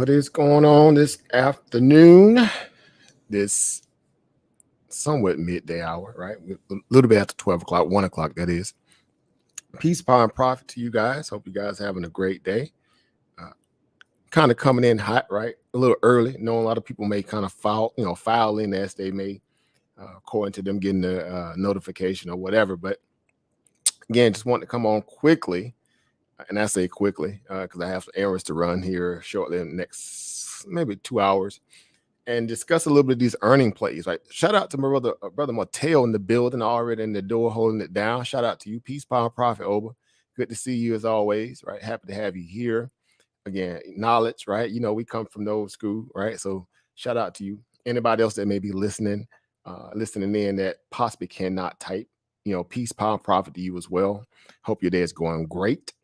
What is going on this afternoon? This somewhat midday hour, right? A little bit after 12 o'clock, 1 o'clock, that is. Peace, power, and profit to you guys. Hope you guys having a great day. Kind of coming in hot, right? A little early. Knowing a lot of people may kind of file in as they may, according to them getting the notification or whatever. But again, just want to come on quickly. And I say quickly because I have some errands to run here shortly in the next maybe 2 hours and discuss a little bit of these earning plays. Right. Shout out to my brother Mateo in the building, already in the door holding it down. Shout out to you. Peace, power, profit, Oba. Good to see you as always. Right. Happy to have you here. Again, knowledge, right? You know, we come from the old school, right? So shout out to you. Anybody else that may be listening in that possibly cannot type, peace, power, and profit to you as well. Hope your day is going great.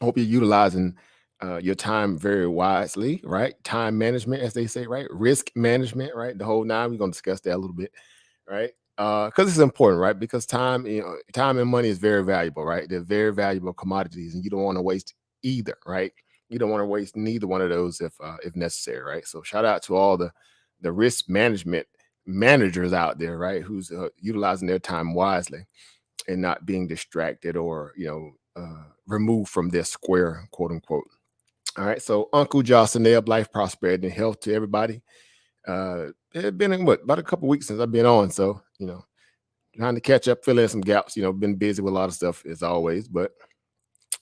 Hope you're utilizing your time very wisely, right? Time management, as they say, right? Risk management, right? The whole nine. We're going to discuss that a little bit, right? Because it's important, right? Because time and money is very valuable, right? They're very valuable commodities, and you don't want to waste either, right? You don't want to waste neither one of those if necessary, right? So shout out to all the risk management managers out there, right? Who's utilizing their time wisely and not being distracted or removed from their square, quote unquote. All right. So Uncle Jocelyn, life, prosperity, and health to everybody. It's been about a couple weeks since I've been on, so trying to catch up, fill in some gaps. Been busy with a lot of stuff as always, but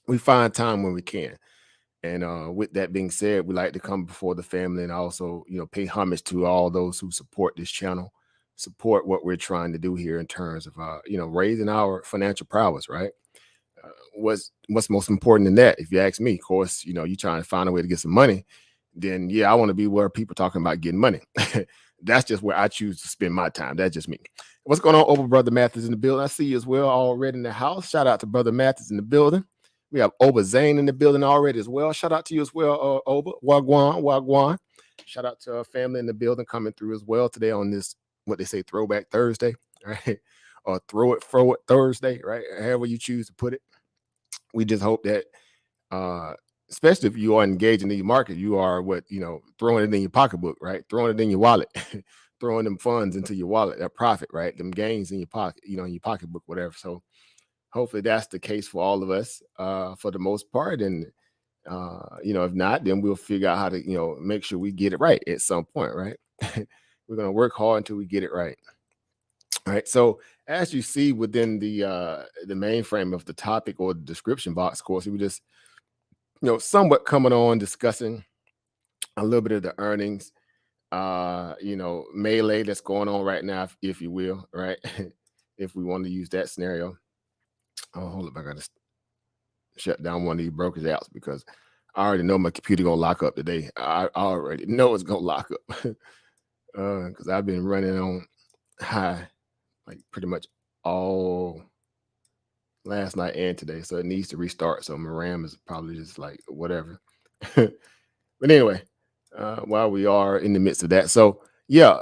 we find time when we can. And with that being said, we like to come before the family and also, pay homage to all those who support this channel, support what we're trying to do here in terms of, raising our financial prowess, right? What's most important than that? If you ask me, of course, you're trying to find a way to get some money, then yeah, I want to be where people talking about getting money. That's just where I choose to spend my time. That's just me. What's going on over Brother Mathis in the building? I see you as well already in the house. Shout out to Brother Mathis in the building. We have Oba Zane in the building already as well. Shout out to you as well, Oba. Wagwan. Shout out to our family in the building coming through as well today on this, what they say, Throwback Thursday, right? Or Throw It Thursday, right? However you choose to put it. We just hope that, especially if you are engaging in the market, you are throwing it in your pocketbook, right? Throwing it in your wallet, throwing them funds into your wallet, that profit, right? Them gains in your pocket, in your pocketbook, whatever. So hopefully that's the case for all of us, for the most part. And, if not, then we'll figure out how to, make sure we get it right at some point, right? We're going to work hard until we get it right. All right. So as you see within the mainframe of the topic or the description box, of course, we just, somewhat coming on discussing a little bit of the earnings, melee that's going on right now, if you will, right? If we want to use that scenario. Oh, hold up. I got to shut down one of these brokerage apps because I already know my computer going to lock up today. I already know it's going to lock up because I've been running on high like pretty much all last night and today. So it needs to restart. So my RAM is probably just like whatever. But anyway, while we are in the midst of that. So yeah,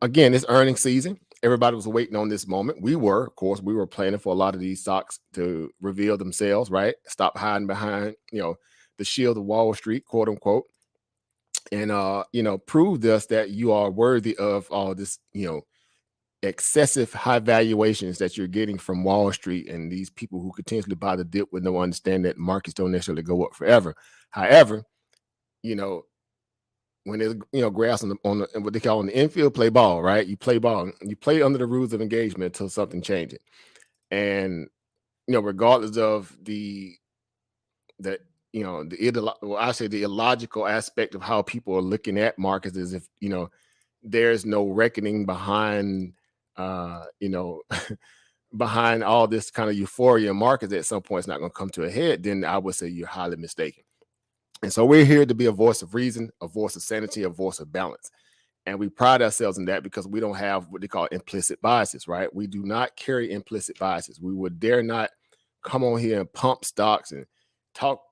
again, it's earnings season. Everybody was waiting on this moment. We were, of course, planning for a lot of these stocks to reveal themselves, right? Stop hiding behind, the shield of Wall Street, quote unquote, and prove to us that you are worthy of all this, excessive high valuations that you're getting from Wall Street and these people who continuously buy the dip with no understanding that markets don't necessarily go up forever. However, when there's grass on the what they call on the infield, play ball, right? You play ball, you play under the rules of engagement until something changes. And regardless of the illogical aspect of how people are looking at markets, as if there's no reckoning behind behind all this kind of euphoria in markets at some point it's not going to come to a head, then I would say you're highly mistaken. And so we're here to be a voice of reason, a voice of sanity, a voice of balance. And we pride ourselves in that because we don't have what they call implicit biases, right? We do not carry implicit biases. We would dare not come on here and pump stocks and talk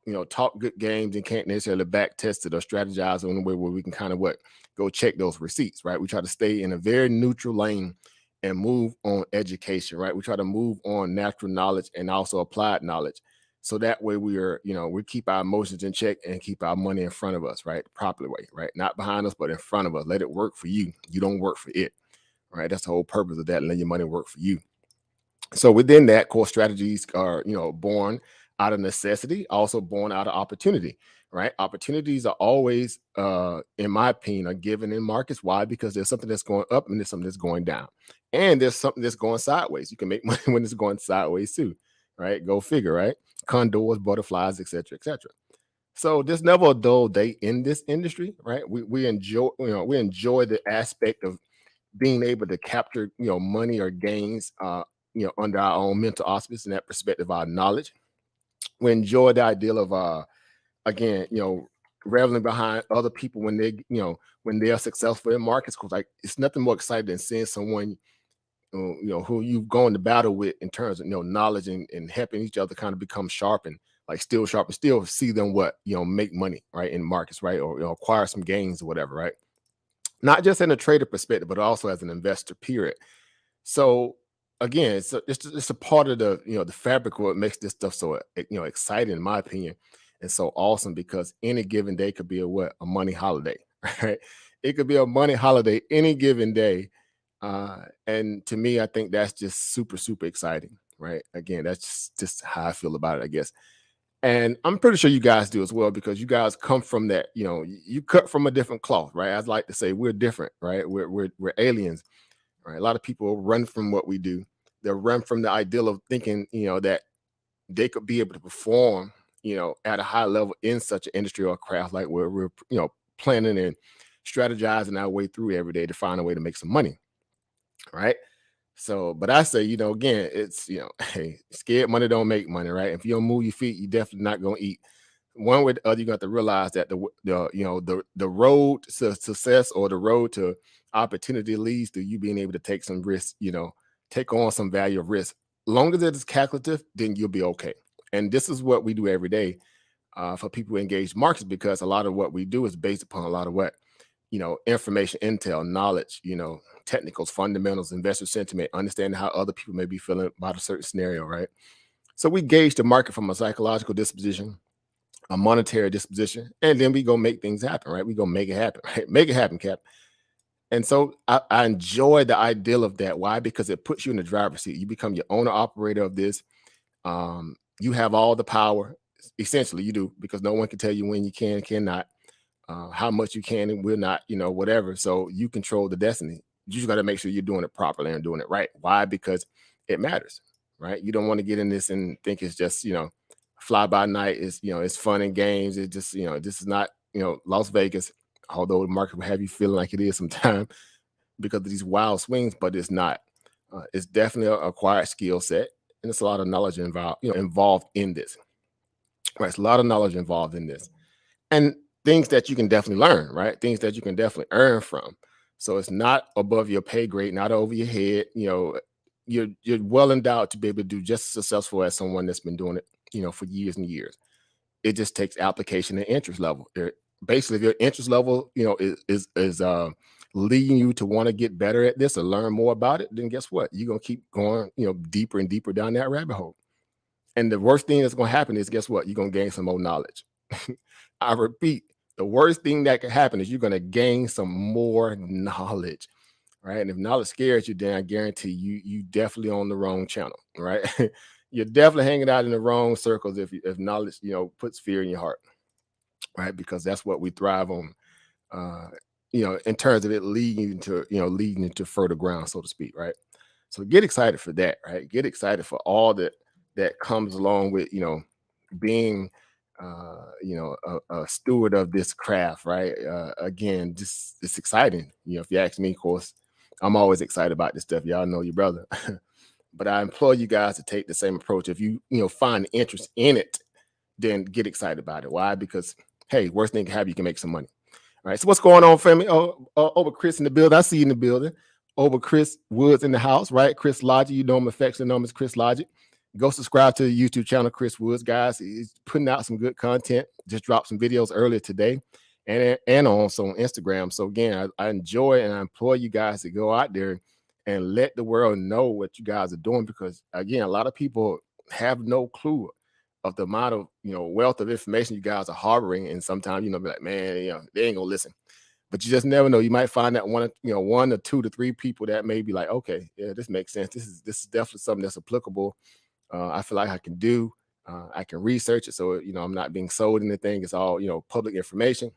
good games and can't necessarily back test it or strategize on the way where we can kind of go check those receipts, right? We try to stay in a very neutral lane and move on education, right? We try to move on natural knowledge and also applied knowledge. So that way we are, we keep our emotions in check and keep our money in front of us, right? The proper way, right? Not behind us, but in front of us. Let it work for you. You don't work for it, right? That's the whole purpose of that. Let your money work for you. So within that, core strategies are, born out of necessity, also born out of opportunity, right? Opportunities are always, in my opinion, are given in markets. Why? Because there's something that's going up and there's something that's going down. And there's something that's going sideways. You can make money when it's going sideways too, right? Go figure, right? Condors, butterflies, etc., etc. So there's never a dull day in this industry, right? We enjoy, we enjoy the aspect of being able to capture, money or gains, under our own mental auspice and that perspective, our knowledge. We enjoy the ideal of, again, reveling behind other people when they, when they are successful in markets. Because like it's nothing more exciting than seeing someone, who you've gone to battle with in terms of, knowledge and helping each other kind of become sharp and like still sharp and still see them make money, right, in markets, right, or acquire some gains or whatever, right. Not just in a trader perspective, but also as an investor, period. So again, it's a part of the the fabric of what makes this stuff so exciting, in my opinion, and so awesome because any given day could be a money holiday, right? It could be a money holiday any given day, and to me, I think that's just super super exciting, right? Again, that's just how I feel about it, I guess. And I'm pretty sure you guys do as well because you guys come from that, you cut from a different cloth, right? I'd like to say we're different, right? We're aliens, right? A lot of people run from what we do. They run from the ideal of thinking, that they could be able to perform, at a high level in such an industry or craft like where we're, planning and strategizing our way through every day to find a way to make some money, right? So, but I say, again, it's, hey, scared money don't make money, right? If you don't move your feet, you definitely not gonna eat. One way or the other, you got to realize that the road to success or the road to opportunity leads to you being able to take some risk, take on some value of risk. Long as it is calculative, then you'll be okay. And this is what we do every day, for people who engage markets, because a lot of what we do is based upon a lot of what information, intel, knowledge, technicals, fundamentals, investor sentiment, understanding how other people may be feeling about a certain scenario, right? So we gauge the market from a psychological disposition, a monetary disposition, and then we go make things happen, right? We go make it happen, right? Make it happen, Cap. And so I enjoy the ideal of that. Why? Because it puts you in the driver's seat. You become your owner operator of this. You have all the power. Essentially, you do, because no one can tell you when you cannot, how much you can and will not, whatever. So you control the destiny. You just got to make sure you're doing it properly and doing it right. Why? Because it matters, right? You don't want to get in this and think it's just, fly by night. It's, it's fun and games. It just, this is not, Las Vegas, although the market will have you feeling like it is sometimes because of these wild swings, but it's not. It's definitely an acquired skill set, and it's a lot of knowledge involved in this. Right, it's a lot of knowledge involved in this, and things that you can definitely learn, right? Things that you can definitely earn from. So it's not above your pay grade, not over your head. You're well endowed to be able to do just as successful as someone that's been doing it, for years and years. It just takes application and interest level. Basically, if your interest level, is leading you to want to get better at this or learn more about it, then guess what? You're gonna keep going, deeper and deeper down that rabbit hole. And the worst thing that's gonna happen is, guess what? You're gonna gain some more knowledge. I repeat, the worst thing that could happen is you're gonna gain some more knowledge, right? And if knowledge scares you, then I guarantee you definitely on the wrong channel, right? You're definitely hanging out in the wrong circles if knowledge, puts fear in your heart, right? Because that's what we thrive on, in terms of it leading into further ground, so to speak, right? So get excited for that, right? Get excited for all that comes along with, being, a steward of this craft, right? Again, just it's exciting. If you ask me, of course, I'm always excited about this stuff. Y'all know your brother. But I implore you guys to take the same approach. If you find interest in it, then get excited about it. Why? Because hey, worst thing can happen, you can make some money. All right. So what's going on, family? Over Chris in the building. I see you in the building. Over Chris Woods in the house, right? Chris Logic. You know him affectionately known as Chris Logic. Go subscribe to the YouTube channel, Chris Woods, guys. He's putting out some good content. Just dropped some videos earlier today, and also on Instagram. So again, I enjoy and I implore you guys to go out there and let the world know what you guys are doing, because again, a lot of people have no clue of the amount of, wealth of information you guys are harboring. And sometimes, be like, man, they ain't gonna listen. But you just never know. You might find that one or two to three people that may be like, okay, yeah, this makes sense. This is definitely something that's applicable. I feel like I can do. I can research it, so I'm not being sold anything. It's all public information.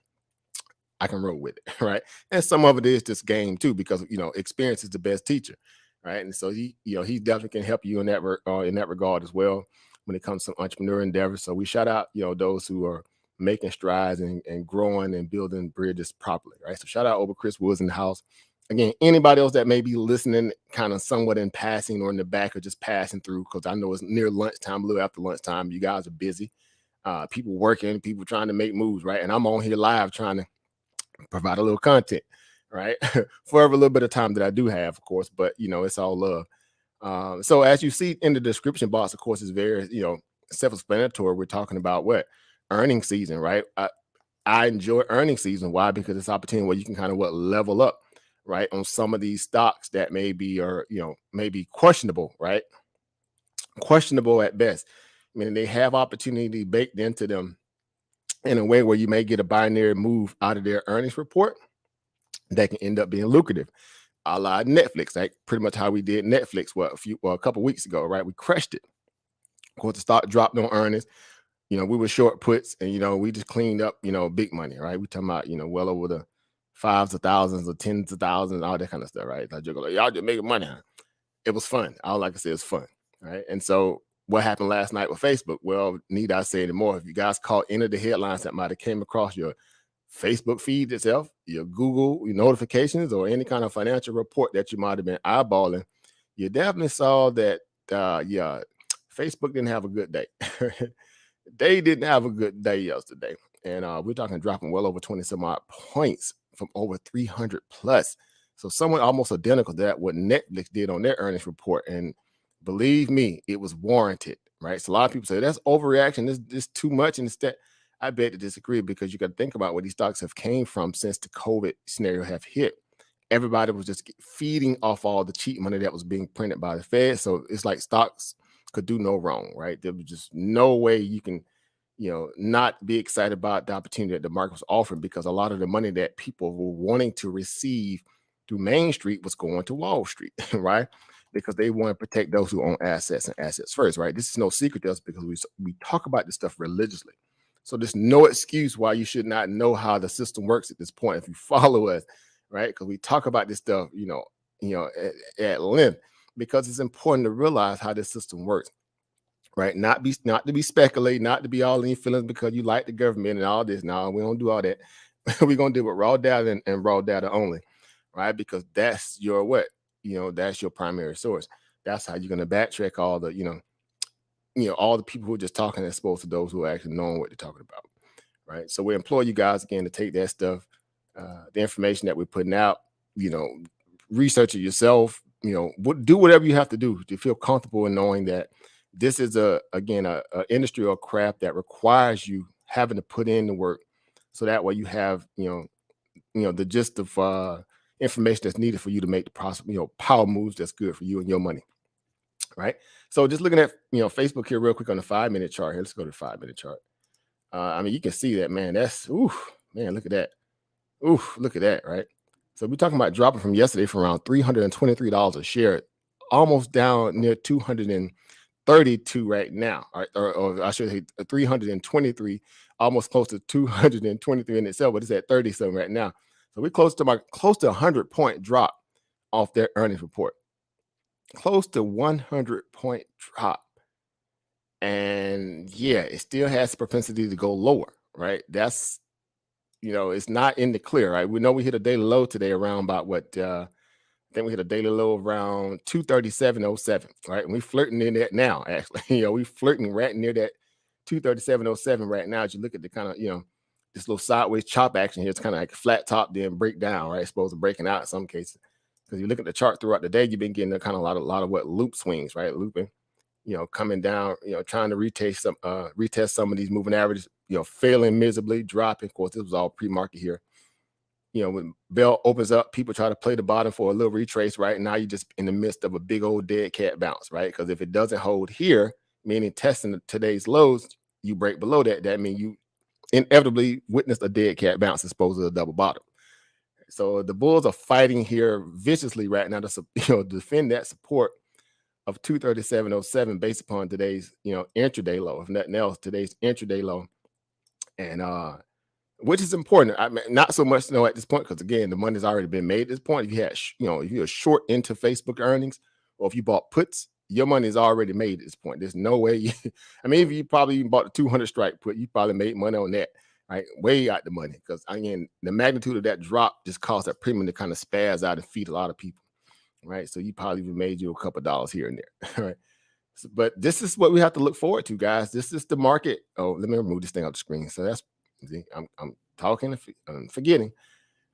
I can roll with it, right? And some of it is just game too, because experience is the best teacher, right? And so he definitely can help you in that regard as well when it comes to entrepreneur endeavors. So we shout out those who are making strides and growing and building bridges properly, right? So shout out over Chris Woods in the house. Again, anybody else that may be listening kind of somewhat in passing or in the back or just passing through, because I know it's near lunchtime, a little after lunchtime. You guys are busy, people working, people trying to make moves, right? And I'm on here live trying to provide a little content, right? For every little bit of time that I do have, of course, but it's all love. So as you see in the description box, of course, it's very, self-explanatory. We're talking about what? Earnings season, right? I enjoy earnings season. Why? Because it's opportunity where you can kind of level up, right, on some of these stocks that maybe are, maybe questionable, right? Questionable at best. I mean, they have opportunity baked into them in a way where you may get a binary move out of their earnings report that can end up being lucrative. A la Netflix, like pretty much how we did Netflix a couple weeks ago, right? We crushed it. Of course, the stock dropped on earnings. We were short puts, and we just cleaned up, big money, right? We talking about, well over the fives of thousands or tens of thousands, all that kind of stuff, right? Like, y'all just making money. It was fun. All I can say is fun, right? And so what happened last night with Facebook? Well, need I say anymore? If you guys caught any of the headlines that might have came across your Facebook feed itself, your Google notifications, or any kind of financial report that you might have been eyeballing, you definitely saw that, Facebook didn't have a good day. They didn't have a good day yesterday. And we're talking dropping well over 20 some odd points from over 300 plus. So somewhat almost identical to that what Netflix did on their earnings report. And believe me, it was warranted, right? So a lot of people say that's overreaction. This too much. And instead, I beg to disagree, because you got to think about where these stocks have came from since the COVID scenario have hit. Everybody was just feeding off all the cheap money that was being printed by the Fed. So it's like stocks could do no wrong, right? There was just no way you can, not be excited about the opportunity that the market was offering, because a lot of the money that people were wanting to receive through Main Street was going to Wall Street, right? Because they want to protect those who own assets and assets first, right? This is no secret to us, because we talk about this stuff religiously. So there's no excuse why you should not know how the system works at this point if you follow us, right? Because we talk about this stuff, at length, because it's important to realize how this system works, right? Not to be speculating, not to be all in your feelings because you like the government and all this. No, we don't do all that. We're gonna deal with raw data and raw data only, right? Because that's your that's your primary source. That's how you're gonna backtrack all the all the people who are just talking as opposed to those who are actually knowing what they're talking about, right? So we implore you guys again to take that stuff, the information that we're putting out, research it yourself, do whatever you have to do to feel comfortable in knowing that this is a industry or craft that requires you having to put in the work, so that way you have the gist of information that's needed for you to make the possible power moves that's good for you and your money, right? So just looking at Facebook here real quick on the 5-minute chart here. Let's go to the 5-minute chart. I mean, you can see that, man. That's man, look at that. Look at that, right? So we're talking about dropping from yesterday from around $323 a share, almost down near 232 right now, or I should say 323, almost close to 223 in itself, but it's at 30 something right now. So we're close to 100-point drop off their earnings report. Close to 100-point drop. And yeah, it still has the propensity to go lower, right? That's it's not in the clear, right? We know we hit a daily low today around about what I think we hit a daily low around 237.07, right? And we're flirting in that now, actually. We're flirting right near that 237.07 right now. As you look at the kind of this little sideways chop action here, it's kind of like a flat top, then break down, right? It's supposed to breaking out in some cases. Because you look at the chart throughout the day, you've been getting a kind of a lot of what loop swings, right? Looping, coming down, trying to retest some of these moving averages, failing miserably, dropping. Of course, this was all pre-market here. When bell opens up, people try to play the bottom for a little retrace, right? Now you're just in the midst of a big old dead cat bounce, right? Because if it doesn't hold here, meaning testing today's lows, you break below that. That means you inevitably witness a dead cat bounce as opposed to a double bottom. So the bulls are fighting here viciously right now to defend that support of 237.07 based upon today's intraday low. If nothing else, today's intraday low, and which is important. I mean, not so much at this point because again, the money's already been made at this point. If you had if you're short into Facebook earnings, or if you bought puts, your money is already made at this point. There's no way. I mean, if you probably even bought the 200 strike put, you probably made money on that. Right, way out the money, because again, the magnitude of that drop just caused that premium to kind of spaz out and feed a lot of people. Right, so you probably even made you a couple of dollars here and there. Right, so, but this is what we have to look forward to, guys. This is the market. Oh, let me remove this thing off the screen. So that's I'm talking and forgetting.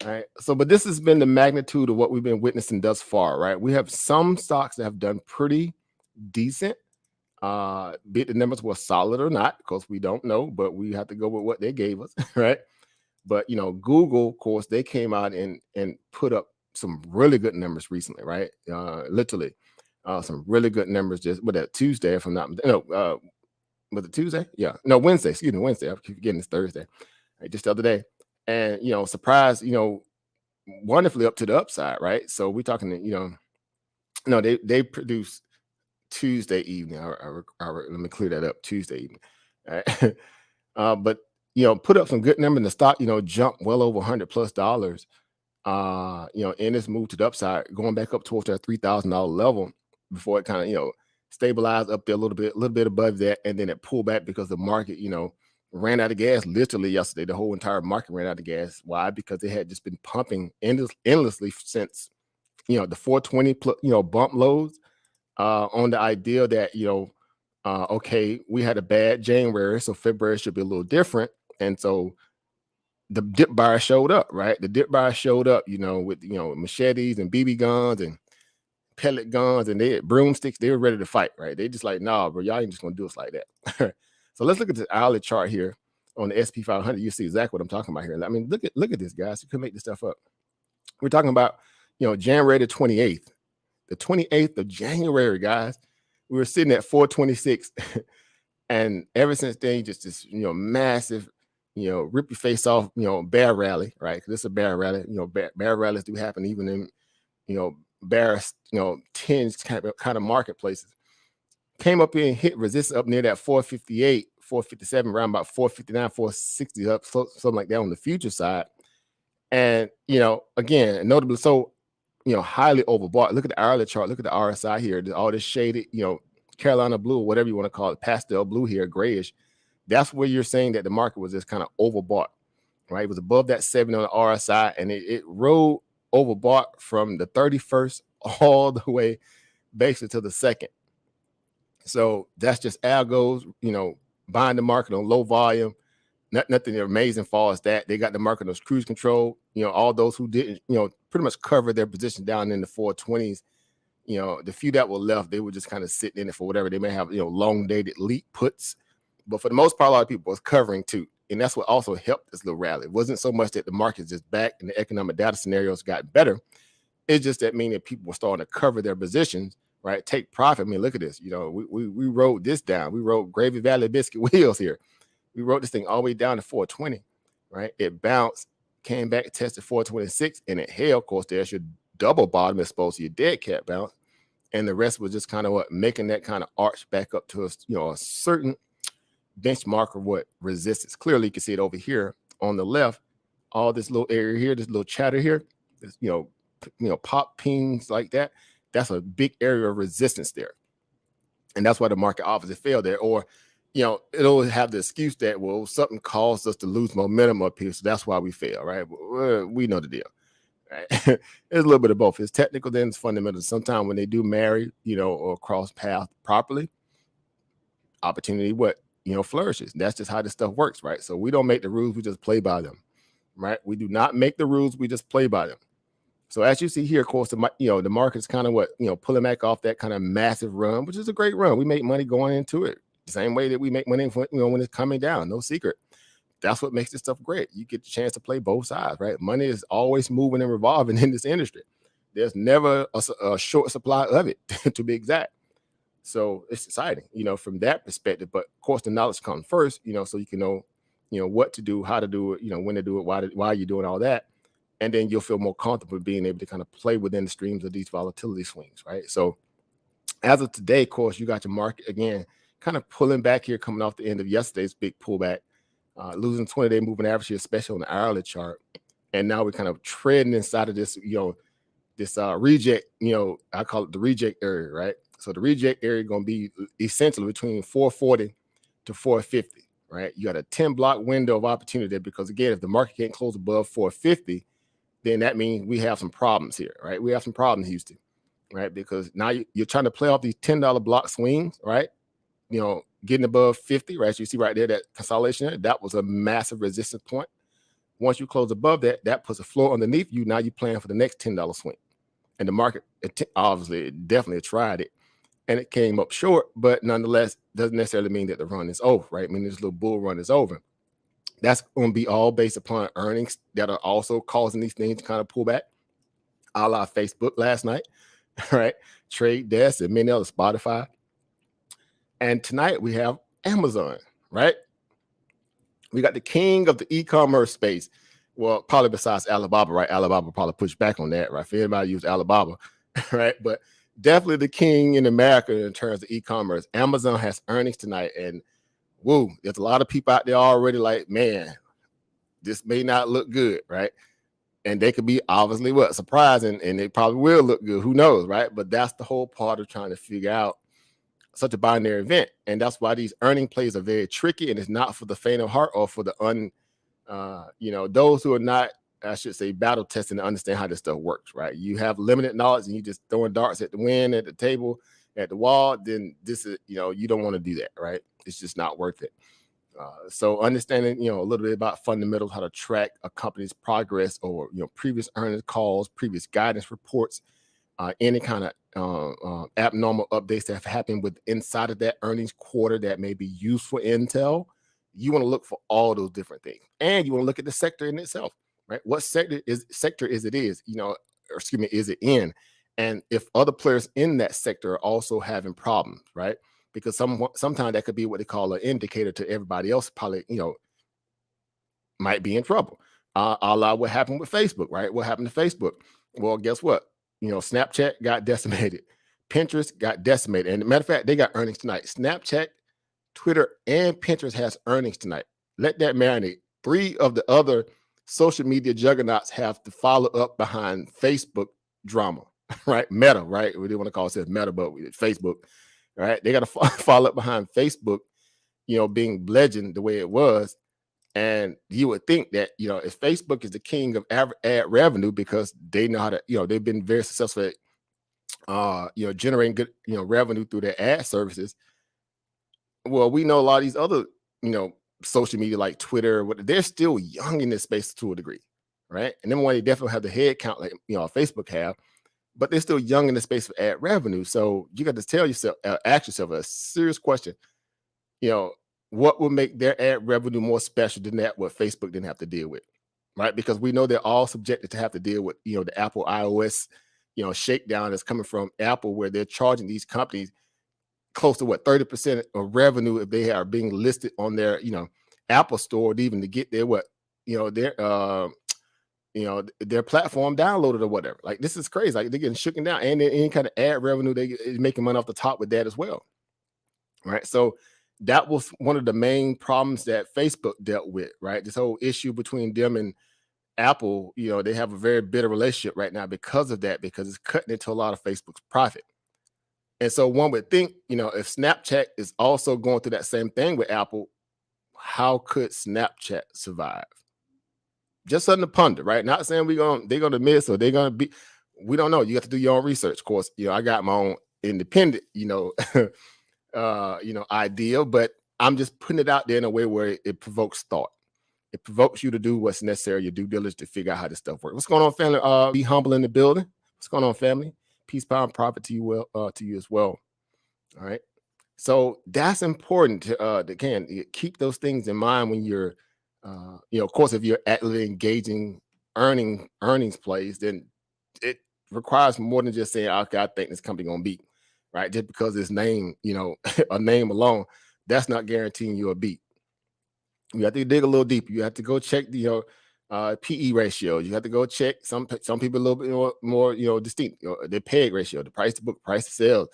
All right, so but this has been the magnitude of what we've been witnessing thus far. Right, we have some stocks that have done pretty decent. Be it the numbers were solid or not, because we don't know, but we have to go with what they gave us. Right, but Google, of course, they came out and put up some really good numbers recently, right? Literally, some really good numbers just with that Tuesday, if I'm not was it Tuesday? Yeah, no, Wednesday. Excuse me, Wednesday. I keep forgetting it's Thursday. Right, just the other day, and surprise, wonderfully up to the upside, right? So we're talking, they produced Tuesday evening. Let me clear that up. Tuesday evening, right? But put up some good number in the stock. Jumped well over $100+ in this move to the upside, going back up towards that $3,000 level before it kind of stabilized up there a little bit above that, and then it pulled back because the market ran out of gas literally yesterday. The whole entire market ran out of gas. Why? Because they had just been pumping endlessly since the 420 bump lows on the idea that okay, we had a bad January, so February should be a little different, and so the dip buyer showed up, right? The dip buyer showed up, with machetes and BB guns and pellet guns, and they had broomsticks. They were ready to fight, right? They just like, nah, bro, y'all ain't just gonna do us like that. So let's look at the hourly chart here on the SP 500. You see exactly what I'm talking about here. I mean, look at this, guys. You can make this stuff up. We're talking about January the 28th, the 28th of January, guys. We were sitting at 426, and ever since then, just this massive. Rip your face off, bear rally, right? Because it's a bear rally. Bear rallies do happen even in, bear, tinge kind of marketplaces. Came up here and hit resistance up near that 458, 457, around about 459, 460 up, something like that on the future side. And, again, notably so, highly overbought. Look at the hourly chart. Look at the RSI here. All this shaded, Carolina blue, whatever you want to call it, pastel blue here, grayish. That's where you're saying that the market was just kind of overbought, right? It was above that 7 on the RSI, and it rode overbought from the 31st all the way basically to the 2nd. So that's just algos, buying the market on low volume. Nothing amazing far as that. They got the market on cruise control. All those who didn't, pretty much cover their position down in the 420s. The few that were left, they were just kind of sitting in it for whatever. They may have, long dated leap puts. But for the most part, a lot of people was covering too. And that's what also helped this little rally. It wasn't so much that the market's just back and the economic data scenarios got better. It's just that meaning people were starting to cover their positions, right? Take profit. I mean, look at this. We wrote this down. We wrote Gravy Valley Biscuit Wheels here. We wrote this thing all the way down to 420, right? It bounced, came back, tested 426, and it held. Of course, there's your double bottom as opposed to your dead cat bounce. And the rest was just kind of making that kind of arch back up to a certain benchmark of what resistance. Clearly, you can see it over here on the left. All this little area here, this little chatter here, this, pop pings like that. That's a big area of resistance there, and that's why the market obviously failed there. Or, it'll have the excuse that something caused us to lose momentum up here, so that's why we fail, right? We know the deal. Right? There's a little bit of both. It's technical, then it's fundamental. Sometimes when they do marry, or cross path properly, opportunity flourishes. That's just how this stuff works, right? So we don't make the rules, we just play by them, right? We do not make the rules, we just play by them. So as you see here, of course, the market's kind of pulling back off that kind of massive run, which is a great run. We make money going into it the same way that we make money when it's coming down. No secret. That's what makes this stuff great. You get the chance to play both sides, right? Money is always moving and revolving in this industry. There's never a short supply of it, to be exact. So it's exciting, from that perspective. But of course, the knowledge comes first, so you can know, what to do, how to do it, when to do it, why you're doing all that. And then you'll feel more comfortable being able to kind of play within the streams of these volatility swings, right? So as of today, of course, you got your market again, kind of pulling back here, coming off the end of yesterday's big pullback, losing 20-day moving average here, especially on the hourly chart. And now we're kind of treading inside of this, this reject, I call it the reject area, right? So the reject area going to be essentially between 440 to 450, right? You got a 10 block window of opportunity there, because again, if the market can't close above 450, then that means we have some problems here, right? We have some problems, Houston, right? Because now you're trying to play off these $10 block swings, right? Getting above 50, right? So you see right there, that consolidation there, that was a massive resistance point. Once you close above that, that puts a floor underneath you. Now you're playing for the next $10 swing. And the market, obviously, it definitely tried it, and it came up short, but nonetheless, doesn't necessarily mean that the run is over, right? I mean, this little bull run is over. That's going to be all based upon earnings that are also causing these things to kind of pull back, a la Facebook last night, right? Trade Desk and many others, Spotify. And tonight we have Amazon, right? We got the king of the e-commerce space. Well, probably besides Alibaba, right? Alibaba probably pushed back on that, right? If anybody used Alibaba, right? But definitely the king in America in terms of e-commerce. Amazon has earnings tonight, and woo, there's a lot of people out there already like, man, this may not look good, right? And they could be obviously surprising, and they probably will look good. Who knows, right? But that's the whole part of trying to figure out such a binary event, and that's why these earning plays are very tricky, and it's not for the faint of heart or for the those who are not, I should say, battle testing to understand how this stuff works, right? You have limited knowledge and you just throwing darts at the wind, at the table, at the wall, then this is, you don't want to do that, right? It's just not worth it. So understanding, a little bit about fundamentals, how to track a company's progress, or, previous earnings calls, previous guidance reports, any kind of abnormal updates that have happened with inside of that earnings quarter that may be useful intel. You want to look for all those different things, and you want to look at the sector in itself, right? What sector is it in? And if other players in that sector are also having problems, right? Because sometimes that could be what they call an indicator to everybody else, probably, might be in trouble. A la what happened with Facebook, right? What happened to Facebook? Well, guess what? Snapchat got decimated. Pinterest got decimated. And matter of fact, they got earnings tonight. Snapchat, Twitter, and Pinterest has earnings tonight. Let that marinate. 3 of the other social media juggernauts have to follow up behind Facebook drama, right? Meta, right? We didn't want to call it Meta, but Facebook, right? They got to follow up behind Facebook, being legend the way it was. And you would think that, if Facebook is the king of ad revenue, because they know how to, they've been very successful at, generating good, revenue through their ad services. Well, we know a lot of these other, social media like Twitter, they're still young in this space to a degree, right? And then they definitely have the head count like, Facebook have, but they're still young in the space of ad revenue. So you got to tell yourself, ask yourself a serious question, what will make their ad revenue more special than that what Facebook didn't have to deal with, right? Because we know they're all subjected to have to deal with, the Apple iOS, shakedown that's coming from Apple, where they're charging these companies close to 30% of revenue if they are being listed on their, Apple store, even to get their their platform downloaded or whatever. Like, this is crazy. Like, they're getting shooken down, and any kind of ad revenue, they making money off the top with that as well, right? So that was one of the main problems that Facebook dealt with, right? This whole issue between them and Apple, they have a very bitter relationship right now because of that, because it's cutting into a lot of Facebook's profit. And so one would think, if Snapchat is also going through that same thing with Apple, how could Snapchat survive? Just something to ponder, right? Not saying they're gonna miss or they're gonna be. We don't know. You have to do your own research. Of course, I got my own independent, idea, but I'm just putting it out there in a way where it provokes thought. It provokes you to do what's necessary, your due diligence, to figure out how this stuff works. What's going on, family? Be humble in the building. What's going on, family? Peace, power, and profit to you to you as well. All right. So that's important to keep those things in mind when you're, of course, if you're actively engaging earnings plays, then it requires more than just saying, okay, I think this company gonna beat. right? Just because his name, a name alone, that's not guaranteeing you a beat. You have to dig a little deeper. You have to go check the PE ratio. You have to go check some people a little bit more distinct. The PEG ratio, the price to book, price to sales.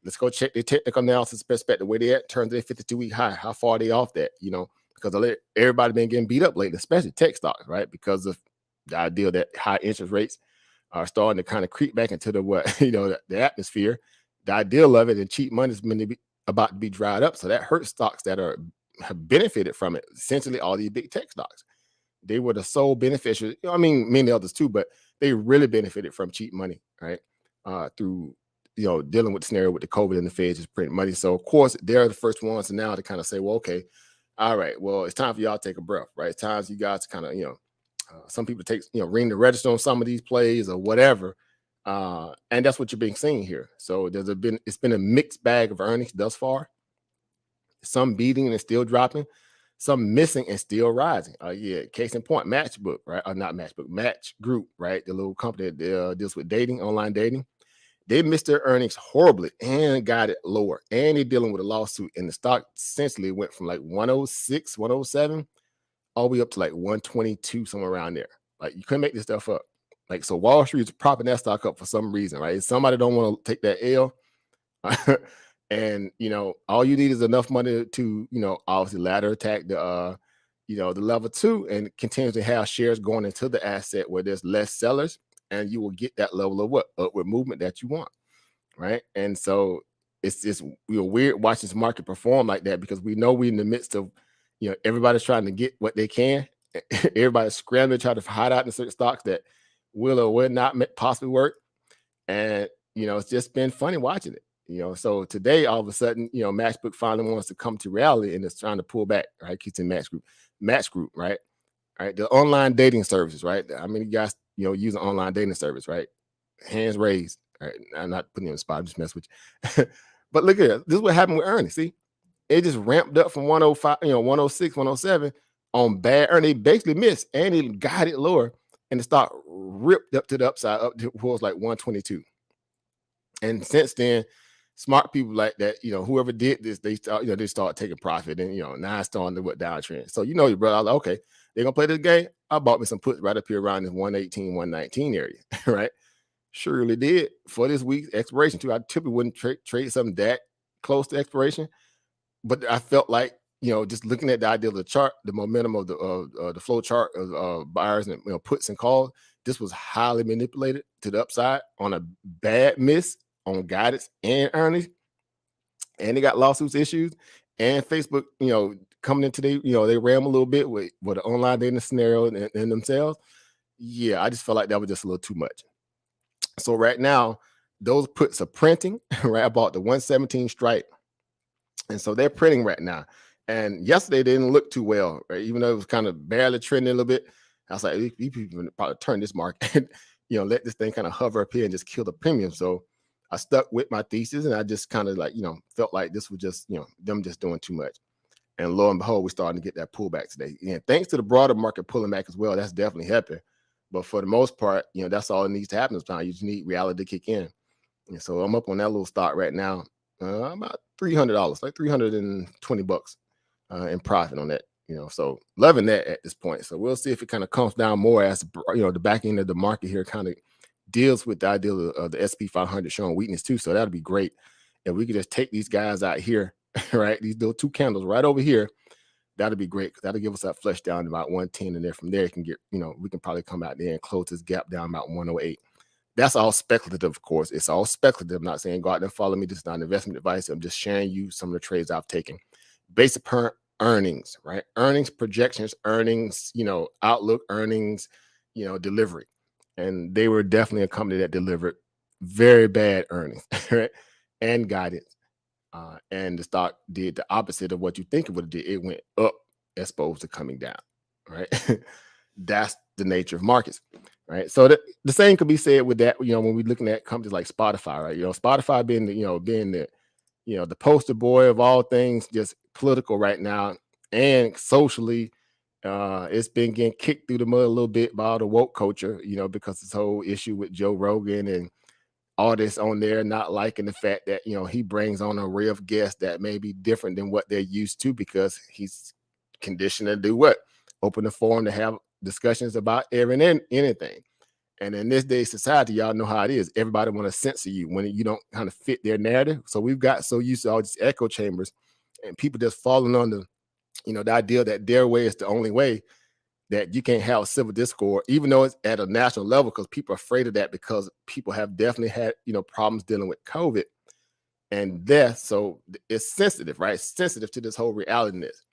Let's go check the technical analysis perspective, where they at in terms of their 52-week high. How far are they off that? Because everybody been getting beat up lately, especially tech stocks, right? Because of the idea that high interest rates are starting to kind of creep back into the atmosphere. The ideal of it, and cheap money is about to be dried up. So that hurts stocks that have benefited from it. Essentially, all these big tech stocks, they were the sole beneficiaries. I mean, many others too, but they really benefited from cheap money, right? Through dealing with the scenario with the COVID and the Feds just printing money. So of course, they're the first ones now to kind of say, well, okay, all right, well, it's time for y'all to take a breath, right? It's time for you guys to kind of, some people take, ring the register on some of these plays or whatever. And that's what you're being seen here. So it's been a mixed bag of earnings thus far. Some beating and still dropping, some missing and still rising. Case in point, Matchbook, right? Or not Matchbook, Match Group, right? The little company that deals with dating, online dating. They missed their earnings horribly and got it lower. And they're dealing with a lawsuit. And the stock essentially went from like 106, 107, all the way up to like 122, somewhere around there. Like, you couldn't make this stuff up. Like, so Wall Street is propping that stock up for some reason, right? Somebody don't want to take that L. And, all you need is enough money to, obviously ladder attack the level 2 and continue to have shares going into the asset where there's less sellers, and you will get that level of upward movement that you want, right? And so it's just weird watching this market perform like that, because we know we're in the midst of, everybody's trying to get what they can. Everybody's scrambling to try to hide out in certain stocks that will or will not possibly work. And, it's just been funny watching it. So today, all of a sudden, Matchbook finally wants to come to reality and is trying to pull back, right? Keeps in Match Group, right? All right, the online dating services, right? I mean, you guys, use an online dating service, right? Hands raised. All right, I'm not putting you on the spot, I'm just messing with you. But look here, this is what happened with earnings. See, it just ramped up from 105, 106, 107 on bad earnings. They basically missed, and it got it lower, and the stock ripped up to the upside, up towards like 122. And since then, smart people like that, whoever did this, they start taking profit, and now it's starting to go downtrend. So your brother, I was like, okay, they're gonna play this game. I bought me some puts right up here around this 118, 119 area, right? Surely did for this week's expiration too. I typically wouldn't trade something that close to expiration, but I felt like, just looking at the idea of the chart, the momentum of the flow chart of buyers and puts and calls, this was highly manipulated to the upside on a bad miss on guidance and earnings, and they got lawsuits issues, and Facebook, coming in today, they ram a little bit with the online dating scenario and themselves. Yeah, I just felt like that was just a little too much. So right now, those puts are printing right about the 117 strike, and so they're printing right now. And yesterday they didn't look too well, right? Even though it was kind of barely trending a little bit. I was like, these people probably turn this market, let this thing kind of hover up here and just kill the premium. So I stuck with my thesis, and I just kind of like, felt like this was just, them just doing too much. And lo and behold, we're starting to get that pullback today. And thanks to the broader market pulling back as well, that's definitely helping. But for the most part, that's all that needs to happen this time. You just need reality to kick in. And so I'm up on that little stock right now, about $300, like $320 in profit on that. So loving that at this point. So we'll see if it kind of comes down more as the back end of the market here kind of deals with the idea of the SP 500 showing weakness too. So that'll be great. If we could just take these guys out here, right? These little two candles right over here, that'll be great, because that'll give us that flush down to about 110, and then from there it can get, we can probably come out there and close this gap down about 108. That's all speculative, of course. It's all speculative. I'm not saying go out there and follow me. This is not investment advice. I'm just sharing you some of the trades I've taken based upon earnings, right? Earnings projections, earnings, outlook, earnings, delivery. And they were definitely a company that delivered very bad earnings, right? And guidance. And the stock did the opposite of what you think it would have did. It went up as opposed to coming down, right? That's the nature of markets, right? So the same could be said with that, when we're looking at companies like Spotify, right? Spotify being the poster boy of all things just political right now, and socially, it's been getting kicked through the mud a little bit by all the woke culture, because this whole issue with Joe Rogan and artists on there not liking the fact that, you know, he brings on an array of guests that may be different than what they're used to, because he's conditioned to do what? Open the forum to have discussions about anything. And in this day society, y'all know how it is. Everybody want to censor you when you don't kind of fit their narrative. So we've got so used to all these echo chambers and people just falling on the, you know, the idea that their way is the only way, that you can't have civil discord, even though it's at a national level, because people are afraid of that, because people have definitely had, you know, problems dealing with COVID and death. So it's sensitive, right? It's sensitive to this whole reality-ness.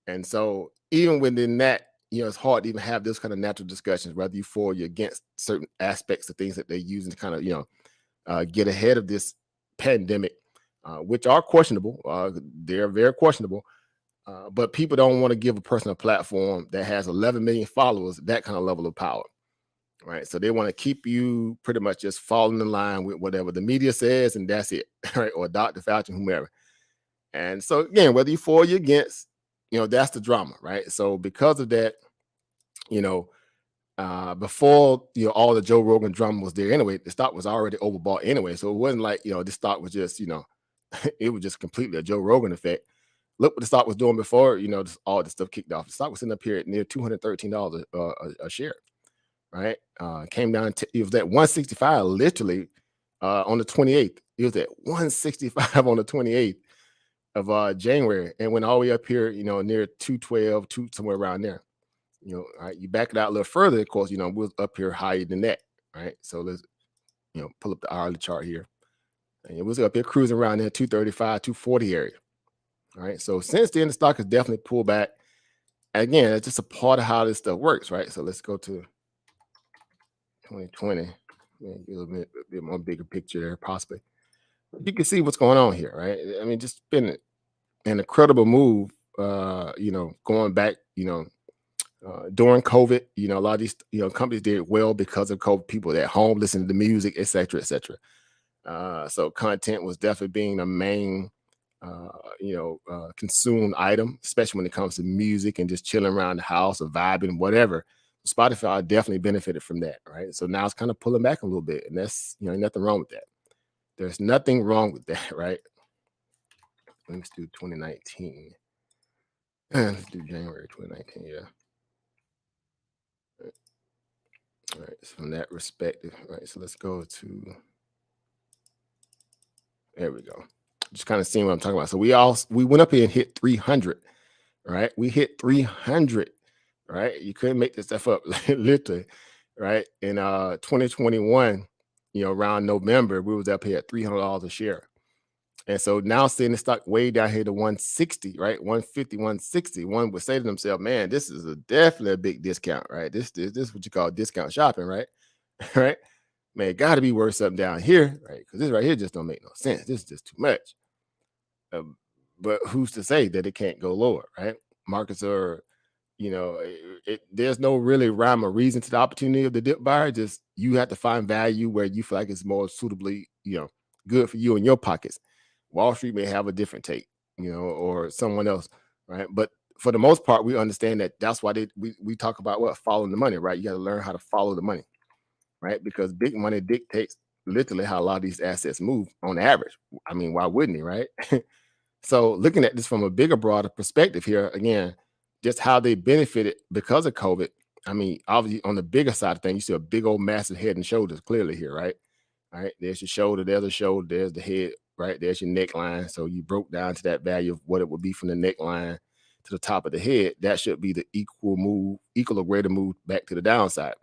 And so even within that, you know, it's hard to even have this kind of natural discussions, whether you for or you're against certain aspects of things that they're using to kind of, you know, get ahead of this pandemic, which are questionable. They're very questionable. But people don't want to give a person a platform that has 11 million followers, that kind of level of power, right? So they want to keep you pretty much just falling in line with whatever the media says, and that's it, right? Or Dr. Fauci, whomever. And so again, whether you for or you're against, you know, that's the drama, right? So because of that, you know, before, you know, all the Joe Rogan drama was there anyway, the stock was already overbought anyway. So it wasn't like, you know, this stock was just, you know, it was just completely a Joe Rogan effect. Look what the stock was doing before, you know, all this stuff kicked off. The stock was sitting up here at near $213 a share, right? Came down to, it was at 165 literally on the 28th. It was at 165 on the 28th of January, and went all the way up here, you know, near 212, somewhere around there. You know, all right, you back it out a little further, of course, you know, we're up here higher than that, right? So let's, you know, pull up the hourly chart here. And it was up here cruising around there, 235, 240 area. All right. So since then, the stock has definitely pulled back. Again, it's just a part of how this stuff works, right? So let's go to 2020. Get a little bit more bigger picture there, possibly. You can see what's going on here, right? I mean, just been an incredible move, you know, going back, you know, during COVID, you know, a lot of these, you know, companies did well because of COVID. People at home listening to music, et cetera, et cetera. So content was definitely being the main, you know, consumed item, especially when it comes to music and just chilling around the house or vibing, whatever. Spotify definitely benefited from that, right? So now it's kind of pulling back a little bit, and that's, you know, nothing wrong with that. There's nothing wrong with that, right? Let's do 2019. Let's do January 2019, yeah. All right, so from that perspective, right? So let's go to, there we go. Just kind of seeing what I'm talking about. So we went up here and hit 300, right? We hit 300, right? You couldn't make this stuff up, literally, right? In 2021, you know, around November, we was up here at $300 a share. And so now seeing the stock way down here to 160, right? 150, 160. One would say to themselves, man, this is definitely a big discount, right? This is what you call discount shopping, right? Right? Man, it got to be worth something down here, right? Because this right here just don't make no sense. This is just too much. But who's to say that it can't go lower, right? Markets are, you know, there's no really rhyme or reason to the opportunity of the dip buyer. Just you have to find value where you feel like it's more suitably, you know, good for you and your pockets. Wall Street may have a different take, you know, or someone else, right? But for the most part, we understand that that's why we talk about what following the money, right? You got to learn how to follow the money, right? Because big money dictates literally how a lot of these assets move on average. I mean, why wouldn't he, right? So looking at this from a bigger, broader perspective here, again, just how they benefited because of COVID. I mean, obviously on the bigger side of things, you see a big old massive head and shoulders clearly here, right? All right, there's your shoulder, there's the shoulder, there's the head, right? There's your neckline. So you broke down to that value of what it would be from the neckline to the top of the head. That should be the equal or greater move back to the downside.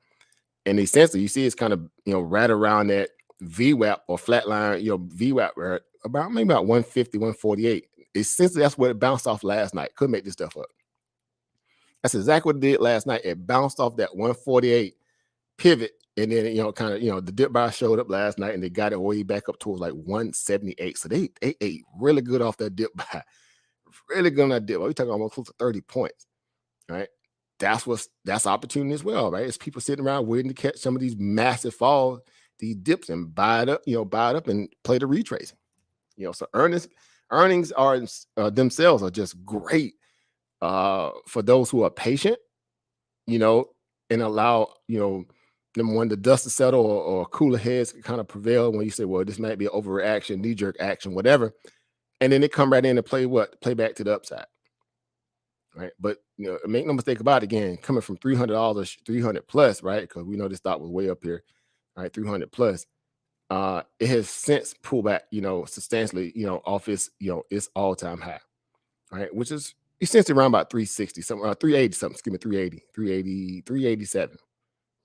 And essentially, you see it's kind of, you know, right around that VWAP or flatline, you know, VWAP right about maybe about 150, 148. Essentially, that's where it bounced off last night. Couldn't make this stuff up. That's exactly what it did last night. It bounced off that 148 pivot, and then, you know, kind of, you know, the dip buy showed up last night, and they got it way back up towards like 178. So they ate really good off that dip buy, really good on that dip. We're talking almost close to 30 points, right? That's opportunity as well, right? It's people sitting around waiting to catch some of these massive falls, these dips, and buy it up and play the retracing. You know, so earnings are themselves are just great for those who are patient, you know, and allow, you know, number one, the dust is settled or cooler heads kind of prevail when you say, well, this might be an overreaction, knee-jerk action, whatever. And then they come right in and play back to the upside. Right. But make no mistake about it, again, coming from $300, 300 plus, right? Because we know this stock was way up here, right? 300 plus. It has since pulled back, substantially, off its all-time high, right? Which is essentially around about 360, something around 380, something, excuse me, 387,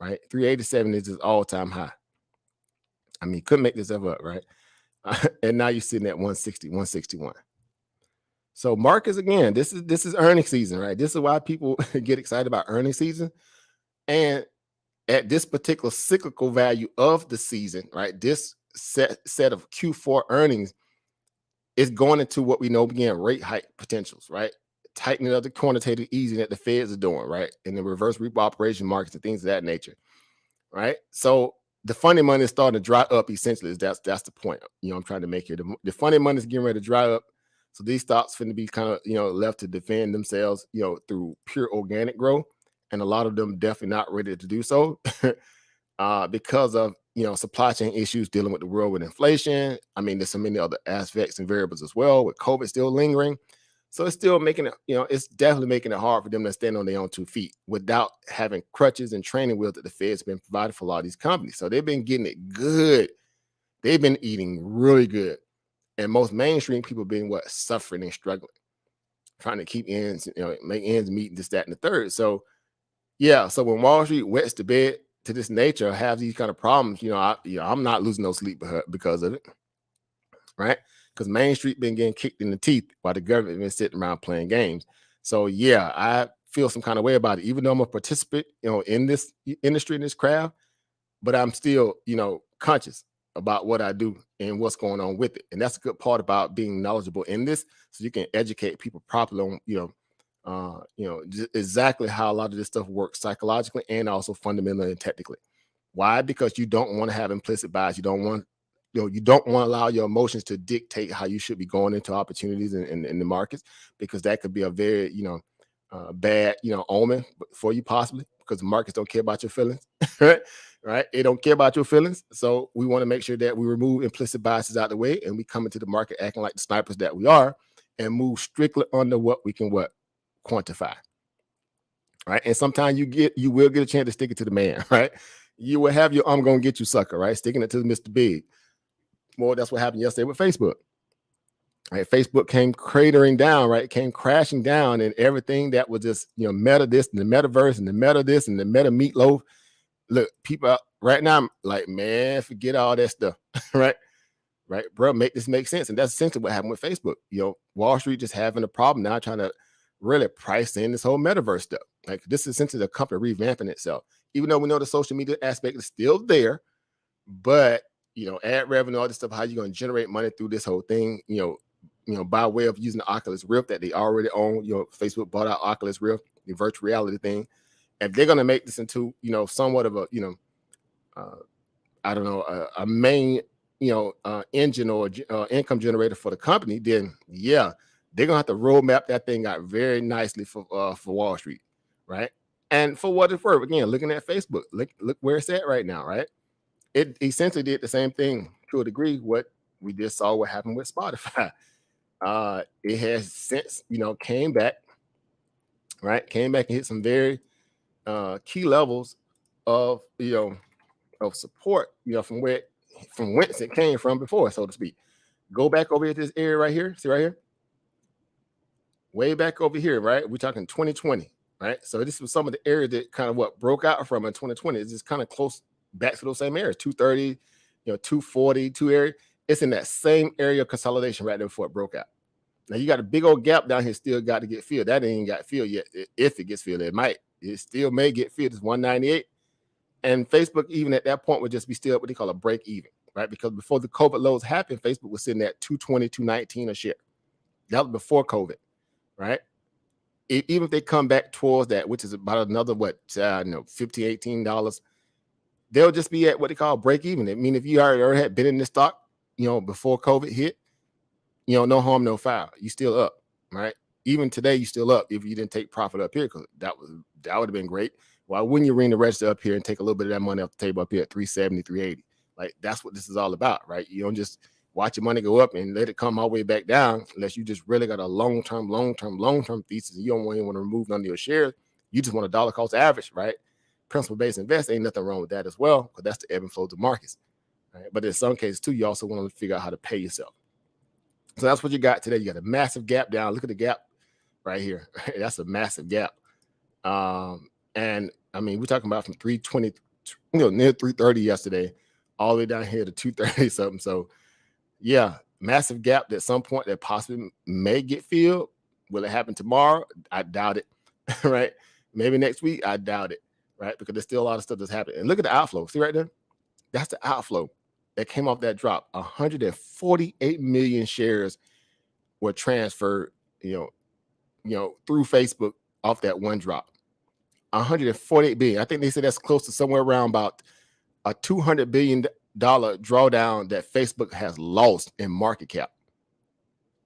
right? 387 is its all-time high. I mean, couldn't make this ever up, right? And now you're sitting at 160, 161. So markets, again, this is earnings season, right? This is why people get excited about earnings season. And at this particular cyclical value of the season, right? This set of Q4 earnings is going into what we know again, rate hike potentials, right? Tightening of the quantitative easing that the Feds are doing, right? And the reverse repo operation markets and things of that nature, right? So the funding money is starting to dry up. Essentially, that's the point. I'm trying to make here. The funding money is getting ready to dry up. So these stocks finna be kind of, left to defend themselves, through pure organic growth. And a lot of them definitely not ready to do so because of, supply chain issues dealing with the world with inflation. I mean, there's so many other aspects and variables as well with COVID still lingering. So it's still making it, it's definitely making it hard for them to stand on their own 2 feet without having crutches and training wheels that the Fed's been providing for a lot of these companies. So they've been getting it good. They've been eating really good. And most mainstream people being suffering and struggling, trying to keep ends, make ends meet, this, that, and the third. So, yeah. So when Wall Street wets the bed to this nature, have these kind of problems, I'm not losing no sleep because of it, right? Because Main Street been getting kicked in the teeth while the government been sitting around playing games. So, yeah, I feel some kind of way about it, even though I'm a participant, in this industry, in this craft, but I'm still, conscious about what I do and what's going on with it. And that's a good part about being knowledgeable in this, so you can educate people properly on, exactly how a lot of this stuff works psychologically and also fundamentally and technically. Why? Because you don't want to have implicit bias. You don't want to allow your emotions to dictate how you should be going into opportunities in the markets, because that could be a very, bad, omen for you possibly, because the markets don't care about your feelings, right? They don't care about your feelings. So we want to make sure that we remove implicit biases out of the way and we come into the market acting like the snipers that we are and move strictly under what we can quantify, right? And sometimes you will get a chance to stick it to the man, right? You will have your I'm gonna get you sucker, right? Sticking it to Mr. Big. Well, that's what happened yesterday with Facebook. Right, Facebook came cratering down, right? Came crashing down, and everything that was just meta this and the metaverse and the meta this and the meta meatloaf. Look, people out right now, I'm like, man, forget all that stuff, right, bro. Make this make sense, and that's essentially what happened with Facebook. Wall Street just having a problem now, trying to really price in this whole metaverse stuff. Like, this is essentially the company revamping itself, even though we know the social media aspect is still there, but ad revenue, all this stuff, how you going to generate money through this whole thing, by way of using the Oculus Rift that they already own. Facebook bought out Oculus Rift, the virtual reality thing. If they're going to make this into, somewhat of a, a main, engine or income generator for the company, then yeah, they're going to have to roadmap that thing out very nicely for Wall Street, right? And for what it's worth, again, looking at Facebook, look where it's at right now, right? It essentially did the same thing to a degree what we just saw what happened with Spotify. It has since, came back, right? Came back and hit some very key levels of, of support, from whence it came from before, so to speak. Go back over at this area right here. See right here? Way back over here, right? We're talking 2020, right? So this was some of the areas that kind of broke out from in 2020. It's just kind of close back to those same areas, 230, 240, area. It's in that same area of consolidation right there before it broke out. Now you got a big old gap down here still got to get filled. That ain't got filled yet. If it gets filled, it still may get filled. It's 198. And Facebook, even at that point, would just be still what they call a break even, right? Because before the COVID lows happened, Facebook was sitting at 220, 219 a share. That was before COVID, right? Even if they come back towards that, which is about another, $15, $18, they'll just be at what they call break even. I mean, if you already had been in this stock, before COVID hit, no harm, no foul. You still up, right? Even today, you still up if you didn't take profit up here, because that would have been great. Why wouldn't you ring the register up here and take a little bit of that money off the table up here at 370, 380? Like, that's what this is all about, right? You don't just watch your money go up and let it come all the way back down unless you just really got a long-term thesis. You don't even want to remove none of your shares. You just want a dollar cost average, right? Principle-based invest, ain't nothing wrong with that as well, because that's the ebb and flow of the markets. Right? But in some cases, too, you also want to figure out how to pay yourself. So that's what you got today. You got a massive gap down. Look at the gap right here. That's a massive gap. And I mean, we're talking about from 320, near 330 yesterday, all the way down here to 230 something. So yeah, massive gap at some point that possibly may get filled. Will it happen tomorrow? I doubt it. Right? Maybe next week. I doubt it. Right? Because there's still a lot of stuff that's happening. And look at the outflow. See right there? That's the outflow that came off that drop. 148 million shares were transferred, through Facebook off that one drop. 148 billion. I think they said that's close to somewhere around about a $200 billion drawdown that Facebook has lost in market cap.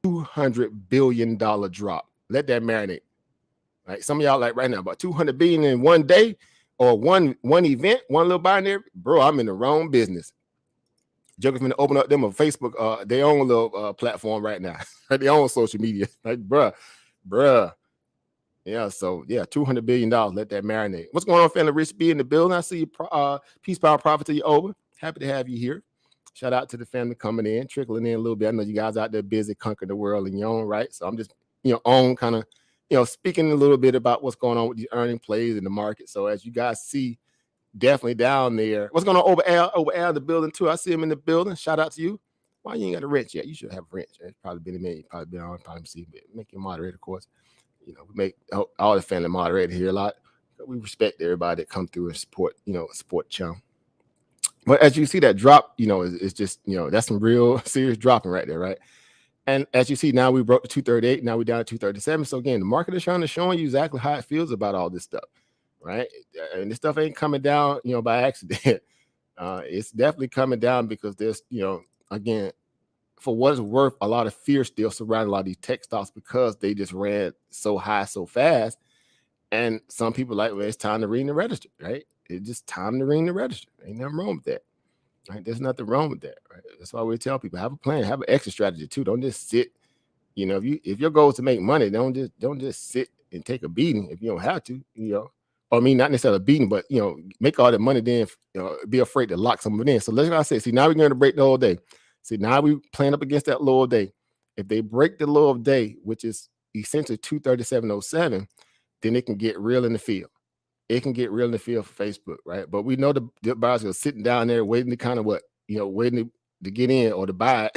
$200 billion drop. Let that marinate. Right? Some of y'all like right now, about 200 billion in one day or one event, one little binary. Bro, I'm in the wrong business. Jokers gonna open up them a Facebook, their own little platform right now, their own social media. Like, bruh. Yeah, so yeah, $200 billion. Let that marinate. What's going on, family? Rich B in the building. I see you. Peace, power, profit to you over. Happy to have you here. Shout out to the family coming in, trickling in a little bit. I know you guys out there busy conquering the world in your own right. So I'm just, on kind of, speaking a little bit about what's going on with these earning plays in the market. So as you guys see, definitely down there. What's going on over Al in the building too? I see him in the building. Shout out to you. Why you ain't got a wrench yet? You should have a wrench. It's probably been a minute. Probably been on time to see. Make you moderator, of course. We make all the family moderator here a lot. We respect everybody that come through and support the channel. But as you see that drop, it's just, that's some real serious dropping right there, right? And as you see, now we broke the 238. Now we're down to 237. So again, the market is showing you exactly how it feels about all this stuff, right? And this stuff ain't coming down, by accident. It's definitely coming down because there's, again, for what it's worth, a lot of fear still surrounding a lot of these tech stocks because they just ran so high so fast. And some people like, well, it's time to ring the register, right? It's just time to ring the register. Ain't nothing wrong with that, right? There's nothing wrong with that, right? That's why we tell people, have a plan, have an exit strategy too. Don't just sit. If your goal is to make money, don't just sit and take a beating if you don't have to, I mean, not necessarily a beating, but make all that money, then be afraid to lock some of it in. So like I said, see, now we're going to break the whole day. See, now we playing up against that low of day. If they break the low of day, which is essentially 237.07, then it can get real in the field. It can get real in the field for Facebook, right? But we know the buyers are sitting down there waiting to kind of waiting to get in or to buy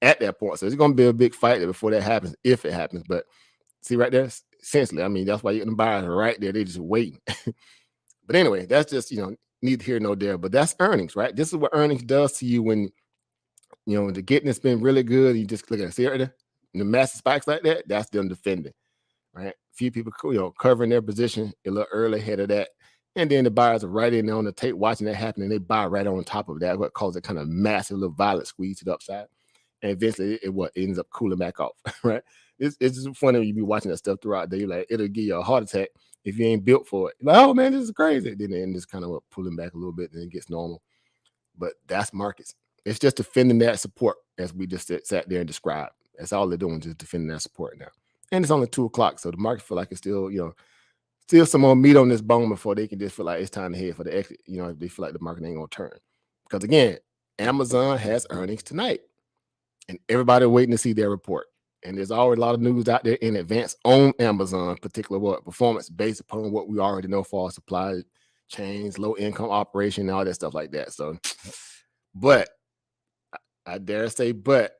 at that point. So it's going to be a big fight before that happens, if it happens. But see right there, essentially, I mean, that's why you're the buyers are right there. They're just waiting. But anyway, that's just, neither here nor there. But that's earnings, right? This is what earnings does to you when the getting has been really good. You just look at it, see right there, the massive spikes like that. That's them defending, right? Few people, covering their position a little early ahead of that, and then the buyers are right in there on the tape watching that happen, and they buy right on top of that. What causes a kind of massive little violent squeeze to the upside, and eventually it ends up cooling back off, right? It's just funny when you be watching that stuff throughout the day. Like, it'll give you a heart attack if you ain't built for it. Like, oh man, this is crazy. Then it ends kind of pulling back a little bit, and it gets normal. But that's markets. It's just defending that support, as we just sat there and described. That's all they're doing, just defending that support now. And it's only 2 o'clock, so the market feel like it's still, still some more meat on this bone before they can just feel like it's time to head for the exit. If they feel like the market ain't gonna turn, because again, Amazon has earnings tonight, and everybody waiting to see their report. And there's already a lot of news out there in advance on Amazon, particular performance based upon what we already know for our supply chains, low income operation, and all that stuff like that. So, but I dare say, but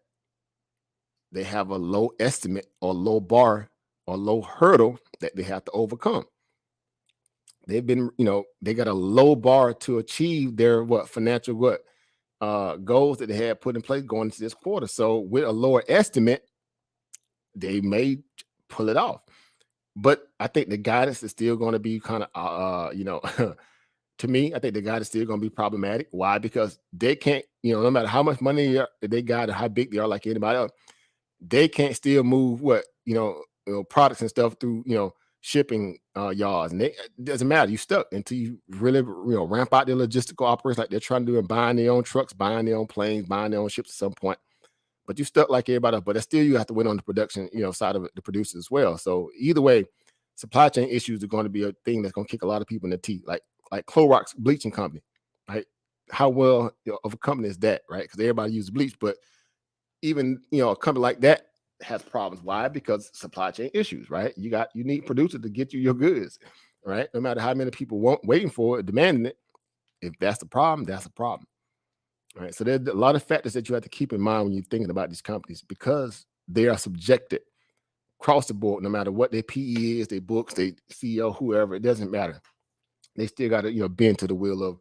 they have a low estimate or low bar or low hurdle that they have to overcome. They've been, they got a low bar to achieve their financial goals that they had put in place going into this quarter. So with a lower estimate, they may pull it off. But I think the guidance is still going to be kind of, to me, I think the guidance is still going to be problematic. Why? Because they can't, no matter how much money they got or how big they are, like anybody else, they can't still move products and stuff through, shipping yards, and it doesn't matter. You stuck until you really ramp out their logistical operations like they're trying to do, and buying their own trucks, buying their own planes, buying their own ships at some point. But you stuck like everybody else. But still, you have to wait on the production, side of it, the producers as well. So either way, supply chain issues are going to be a thing that's going to kick a lot of people in the teeth. Like Clorox bleaching company, right? How well of a company is that, right? Because everybody uses bleach, but even a company like that has problems. Why? Because supply chain issues, right? You need producers to get you your goods, right? No matter how many people waiting for it, demanding it. If that's the problem, that's a problem. Right. So there's a lot of factors that you have to keep in mind when you're thinking about these companies, because they are subjected across the board, no matter what their PE is, their books, their CEO, whoever, it doesn't matter. They still got to, bend to the will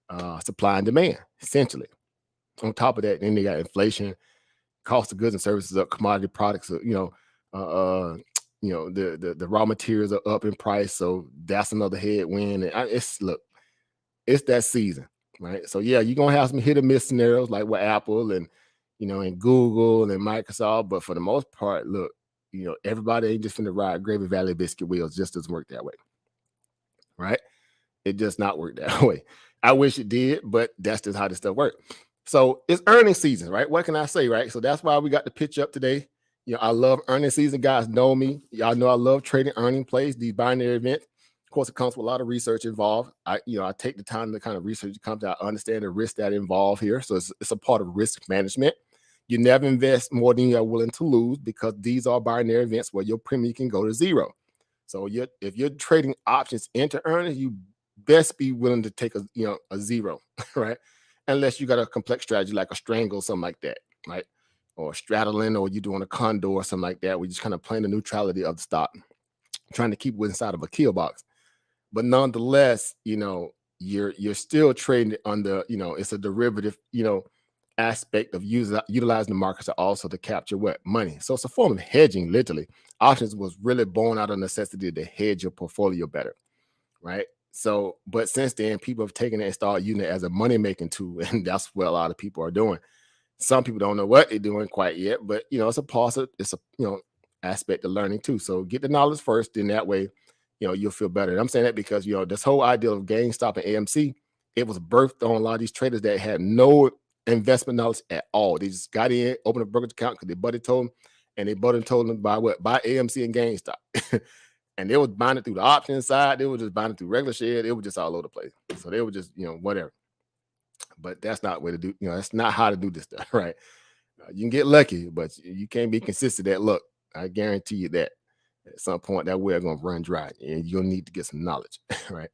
of supply and demand, essentially. On top of that, then they got inflation, cost of goods and services up, commodity products, the raw materials are up in price. So that's another headwind. And it's that season. Right. So yeah, you're gonna have some hit or miss scenarios like with Apple and and Google and Microsoft. But for the most part, look, everybody ain't just finna ride Gravy Valley biscuit wheels. It just doesn't work that way. Right? It does not work that way. I wish it did, but that's just how this stuff works. So it's earnings season, right? What can I say, right? So that's why we got the pitch up today. I love earnings season. Guys know me. Y'all know I love trading earning plays, these binary events. Of course, it comes with a lot of research involved. I take the time to kind of research the company. I understand the risk that involved here. So it's a part of risk management. You never invest more than you are willing to lose, because these are binary events where your premium can go to zero. So if you're trading options into earnings, you best be willing to take a zero, right? Unless you got a complex strategy like a strangle, something like that, right? Or straddling, or you're doing a condor or something like that. We just kind of playing the neutrality of the stock, trying to keep it inside of a kill box. But nonetheless, you're still trading under, it's a derivative, aspect of utilizing the markets also to capture what? Money. So it's a form of hedging, literally. Options was really born out of necessity to hedge your portfolio better, right? So, but since then, people have taken it and started using it as a money-making tool, and that's what a lot of people are doing. Some people don't know what they're doing quite yet, but, it's a positive, it's a, aspect of learning too. So get the knowledge first, then that way, you'll feel better. And I'm saying that because, this whole idea of GameStop and AMC, it was birthed on a lot of these traders that had no investment knowledge at all. They just got in, opened a brokerage account because their buddy told them, and their buddy told them buy AMC and GameStop. And they was buying it through the option side. They were just buying it through regular shares. It was just all over the place. So they were just, whatever. But that's not the way to do, that's not how to do this stuff, right? You can get lucky, but you can't be consistent at luck. I guarantee you that. At some point, that well going to run dry, and you'll need to get some knowledge, right?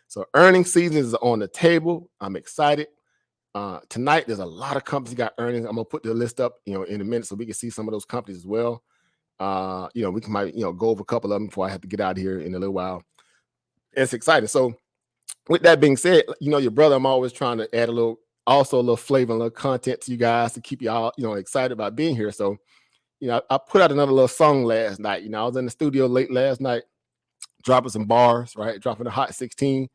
So earnings season is on the table. I'm excited. Tonight, there's a lot of companies got earnings. I'm going to put the list up, in a minute so we can see some of those companies as well. We might, go over a couple of them before I have to get out of here in a little while. It's exciting. So with that being said, your brother, I'm always trying to add a little flavor and a little content to you guys to keep y'all, excited about being here. So, I put out another little song last night. I was in the studio late last night, dropping some bars, right? Dropping a hot 16,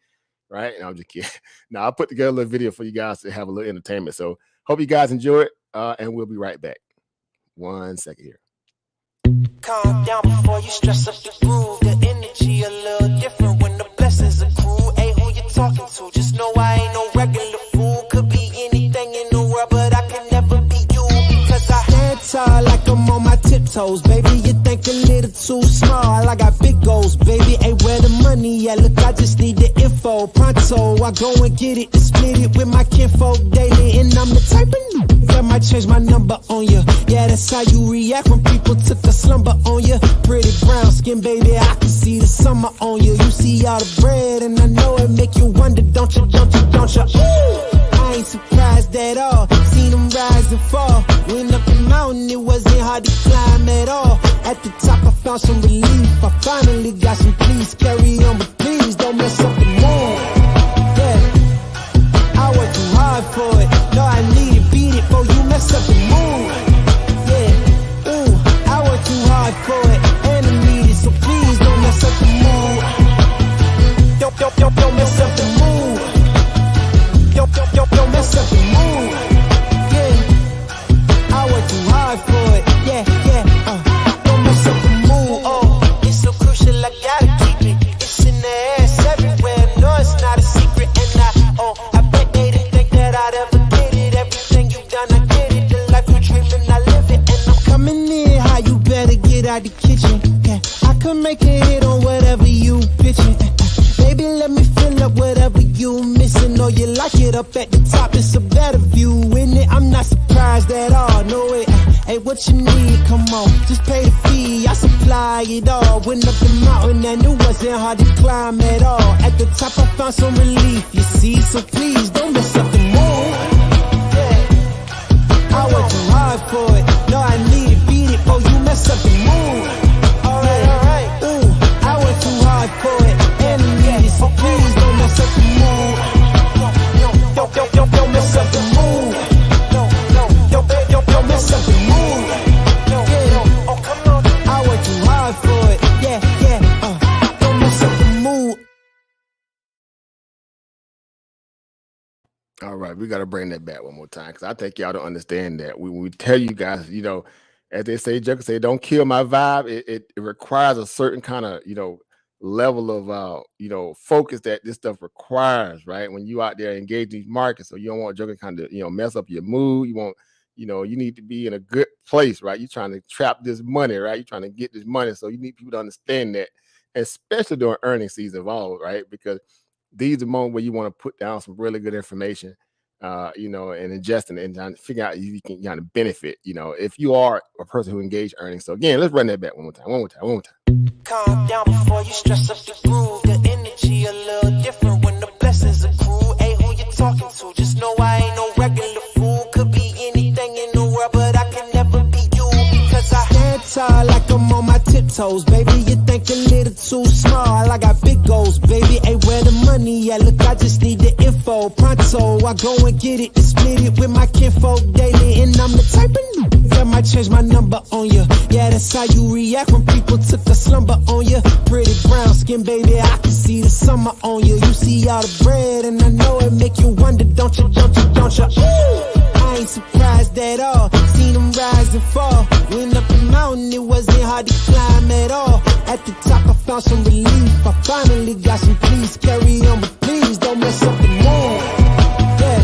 right? And I'm just kidding. Now, I put together a little video for you guys to have a little entertainment. So hope you guys enjoy it, and we'll be right back. 1 second here. Calm down before you stress up the groove. The energy a little different when the blessings accrue. Hey, who you talking to? Just know I ain't no regular fool. Could be anything in the world, but I can never be you, because I stand tall like I'm on my tiptoes, baby. You think a little too small. I got big goals, baby. Hey, where the money at? Look, I just need the info. Pronto, I go and get it and split it with my kinfolk daily. And I'm the type of that might change my number on you. Yeah, that's how you react when people took a slumber on you. Pretty brown skin, baby, I can see the summer on you. You see all the bread, and I know it make you wonder, don't you? I ain't surprised at all. Seen them rise and fall. Went up the mountain, it wasn't hard to climb at all. At the top, I found some relief. I finally got some peace. Carry on, but please don't mess up the mood. Yeah, I worked too hard for it. No, I need it, beat it, before you mess up the mood. Yeah, I worked too hard for it, and I need it, so please don't mess up the mood. Don't mess up the mood. Don't mess up the mood. Yeah, I worked too hard for it. Yeah, don't mess up the mood. Oh, it's so crucial, I gotta out the kitchen. Yeah, I could make a hit on whatever you pitching. Baby, let me fill up whatever you missing. Or you like it up at the top, it's a better view, isn't it? I'm not surprised at all, no it. Hey, what you need? Come on, just pay the fee. I supply it all. Went up the mountain and it wasn't hard to climb at all. At the top, I found some relief, you see. So please don't mess up the mood. Yeah. I worked too hard for it. No, I need it, beat it. Oh, you mess up the mood. Alright, ooh, I worked too hard for it. And I need it, so please don't mess up the mood. Don't mess up the mood. Don't mess up the mood. For it, yeah, don't mess up the mood. All right, we got to bring that back one more time because I think y'all don't understand that. We tell you guys, as they say, Joker say, don't kill my vibe. It requires a certain kind of, level of, focus that this stuff requires, right? When you out there engaging these markets, so you don't want Joker kind of, mess up your mood. You want, you need to be in a good place, right? You're trying to trap this money, right? You're trying to get this money. So you need people to understand that, especially during earnings season of all, right? Because these are the moments where you want to put down some really good information, and ingest it and trying to figure out if you can kind of benefit, if you are a person who engage earnings. So again, let's run that back one more time. Calm down before you stress up the groove. The energy a little different when the blessings accrue. Hey, who you talking to? Just know I ain't no regular fool. Could be anything in the world, but I can never be you because I stand tall like I'm on my tiptoes, baby. You think a little too small. I got big goals, baby. Hey, where the money at? Look, I just need the info. Pronto, I go and get it and split it with my kinfolk daily, and I'm the type of that might change my number on you. Yeah, that's how you react when people took a slumber on you. Pretty brown skin, baby, I can see the summer on you. You see all the bread, and I know it make you wonder, don't you? Ooh, I ain't surprised at all. Seen them rise and fall. Went up the mountain, it wasn't hard to climb at all. At the top, I found some relief. I finally got some peace. Carry on, but please don't mess up the mood. Yeah,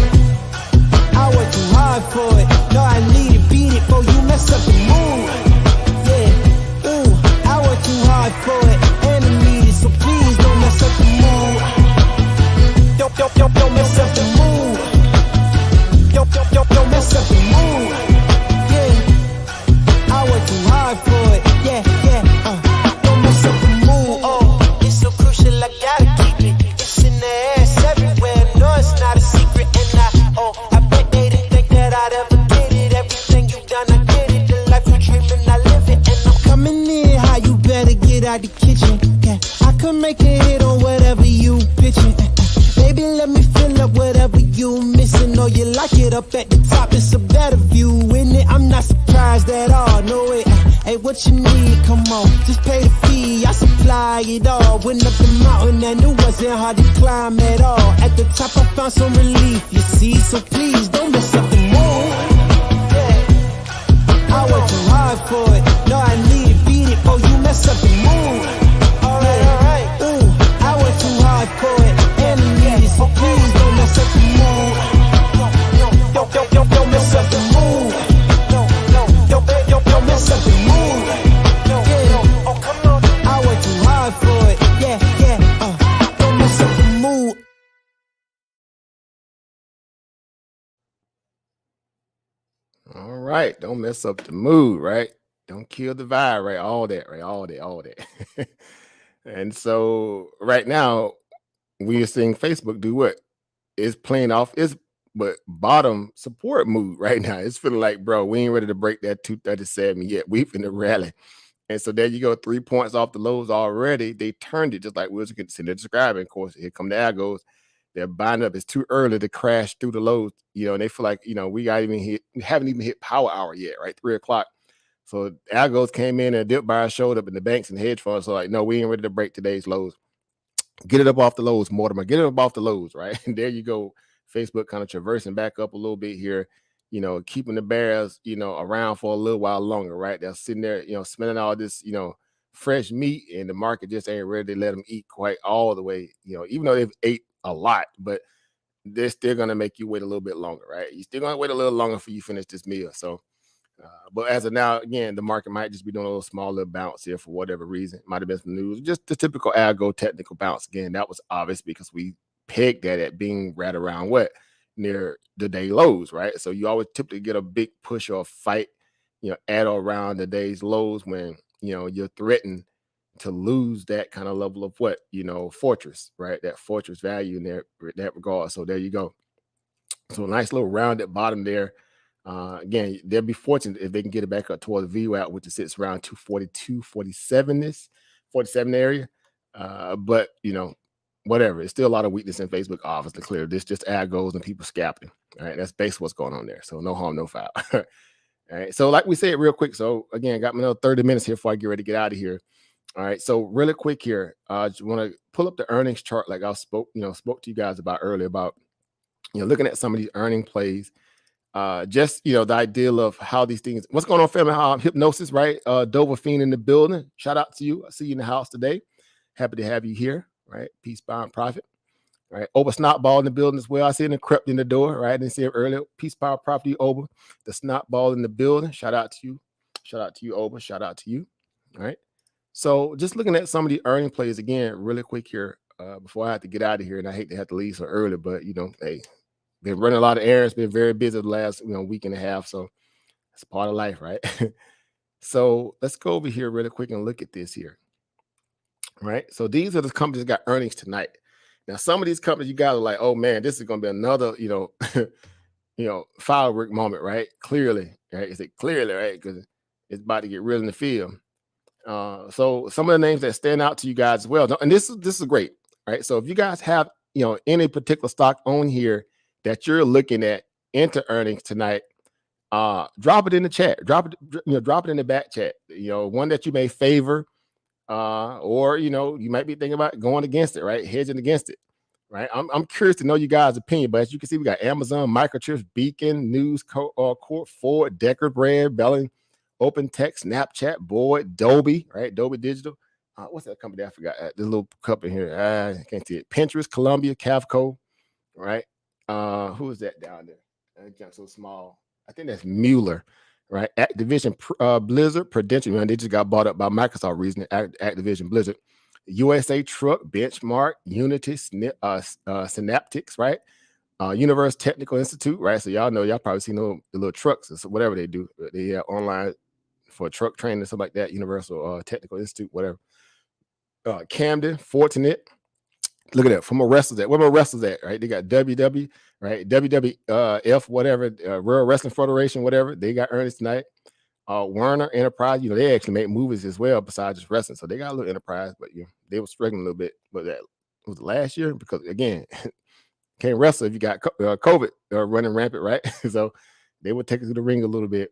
I worked too hard for it. No, I need it, beat it, boy, you mess up the mood. Yeah, ooh, I worked too hard for it, and I need it, so please don't mess up the mood. Don't mess up the mood. Don't mess up the mood. Yeah, I worked too hard for it. Yeah, don't mess up the mood. Oh, it's so crucial, I gotta keep it. It's in the ass everywhere. No, it's not a secret, and I bet they didn't think that I'd ever get it. Everything you've done, I get it. The life you're dreaming, I live it, and I'm coming in high. You better get out the kitchen. Yeah, I could make a hit on whatever you pitching. Baby, let me fill up whatever you missing. Or you like it up at the top, it's a better view, isn't it? I'm not surprised at all, no it. Hey, what you need? Come on, just pay the fee. I supply it all. Went up the mountain and it wasn't hard to climb at all. At the top, I found some relief, you see. So please don't mess up the mood. Yeah, I worked too hard for it. No, I need it, beat it. Oh, you mess up the mood. Alright, ooh, I worked too hard for it. So please don't mess up the mood. Don't mess up the mood. Don't mess up the mood. Yeah, oh come on. I worked too hard for it. Yeah, don't mess up the mood. All right, don't mess up the mood, right? Don't kill the vibe, right? All that, right? All that. And so right now, we are seeing Facebook do what? It's playing off its bottom support move right now. It's feeling like, bro, we ain't ready to break that 237 yet. We finna rally. And so there you go, 3 points off the lows already. They turned it just like we was describing. Of course, here come the algos. They're buying up. It's too early to crash through the lows, and they feel like, we haven't even hit power hour yet, right? 3 o'clock. So algos came in and dip buyers showed up in the banks and hedge funds. So like, no, we ain't ready to break today's lows. Get it up off the lows, Mortimer. Get it up off the lows, right? And there you go. Facebook kind of traversing back up a little bit here, keeping the bears, around for a little while longer, right? They're sitting there, smelling all this, fresh meat, and the market just ain't ready to let them eat quite all the way, even though they've ate a lot, but they're still going to make you wait a little bit longer, right? You're still going to wait a little longer for you finish this meal. So But as of now, again, the market might just be doing a little small little bounce here for whatever reason. Might have been some news, just the typical algo technical bounce. Again, that was obvious because we pegged that at being right around what near the day lows, right? So you always typically get a big push or a fight, at or around the day's lows when you're threatened to lose that kind of level of what fortress, right? That fortress value in that regard. So there you go. So a nice little rounded bottom there. Again, they'll be fortunate if they can get it back up towards the VWAP, which sits around 242, 47 area. But whatever, it's still a lot of weakness in Facebook, obviously clear. This just ad goes and people scalping. All right, that's basically what's going on there. So no harm, no foul. All right. So like we said real quick. So again, got me another 30 minutes here before I get ready to get out of here. All right. So really quick here, I just want to pull up the earnings chart like I spoke to you guys about earlier about looking at some of these earning plays. Just the idea of how these things, what's going on, family? Hypnosis, right? Dover Fiend in the building. Shout out to you. I see you in the house today. Happy to have you here, right? Peace, power, and profit. Right. Oba Snotball in the building as well. I see it and crept in the door, right? I didn't see it earlier. Peace, power, profit to you, Oba. The Snotball in the building. Shout out to you. Shout out to you, Oba. Shout out to you. All right. So just looking at some of the earning plays again, really quick here, before I have to get out of here, and I hate to have to leave so early, but hey, been running a lot of errands, been very busy the last week and a half. So it's part of life, right? So let's go over here really quick and look at this here. Right. So these are the companies that got earnings tonight. Now, some of these companies you guys are like, oh man, this is gonna be another, firework moment, right? Clearly, right? Is it clearly, right? Because it's about to get real in the field. So some of the names that stand out to you guys as well, and this is great, right? So if you guys have any particular stock on here that you're looking at into earnings tonight, drop it in the chat. Drop it in the back chat. One that you may favor, or you might be thinking about going against it, right? Hedging against it, right? I'm curious to know you guys' opinion, but as you can see, we got Amazon, Microchips, Beacon, News Corp, Ford, Decker Brand, Belling, Open Text, Snapchat, Boyd, Dolby, right? Dolby Digital. What's that company? I forgot. The little company here. I can't see it. Pinterest, Columbia, Cavco, right? Who is that down there? That jump's so small. I think that's Mueller, right? Activision, Blizzard, Prudential. They just got bought up by Microsoft recently. Activision, Blizzard, USA Truck, Benchmark, Unity, Synaptics, right? Universe Technical Institute, right? So y'all probably seen the little trucks or whatever they do. They have online for truck training and stuff like that. Universal Technical Institute, whatever. Camden, Fortinet. Look at that. From a wrestlers at where my wrestlers at, right? They got WW, right? WWF, whatever, World Wrestling Federation, whatever. They got earnings tonight. Warner Enterprise, they actually make movies as well besides just wrestling. So they got a little enterprise, but they were struggling a little bit. But that was last year because again, can't wrestle if you got COVID running rampant, right? So they would take it to the ring a little bit.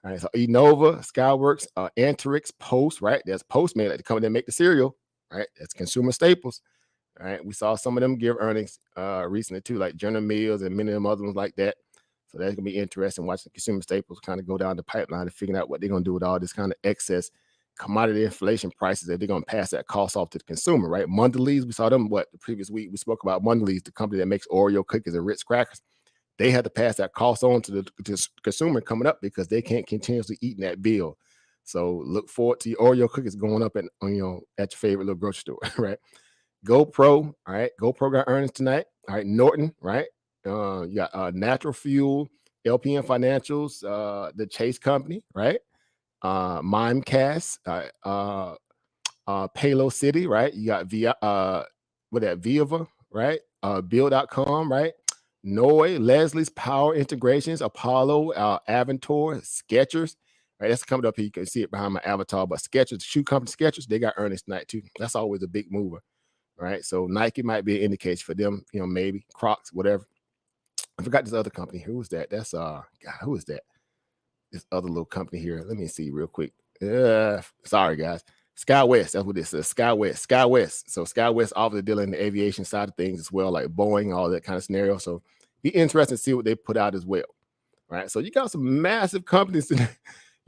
All right, so Enova, Skyworks, Anterix, Post, right? There's Postman, like the company that make the cereal, right? That's consumer staples. All right, we saw some of them give earnings recently too, like General Mills and many of them other ones like that. So that's gonna be interesting watching consumer staples kind of go down the pipeline and figuring out what they're gonna do with all this kind of excess commodity inflation prices that they're gonna pass that cost off to the consumer, right? Mondelez, we saw them the previous week. We spoke about Mondelez, the company that makes Oreo cookies and Ritz crackers. They had to pass that cost on to the consumer coming up because they can't continuously eat that bill. So look forward to your Oreo cookies going up at your favorite little grocery store, right? GoPro, all right. GoPro got earnings tonight. All right, Norton, right? You got Natural Fuel, LPN Financials, the Chase Company, right? Mimecast, Palo City, right? You got Viva, right? Bill.com, right? Noi, Leslie's Power Integrations, Apollo, Aventor, Skechers, right? That's coming up here. You can see it behind my avatar, but Skechers, shoe company Skechers, they got earnings tonight too. That's always a big mover, right? So Nike might be an indication for them, maybe Crocs, whatever. I forgot this other company. Who is that? That's God, who is that? This other little company here. Let me see real quick. Sorry, guys. SkyWest. That's what this is. SkyWest. So SkyWest obviously dealing in the aviation side of things as well, like Boeing, all that kind of scenario. So be interesting to see what they put out as well. Right. So you got some massive companies. A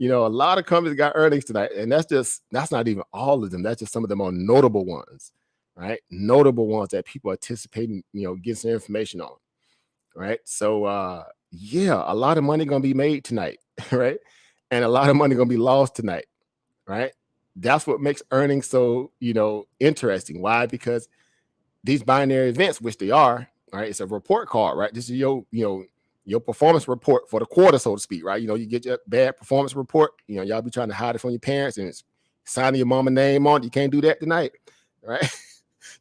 lot of companies got earnings tonight, and that's not even all of them. That's just some of the more notable ones, right? Notable ones that people are anticipating, getting some information on. Right. So a lot of money gonna be made tonight, right? and a lot of money going to be lost tonight, right? That's what makes earnings so, interesting. Why? Because these binary events, which they are, right? It's a report card, right? This is your performance report for the quarter, so to speak, right? You get your bad performance report. Y'all be trying to hide it from your parents and it's signing your mama name on it. You can't do that tonight, right?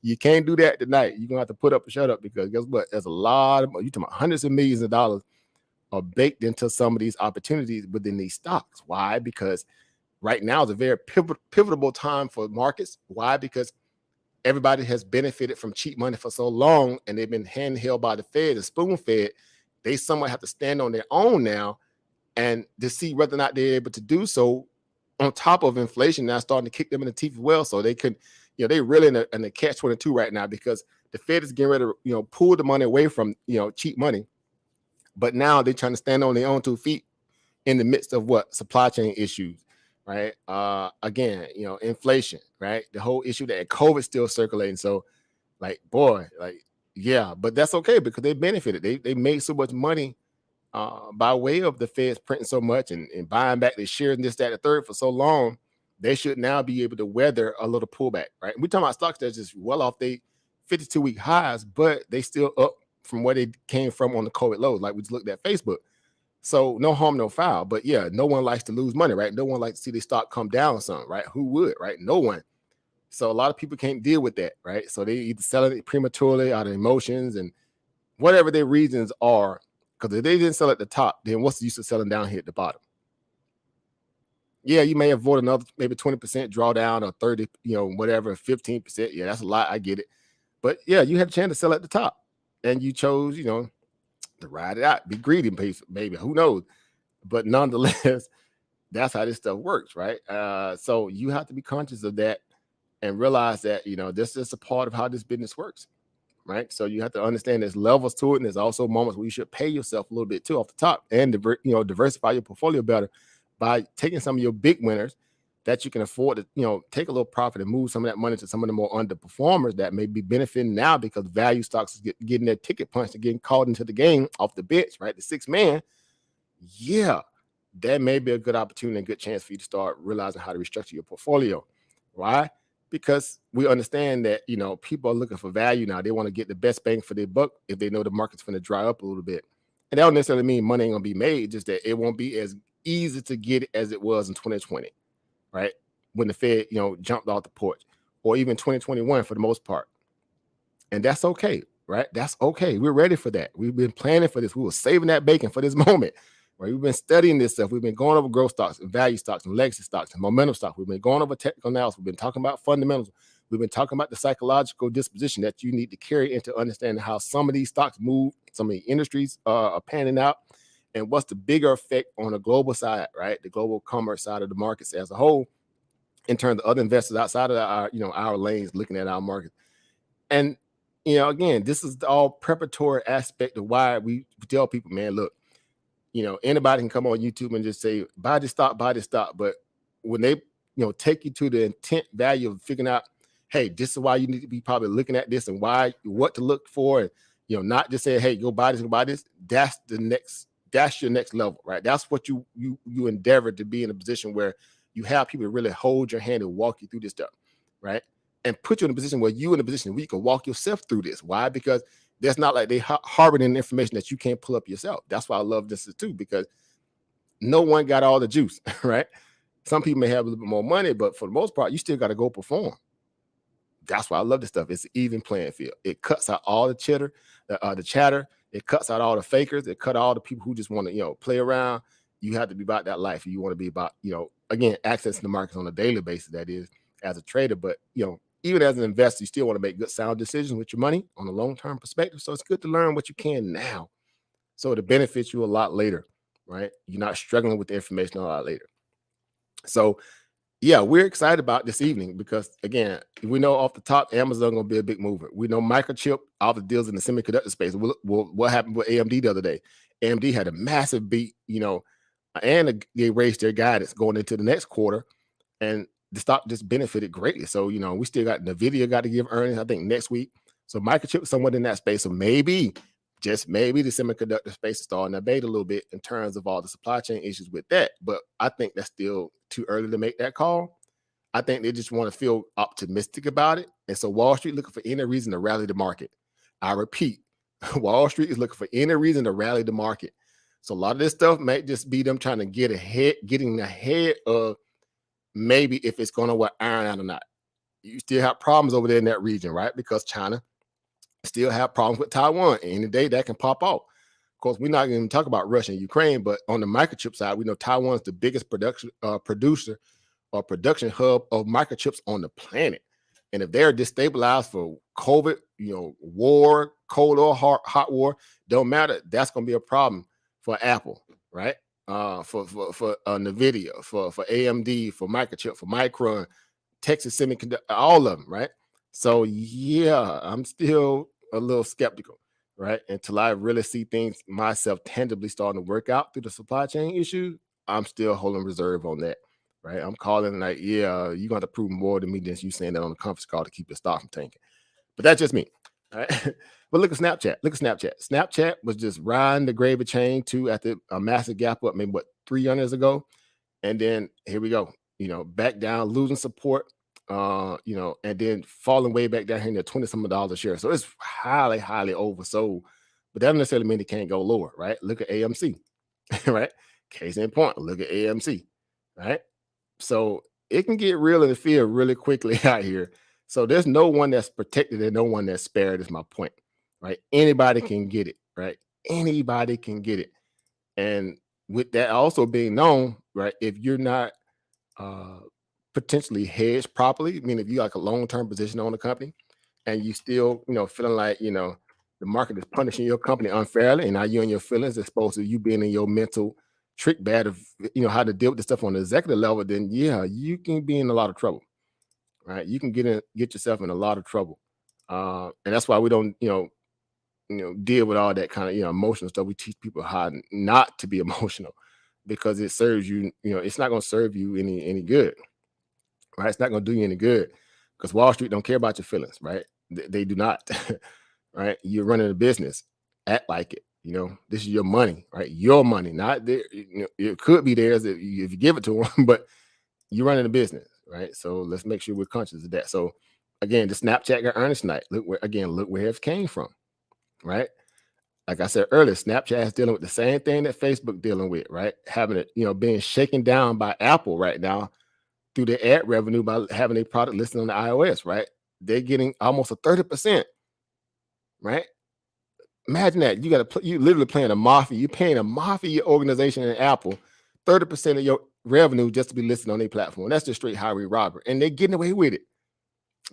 You can't do that tonight. You're gonna have to put up or shut up, because guess what? There's a lot of, you talking about hundreds of millions of dollars are baked into some of these opportunities within these stocks. Why? Because right now is a very pivotal time for markets. Why? Because everybody has benefited from cheap money for so long, and they've been handheld by the Fed and spoon-fed. They somewhat have to stand on their own now, and to see whether or not they're able to do so on top of inflation now starting to kick them in the teeth as well. So they could, they're really in a catch-22 right now, because the Fed is getting ready to, pull the money away from, cheap money. But now they're trying to stand on their own 2 feet in the midst of what? Supply chain issues, right? Again, inflation, right? The whole issue that COVID still circulating. So yeah, but that's okay, because they benefited. They made so much money by way of the Feds printing so much and buying back their shares and this, that, and the third for so long. They should now be able to weather a little pullback, right? We're talking about stocks that's just well off they 52-week highs, but they still up from where they came from on the COVID lows. Like we just looked at Facebook. So no harm, no foul. But yeah, no one likes to lose money, right? No one likes to see their stock come down some, right? Who would, right? No one. So a lot of people can't deal with that, right? So they either selling it prematurely out of emotions and whatever their reasons are. Because if they didn't sell at the top, then what's the use of selling down here at the bottom? Yeah, you may avoid another maybe 20% drawdown or 30, whatever, 15%. Yeah, that's a lot. I get it. But yeah, you had a chance to sell at the top, and you chose, to ride it out, be greedy, maybe, who knows? But nonetheless, that's how this stuff works, right? So you have to be conscious of that and realize that, this is a part of how this business works, right? So you have to understand there's levels to it, and there's also moments where you should pay yourself a little bit too off the top and diversify your portfolio better by taking some of your big winners that you can afford to, take a little profit and move some of that money to some of the more underperformers that may be benefiting now because value stocks is getting their ticket punched and getting called into the game off the bench, right? The sixth man. Yeah, that may be a good opportunity and a good chance for you to start realizing how to restructure your portfolio. Why? Because we understand that, people are looking for value now. They want to get the best bang for their buck if they know the market's going to dry up a little bit. And that don't necessarily mean money ain't going to be made, just that it won't be as easy to get it as it was in 2020, right? When the Fed, jumped off the porch, or even 2021 for the most part. And that's okay, right? That's okay. We're ready for that. We've been planning for this. We were saving that bacon for this moment, right? We've been studying this stuff. We've been going over growth stocks and value stocks and legacy stocks and momentum stocks. We've been going over technical analysis. We've been talking about fundamentals. We've been talking about the psychological disposition that you need to carry into understanding how some of these stocks move, some of the industries are panning out, and what's the bigger effect on the global side, right? The global commerce side of the markets as a whole, in terms of other investors outside of our lanes looking at our market. And, again, this is all preparatory aspect of why we tell people, man, look, anybody can come on YouTube and just say, buy this stock. But when they, take you to the intent value of figuring out, hey, this is why you need to be probably looking at this and what to look for. And, not just say, hey, go buy this. That's your next level, right? That's what you endeavor to be in a position where you have people to really hold your hand and walk you through this stuff, right? And put you in a position where you can walk yourself through this. Why? Because that's not like they harboring information that you can't pull up yourself. That's why I love this too, because no one got all the juice, right? Some people may have a little bit more money, but for the most part, you still got to go perform. That's why I love this stuff. It's an even playing field. It cuts out all the chatter. It cuts out all the fakers. It cut all the people who just want to, play around. You have to be about that life. You want to be about, again, accessing the markets on a daily basis, that is, as a trader. But, even as an investor, you still want to make good, sound decisions with your money on a long-term perspective. So it's good to learn what you can now, so it benefits you a lot later, right? You're not struggling with the information a lot later. So, yeah, we're excited about this evening because, again, we know off the top, Amazon going to be a big mover. We know Microchip, all the deals in the semiconductor space. What happened with AMD the other day? AMD had a massive beat, and they raised their guidance going into the next quarter, and the stock just benefited greatly. So, we still got NVIDIA got to give earnings, I think, next week. So Microchip is somewhat in that space. So maybe just maybe the semiconductor space is starting to abate a little bit in terms of all the supply chain issues with that. But I think that's still too early to make that call. I think they just want to feel optimistic about it. And so Wall Street looking for any reason to rally the market. I repeat, Wall Street is looking for any reason to rally the market. So a lot of this stuff might just be them trying to getting ahead of maybe if it's going to iron out or not. You still have problems over there in that region, right? Because China still have problems with Taiwan. Any day that can pop off. Of course, we're not going to talk about Russia and Ukraine, but on the microchip side, we know Taiwan's the biggest producer or production hub of microchips on the planet. And if they're destabilized for COVID, war, cold or hot war, don't matter. That's going to be a problem for Apple, right? For NVIDIA, for AMD, for Microchip, for Micron, Texas Semiconductor, all of them, right? So yeah, I'm still a little skeptical, right? Until I really see things myself tangibly starting to work out through the supply chain issue, I'm still holding reserve on that, right? I'm calling like, yeah, you're going to prove more to me than you saying that on the conference call to keep your stock from tanking. But that's just me, all right? But look at Snapchat. Snapchat was just riding the gravy train too after a massive gap up, maybe 3 years ago. And then here we go, back down, losing support, and then falling way back down here in the $20-some a share. So it's highly, highly oversold. But that doesn't necessarily mean it can't go lower, right? Look at AMC, right? Case in point, look at AMC, right? So it can get real in the field really quickly out here. So there's no one that's protected and no one that's spared is my point, right? Anybody can get it, right? Anybody can get it. And with that also being known, right, if you're not potentially hedged properly, I mean, if you like a long-term position on the company and you still, feeling like, the market is punishing your company unfairly and now you're in your feelings as opposed to you being in your mental trick bag of, how to deal with the stuff on the executive level, then yeah, you can be in a lot of trouble, right? You can get yourself in a lot of trouble. And that's why we don't, deal with all that kind of, emotional stuff. We teach people how not to be emotional because it serves you, it's not going to serve you any good, right? It's not going to do you any good because Wall Street don't care about your feelings, right? They do not, right? You're running a business, act like it. This is your money, right? Your money, not there. It could be theirs if you give it to them, but you're running a business, right? So let's make sure we're conscious of that. So again, the Snapchat got earnings tonight. Look where it came from, right? Like I said earlier, Snapchat is dealing with the same thing that Facebook dealing with, right? Having it, being shaken down by Apple right now through their ad revenue by having a product listed on the iOS, right? They're getting almost a 30%, right? Imagine that you literally playing a mafia. You're paying a mafia organization in Apple 30% of your revenue just to be listed on their platform. That's just straight highway robbery, and they're getting away with it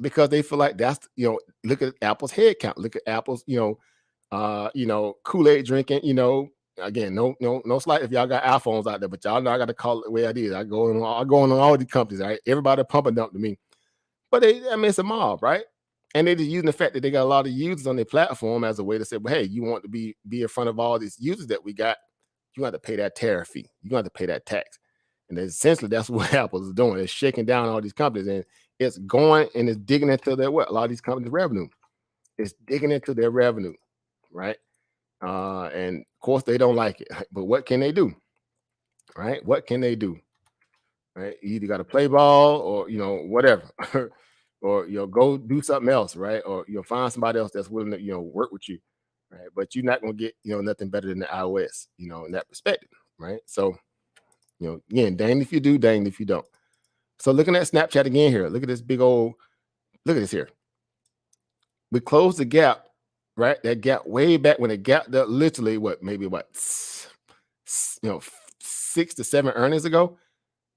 because they feel like that's look at Apple's head count. Look at Apple's Kool-Aid drinking. Again, no slight if y'all got iPhones out there, but y'all know I got to call it the way I did. I go on all these companies, right? Everybody pump and dump to me, but it's a mob, right? And they're just using the fact that they got a lot of users on their platform as a way to say, well, hey, you want to be in front of all these users that we got, you have to pay that tariff fee. You have to pay that tax. And essentially that's what Apple is doing. It's shaking down all these companies and it's going and it's digging into their a lot of these companies' revenue. It's digging into their revenue, right? And of course they don't like it. But what can they do? Right? What can they do? Right? You either got to play ball or whatever. Or go do something else, right? Or find somebody else that's willing to work with you, right? But you're not gonna get nothing better than the iOS, in that perspective, right? So again, dang if you do, dang if you don't. So looking at Snapchat again here, look at this look at this here. We closed the gap, right? That gap way back when it gapped up literally maybe 6 to 7 earnings ago.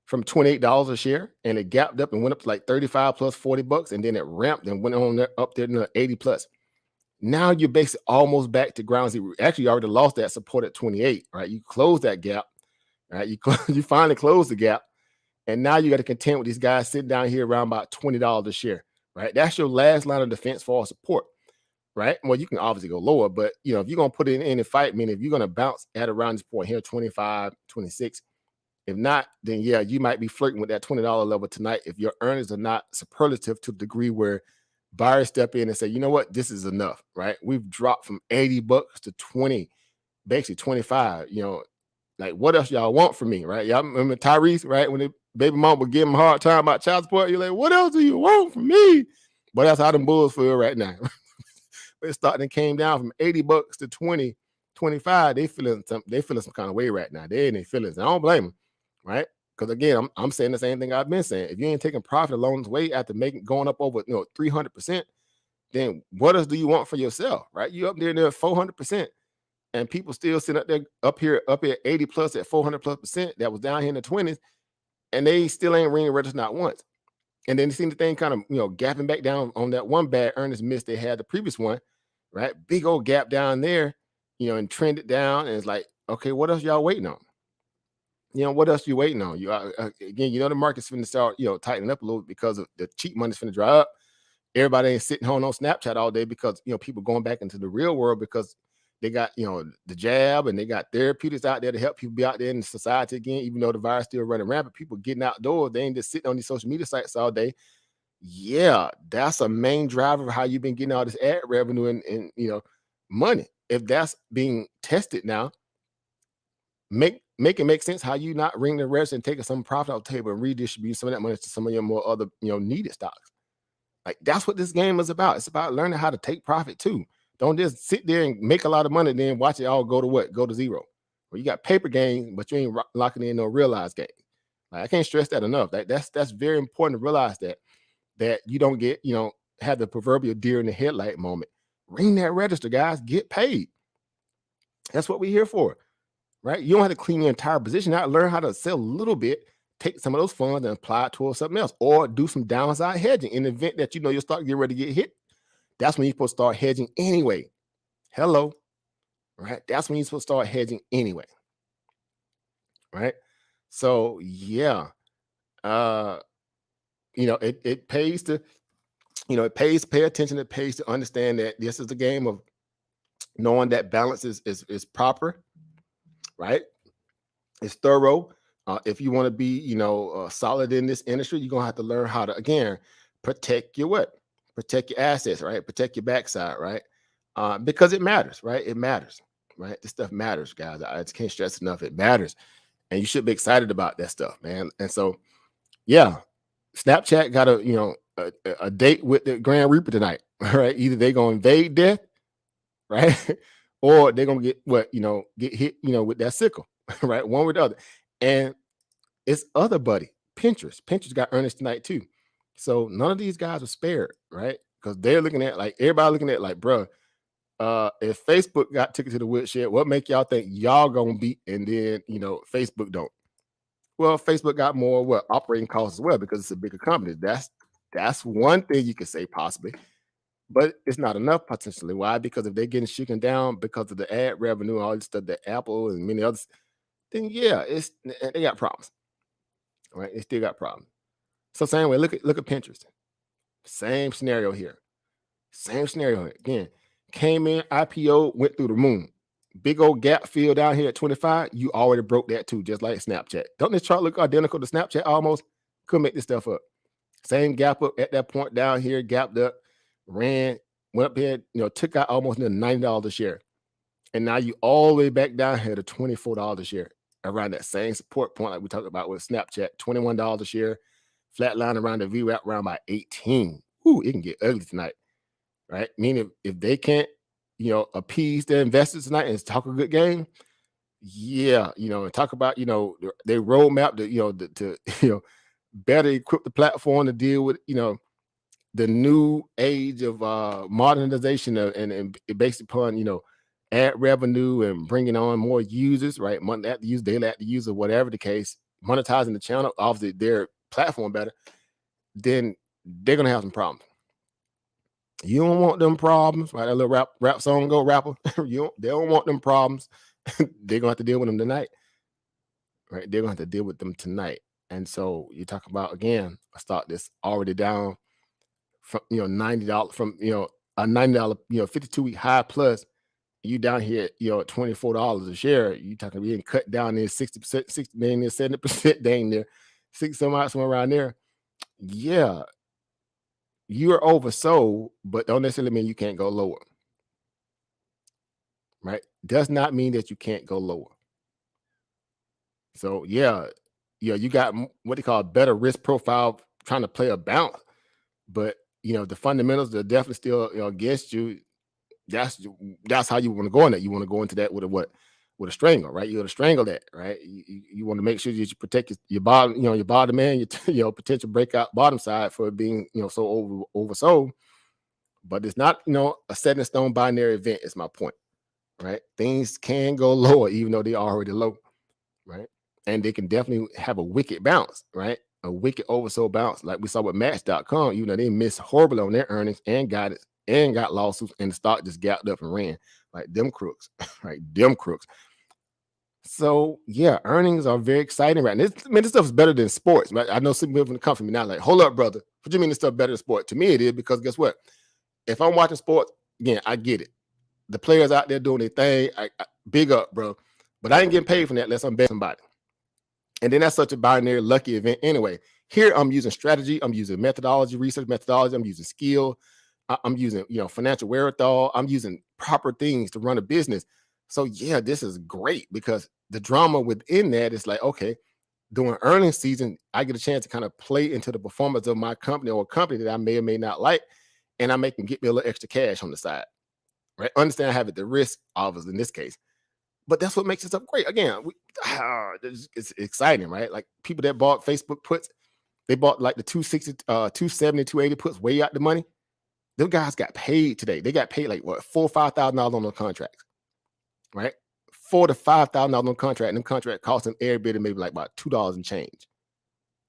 From $28 a share, and it gapped up and went up to like 35 plus $40, and then it ramped and went on there up there to 80 plus. Now you're basically almost back to ground zero. Actually, you already lost that support at 28, right? You closed that gap, right? You finally closed the gap, and now you got to contend with these guys sitting down here around about $20 a share, right? That's your last line of defense for support, right? Well, you can obviously go lower, but if you're gonna put it in a fight, meaning if you're gonna bounce at around this point here, 25, 26. If not, then yeah, you might be flirting with that $20 level tonight if your earnings are not superlative to the degree where buyers step in and say, you know what, this is enough, right? We've dropped from $80 to 20, basically 25. Like, what else y'all want from me, right? Y'all remember Tyrese, right? When the baby mom would give him a hard time about child support, you're like, what else do you want from me? But that's how them bulls feel right now. It started and came down from $80 to 20, 25. They feeling some kind of way right now. They in their feelings. I don't blame them, right? Because again, I'm saying the same thing I've been saying. If you ain't taking profit along the way after going up over 300%, then what else do you want for yourself, right? You up there 400%. And people still sitting up here 80 plus at 400+% that was down here in the 20s, and they still ain't ringing register not once. And then you see the thing kind of gapping back down on that one bad earnings miss they had the previous one, right? Big old gap down there, and trended down, and it's like, okay, what else y'all waiting on? What else you waiting on? You again, the market's finna start tightening up a little because of the cheap money's finna dry up. Everybody ain't sitting home on Snapchat all day because people going back into the real world because they got, the jab, and they got therapeutics out there to help people be out there in society again, even though the virus still running rampant. People getting outdoors, they ain't just sitting on these social media sites all day. Yeah, that's a main driver of how you've been getting all this ad revenue and money. If that's being tested now, make it make sense how you not ring the register and taking some profit off the table and redistribute some of that money to some of your more other needed stocks. Like, that's what this game is about. It's about learning how to take profit too. Don't just sit there and make a lot of money, then watch it all go to what? Go to zero. Well, you got paper gains, but you ain't locking in no realized gain. Like, I can't stress that enough. That's very important to realize that you don't get, have the proverbial deer in the headlight moment. Ring that register, guys. Get paid. That's what we're here for, right? You don't have to clean your entire position out. Learn how to sell a little bit, take some of those funds and apply it towards something else, or do some downside hedging in the event that you'll start getting ready to get hit. That's when you're supposed to start hedging anyway. Hello, right? That's when you're supposed to start hedging anyway, right? So yeah, it pays to, it pays to pay attention. It pays to understand that this is a game of knowing that balance is proper, right? It's thorough. If you want to be, solid in this industry, you're gonna have to learn how to, again, protect your what? Protect your assets, right? Protect your backside, right? Because it matters, right? It matters, right? This stuff matters, guys. I just can't stress enough. It matters, and you should be excited about that stuff, man. And so, yeah, Snapchat got a date with the Grand Reaper tonight, right? Either they're gonna invade death, right, or they're gonna get get hit, with that sickle, right? One or the other. And it's other buddy, Pinterest. Pinterest got earnings tonight too. So none of these guys are spared, right? Because they're looking at, like, everybody looking at, like, bro, if Facebook got ticket to the woodshed, what make y'all think y'all gonna beat, and then Facebook don't? Well, Facebook got more operating costs as well because it's a bigger company. That's one thing you could say possibly, but it's not enough potentially. Why? Because if they're getting shaken down because of the ad revenue, all this stuff that Apple and many others, then yeah, they got problems, right? They still got problems. So same way, look at Pinterest. Same scenario here. Same scenario here. Again, came in, IPO, went through the moon. Big old gap fill down here at 25. You already broke that too, just like Snapchat. Don't this chart look identical to Snapchat almost? Couldn't make this stuff up. Same gap up at that point down here, gapped up, ran, went up here, took out almost near $90 a share. And now you all the way back down here to $24 a share, around that same support point like we talked about with Snapchat, $21 a share, flatline around the VWAP around by 18. Ooh, it can get ugly tonight, right? Meaning if they can't, appease their investors tonight and talk a good game, yeah, and talk about, their roadmap to, better equip the platform to deal with, the new age of modernization and based upon, ad revenue and bringing on more users, right? Monthly active users, daily active users, whatever the case, monetizing the channel, obviously their platform better, then they're gonna have some problems. You don't want them problems, right? That little rap song go, rapper. They don't want them problems. They're gonna have to deal with them tonight, right? They're gonna have to deal with them tonight. And so you talk about, again, a stock that's already down from $90 from a $90 52-week high plus. You down here at at $24 a share. You talking being cut down there 60%, 60, dang near 70%, dang near 60 somewhere around there. Yeah, you're oversold, but don't necessarily mean you can't go lower. Right? Does not mean that you can't go lower. So yeah, you got what they call a better risk profile trying to play a bounce, but the fundamentals are definitely still against you. That's how you want to go in that. You want to go into that with a strangle, right? You want to strangle that, right? You want to make sure that you protect your bottom, your bottom end, your potential breakout bottom side for being so oversold. But it's not a set in stone binary event. Is my point, right? Things can go lower even though they're already low, right? And they can definitely have a wicked bounce, right? A wicked oversold bounce, like we saw with Match.com. They missed horribly on their earnings and got lawsuits, and the stock just gapped up and ran like them crooks, right? Them crooks. So yeah, earnings are very exciting right now. This stuff is better than sports, right? I know some people in the company now like, hold up, brother. What do you mean this stuff better than sport? To me, it is, because guess what? If I'm watching sports, again, I get it. The players out there doing their thing, I big up, bro. But I ain't getting paid for that unless I'm betting somebody. And then that's such a binary lucky event anyway. Here I'm using strategy, I'm using methodology, research methodology, I'm using skill, I'm using financial wherewithal, I'm using proper things to run a business. So yeah, this is great because the drama within that is like, okay, during earnings season, I get a chance to kind of play into the performance of my company or a company that I may or may not like, and I can get me a little extra cash on the side, right? Understand I have it the risk, obviously, in this case. But that's what makes this stuff great. Again, it's exciting, right? Like people that bought Facebook puts, they bought like the 260, 270, 280 puts way out the money. Them guys got paid today. They got paid like what, $4,000 or $5,000 on those contracts, right? $4,000 to $5,000 on the contract, and them contract cost them every bit of maybe like about $2 and change,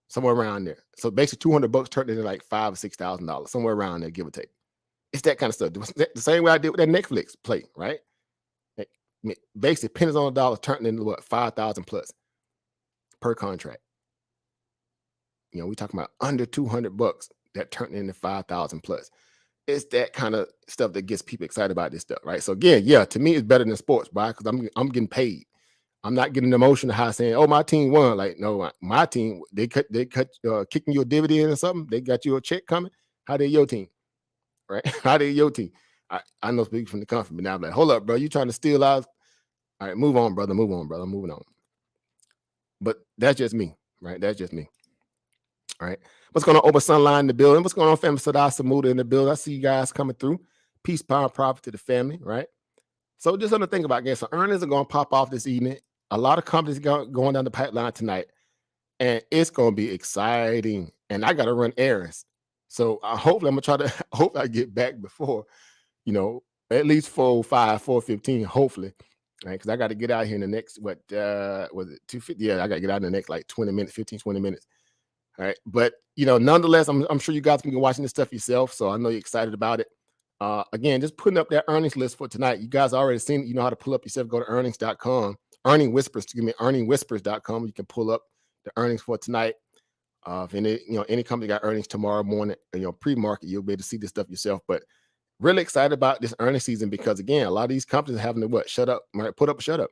somewhere around there. So basically, $200 turned into like $5,000 or $6,000, somewhere around there, give or take. It's that kind of stuff. The same way I did with that Netflix play, right? Basically, pennies on the dollar turned into what, 5,000 plus per contract. We talking about under $200 that turned into 5,000 plus. It's that kind of stuff that gets people excited about this stuff, right? So again, yeah, to me, it's better than sports, right? Because I'm getting paid. I'm not getting emotional high saying, "Oh, my team won." Like, no, my team they cut kicking you a dividend or something. They got you a check coming. How did your team, right? How did your team? I know people from the company, but now I'm like, hold up, bro, you trying to steal out? All right, move on, brother. Move on, brother. Moving on. But that's just me, right? That's just me. All right. What's going on, Over Sunline in the building? What's going on, family? Sadar Samuda in the building. I see you guys coming through. Peace, power, and profit to the family, right? So just something to think about, guys. So earnings are going to pop off this evening. A lot of companies going down the pipeline tonight, and it's going to be exciting. And I got to run errands. So hopefully I'm going to try to, hope I get back before, at least 4:05, 4:15, hopefully. Right, because I got to get out here in the next, was it 2:50? Yeah, I got to get out in the next like 20 minutes, 15, 20 minutes. All right, but nonetheless, I'm sure you guys can be watching this stuff yourself, so I know you're excited about it. Again, just putting up that earnings list for tonight. You guys already seen it. You know how to pull up yourself. Go to earnings.com, earningwhispers.com. You can pull up the earnings for tonight. If any company got earnings tomorrow morning, pre-market, you'll be able to see this stuff yourself. But really excited about this earnings season because, again, a lot of these companies are having to shut up, right? Put up, shut up,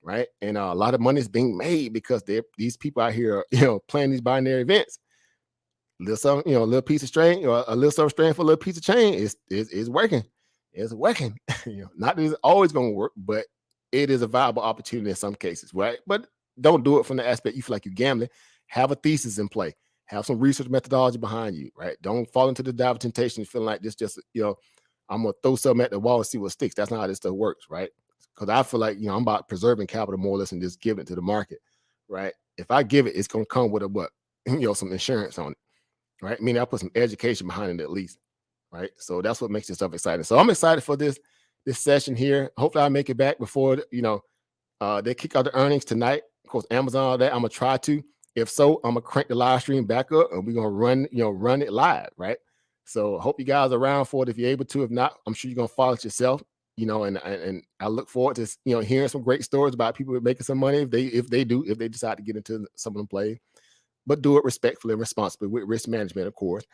right? And a lot of money is being made because these people out here, playing these binary events. A little piece of string, or a little some string for a little piece of chain is working. It's working. Not that it's always going to work, but it is a viable opportunity in some cases, right? But don't do it from the aspect you feel like you're gambling. Have a thesis in play. Have some research methodology behind you, right? Don't fall into the dive of temptation feeling like this just, I'm going to throw something at the wall and see what sticks. That's not how this stuff works, right? Because I feel like, I'm about preserving capital more or less and just giving it to the market, right? If I give it, it's going to come with some insurance on it, right? Meaning I put some education behind it at least, right? So that's what makes this stuff exciting. So I'm excited for this session here. Hopefully I make it back before, they kick out the earnings tonight. Of course, Amazon, all that, I'm going to try to. If so, I'm going to crank the live stream back up and we're going to run it live, right? So I hope you guys are around for it if you're able to. If not, I'm sure you're going to follow it yourself, and I look forward to, hearing some great stories about people making some money if they decide to get into some of them plays, but do it respectfully and responsibly with risk management, of course.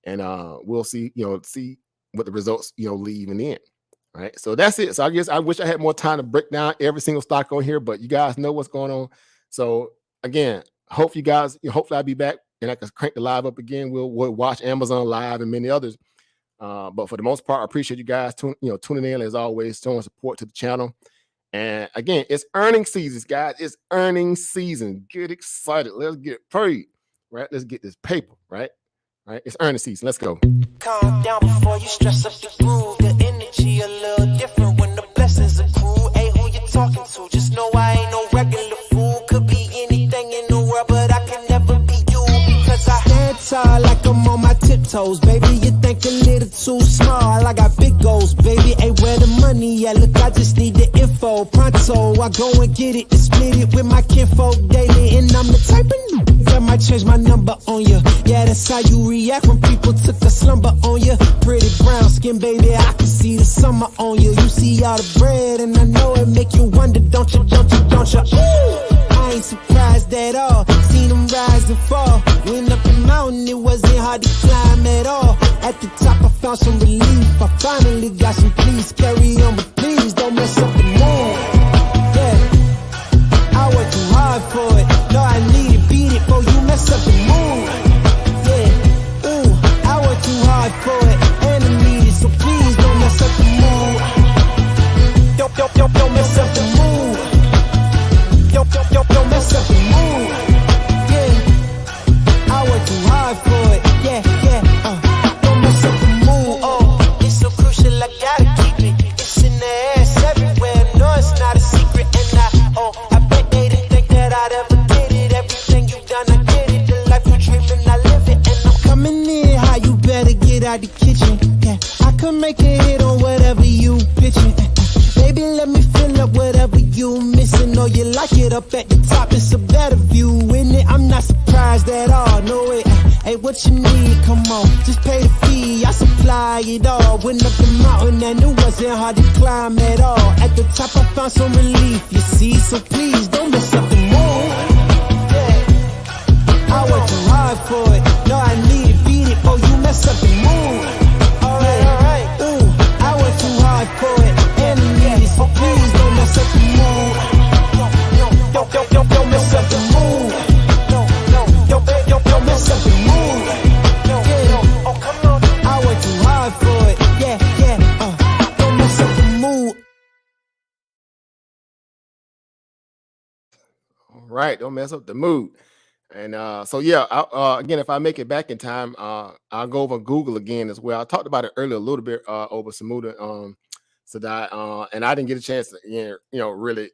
And we'll see what the results, leave in the end. Right. So that's it. So I guess I wish I had more time to break down every single stock on here, but you guys know what's going on. So again, hopefully I'll be back and I can crank the live up again, we'll watch Amazon Live and many others. But for the most part, I appreciate you guys tuning in as always, showing support to the channel. And again, it's earnings season, guys. It's earnings season. Get excited. Let's get paid, right? Let's get this paper, right? Right? It's earnings season. Let's go. Calm down before you stress up the groove. The energy a little different when the blessings accrue. Hey, who you talking to? Just know I ain't no regular fool. Could be anything in the world, but I can never be you because I stand tall like I'm on my tiptoes, baby. You think a little too small. I got big goals, baby. Hey, where the money at? Look, I just need the info. Pronto, I go and get it and split it with my kinfolk daily. And I'm the type of that might change my number on you. Yeah, that's how you react when people took a slumber on you. Pretty brown skin, baby, I can see the summer on you. You see all the bread and I know it make you wonder, don't you, don't you, don't you? I ain't surprised at all. Seen them rise and fall. Went up the mountain, it wasn't hard to climb at all. At the top, I found some relief. I finally got some peace. Carry on, but please don't mess up the mood. Yeah, I worked too hard for it. No, I need it, beat it, before you mess up the mood. Yeah, ooh, I worked too hard for it, and I need it, so please don't mess up the mood. Don't mess up the mood. Don't mess up the mood. Yeah, I work too hard for it. Yeah, don't mess up the mood. Oh, it's so crucial, I gotta keep it. It's in the air, everywhere. No, it's not a secret, and I bet they didn't think that I'd ever get it. Everything you've done, I get it. The life you're dreaming, I live it, and I'm coming in high. You better get out the kitchen. Yeah, I could make a hit on whatever you pitching. Baby, let me fill up whatever you missing. Or you like it up at the top, it's a better view, in it? I'm not surprised at all, no it. Hey, what you need? Come on, just pay the fee, I supply it all. Went up the mountain and it wasn't hard to climb at all. At the top I found some relief, you see, so please don't mess up the mood. Yeah, I worked too hard for it. No, I need it, beat it, before you mess up the mood. Alright, ooh, I worked too hard for it. So please don't mess up the mood. Don't mess up the mood. Don't mess up the mood. Yeah, oh come on. I work too hard for it. Yeah, don't mess up the mood. All right, don't mess up the mood. And so yeah, again, if I make it back in time, I'll go over Google again as well. I talked about it earlier a little bit over Samuda. Sadai, and I didn't get a chance to, really,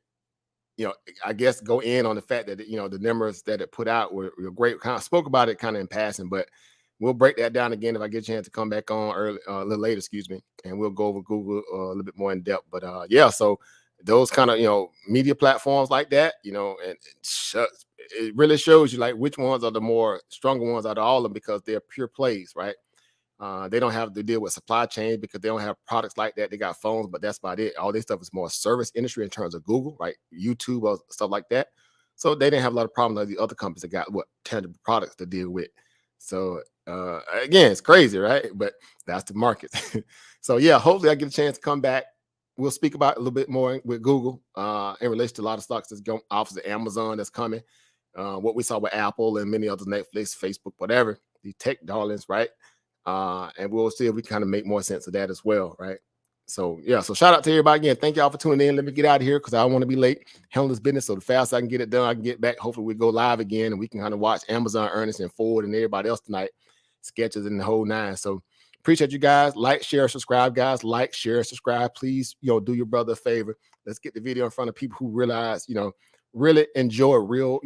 I guess go in on the fact that, the numbers that it put out were great. Kind of spoke about it kind of in passing, but we'll break that down again if I get a chance to come back on early, a little later, excuse me, and we'll go over Google a little bit more in depth. But yeah, so those kind of, media platforms like that, and it really shows you like which ones are the more stronger ones out of all of them because they're pure plays, right? They don't have to deal with supply chain because they don't have products like that. They got phones, but that's about it. All this stuff is more service industry in terms of Google, right? YouTube or stuff like that. So they didn't have a lot of problems like the other companies that got tangible products to deal with. So again, it's crazy, right? But that's the market. So yeah, hopefully I get a chance to come back. We'll speak about it a little bit more with Google in relation to a lot of stocks that's going off of Amazon that's coming. What we saw with Apple and many others, Netflix, Facebook, whatever, the tech darlings, right? And we'll see if we kind of make more sense of that as well, right? So yeah, so shout out to everybody again. Thank y'all for tuning in. Let me get out of here because I don't want to be late handling this business. So the faster I can get it done, I can get back. Hopefully we go live again and we can kind of watch Amazon earnings and Ford and everybody else tonight, sketches and the whole nine. So appreciate you guys. Like, share, subscribe, guys. Like, share, subscribe. Please, do your brother a favor. Let's get the video in front of people who realize, really enjoy real,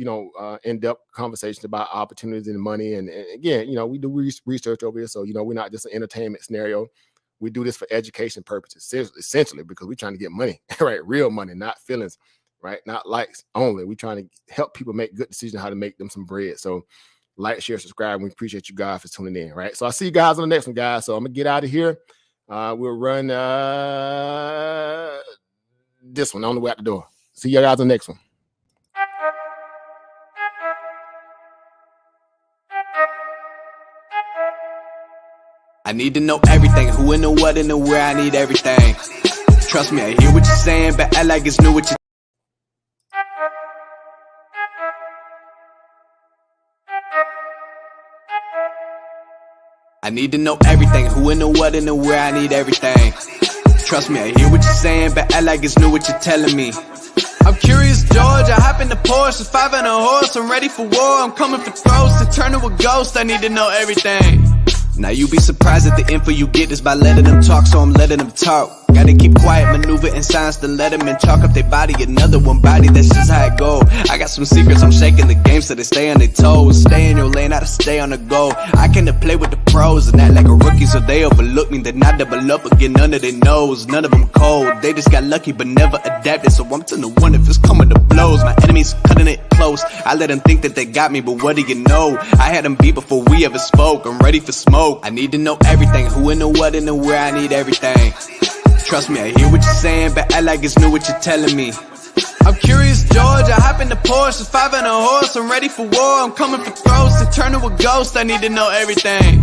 in-depth conversations about opportunities and money. And again, we do research over here. So, we're not just an entertainment scenario. We do this for education purposes, essentially, because we're trying to get money, right? Real money, not feelings, right? Not likes only. We're trying to help people make good decisions how to make them some bread. So like, share, subscribe. We appreciate you guys for tuning in, right? So I'll see you guys on the next one, guys. So I'm going to get out of here. We'll run this one on the way out the door. See you guys on the next one. I need to know everything, who and the what and the where, I need everything. Trust me, I hear what you're saying, but act like it's new what you I need to know everything, who and the what and the where, I need everything. Trust me, I hear what you're saying, but act like it's new what you're telling me. I'm curious, George, I hop in the Porsche, 5 and a horse, I'm ready for war, I'm coming for throats, to turn to a ghost, I need to know everything. Now you be surprised at the info you get is by letting them talk, so I'm letting them talk. Gotta keep quiet, maneuver in silence to let them in, chalk up their body, another one body, that's just how it go. I got some secrets, I'm shaking the game so they stay on their toes. Stay in your lane, I to stay on the go. I came to play with the pros and act like a rookie, so they overlook me, then I double up again under their nose. None of them cold, they just got lucky but never adapted, so I'm to the one if it's coming to blows. My enemies cutting it close, I let them think that they got me, but what do you know? I had them beat before we ever spoke, I'm ready for smoke. I need to know everything, who and the what and the where, I need everything. Trust me, I hear what you're saying, but act like it's new what you're telling me. I'm curious, George, I hop in the Porsche, 5 and a horse, I'm ready for war, I'm coming for throats, to turn to a ghost, I need to know everything.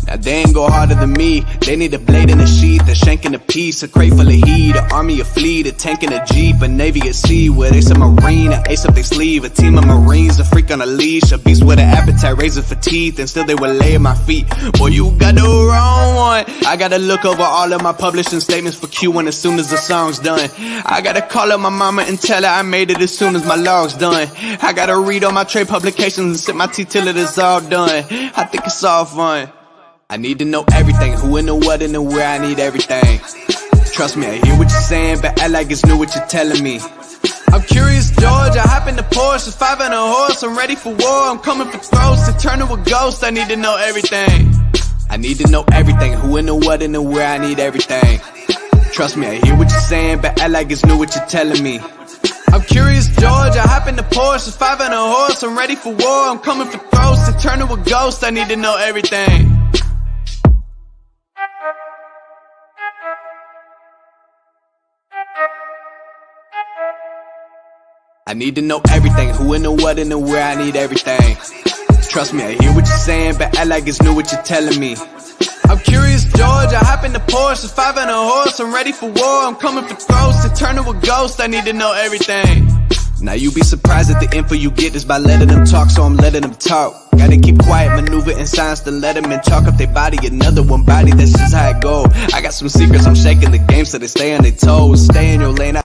Now they ain't go harder than me, they need a blade in a sheath, a shank in a piece, a crate full of heat, an army, a fleet, a tank and a jeep, a navy at sea, with ace a marine, an ace up their sleeve, a team of marines, a freak on a leash, a beast with an appetite, razor for teeth, and still they would lay at my feet. Boy, you got the wrong one. I gotta look over all of my publishing statements for Q1 as soon as the song's done. I gotta call up my mama and tell her I made it as soon as my log's done. I gotta read all my trade publications and sip my tea till it is all done. I think it's all fun. I need to know everything, who and the what and the where, I need everything. Trust me, I hear what you're saying, but act like it's new what you're telling me. I'm curious, George, I hop in the Porsche, 5 and a horse, I'm ready for war, I'm coming for throats, to turn to a ghost, I need to know everything. I need to know everything, who and the what and the where, I need everything. Trust me, I hear what you're saying, but act like it's new what you're telling me. I'm curious, George, I hop in the Porsche, 5 and a horse, I'm ready for war, I'm coming for throats, to turn to a ghost, I need to know everything. I need to know everything, who and the what and the where, I need everything. Trust me, I hear what you're saying, but act like it's new what you're telling me. I'm curious, George, I hop in the Porsche, 5 and a horse, I'm ready for war, I'm coming for throats, to turn to a ghost, I need to know everything. Now you be surprised at the info you get is by letting them talk, so I'm letting them talk. Gotta keep quiet, maneuver in silence to let them in, chalk up their body, another one body, that's just how it go. I got some secrets, I'm shaking the game so they stay on their toes. Stay in your lane.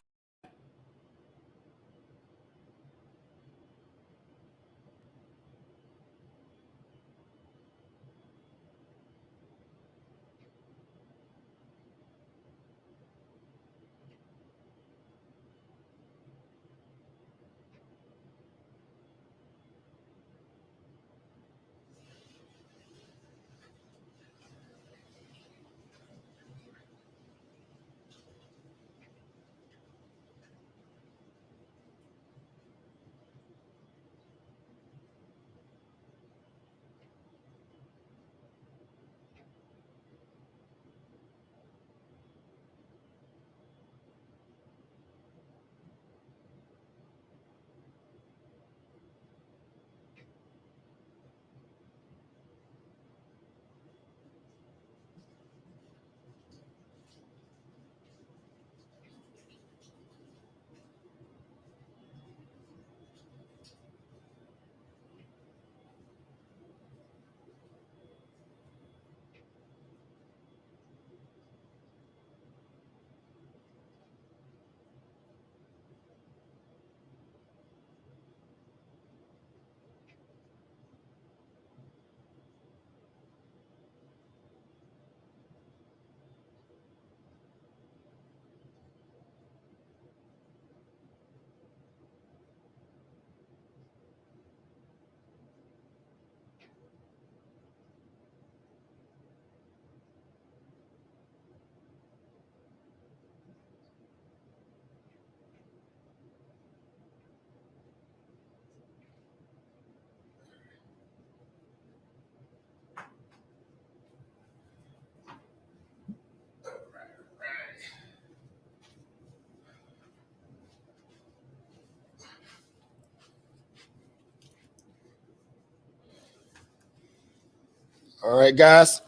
All right, guys.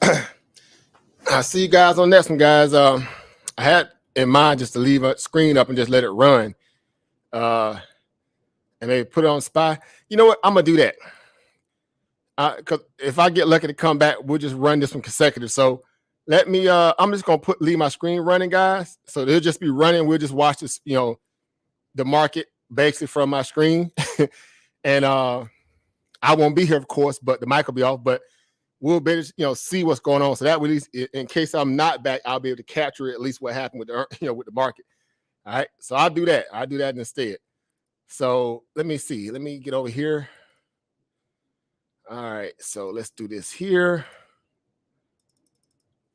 I'll see you guys on next one, guys. I had in mind just to leave a screen up and just let it run. And they put it on spy. You know what? I'm gonna do that. Because if I get lucky to come back, we'll just run this one consecutive. So let me. I'm just gonna leave my screen running, guys. So they'll just be running. We'll just watch this. The market basically from my screen, and I won't be here, of course, but the mic will be off. But we'll be able to, see what's going on. So that way, at least in case I'm not back, I'll be able to capture at least what happened with the, with the market. All right. So I'll do that. I'll do that instead. So let me see. Let me get over here. All right. So let's do this here.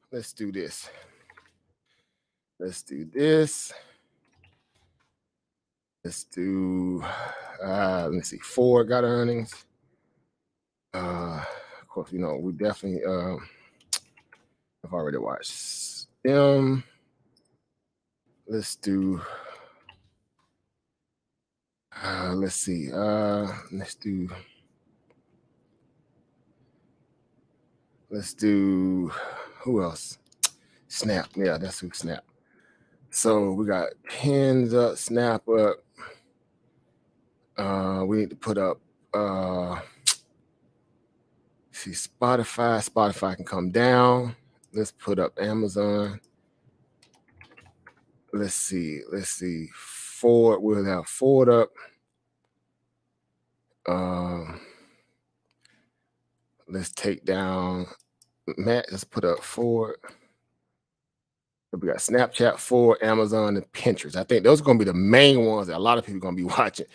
Let's do this. Let's do this. Let's do, let me see. Ford got earnings. Of course, we definitely, I've already watched them. Let's do, let's see. Let's do, who else? Snap. Yeah, that's who. Snap. So we got pins up, Snap up. We need to put up, see, Spotify can come down. Let's put up Amazon. Let's see. Ford, we'll have Ford up. Let's take down Matt. Let's put up Ford. We got Snapchat, Ford, Amazon, and Pinterest. I think those are going to be the main ones that a lot of people are going to be watching,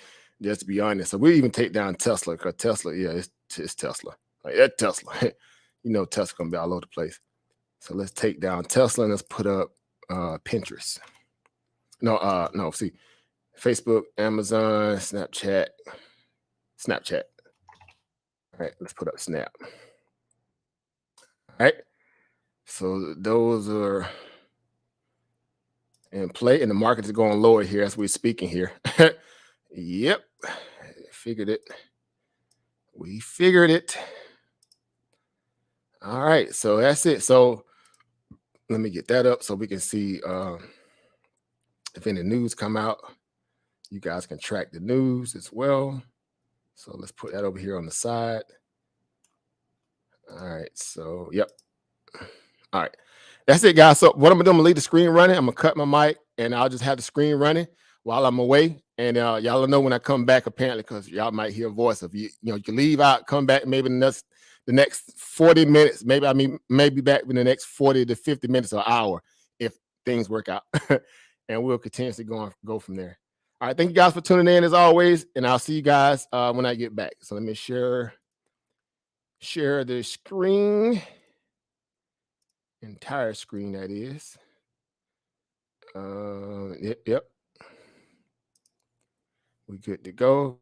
just to be honest. So we'll even take down Tesla, because Tesla, yeah, it's Tesla. Like that Tesla. Tesla's going to be all over the place. So let's take down Tesla and let's put up Pinterest. No, see, Facebook, Amazon, Snapchat. All right, let's put up Snap. All right. So those are in play, and the market is going lower here as we're speaking here. Yep. We figured it. All right. So that's it. So let me get that up so we can see if any news come out. You guys can track the news as well. So let's put that over here on the side. All right. So, yep. All right. That's it, guys. So what I'm going to do, I'm going to leave the screen running. I'm going to cut my mic, and I'll just have the screen running while I'm away. And y'all will know when I come back, apparently, because y'all might hear a voice of you. You can leave out, come back, maybe the next 40 minutes. Maybe back in the next 40 to 50 minutes or hour if things work out. And we'll continuously go from there. All right. Thank you guys for tuning in as always. And I'll see you guys when I get back. So let me share the screen. Entire screen, that is. Yep. We good to go.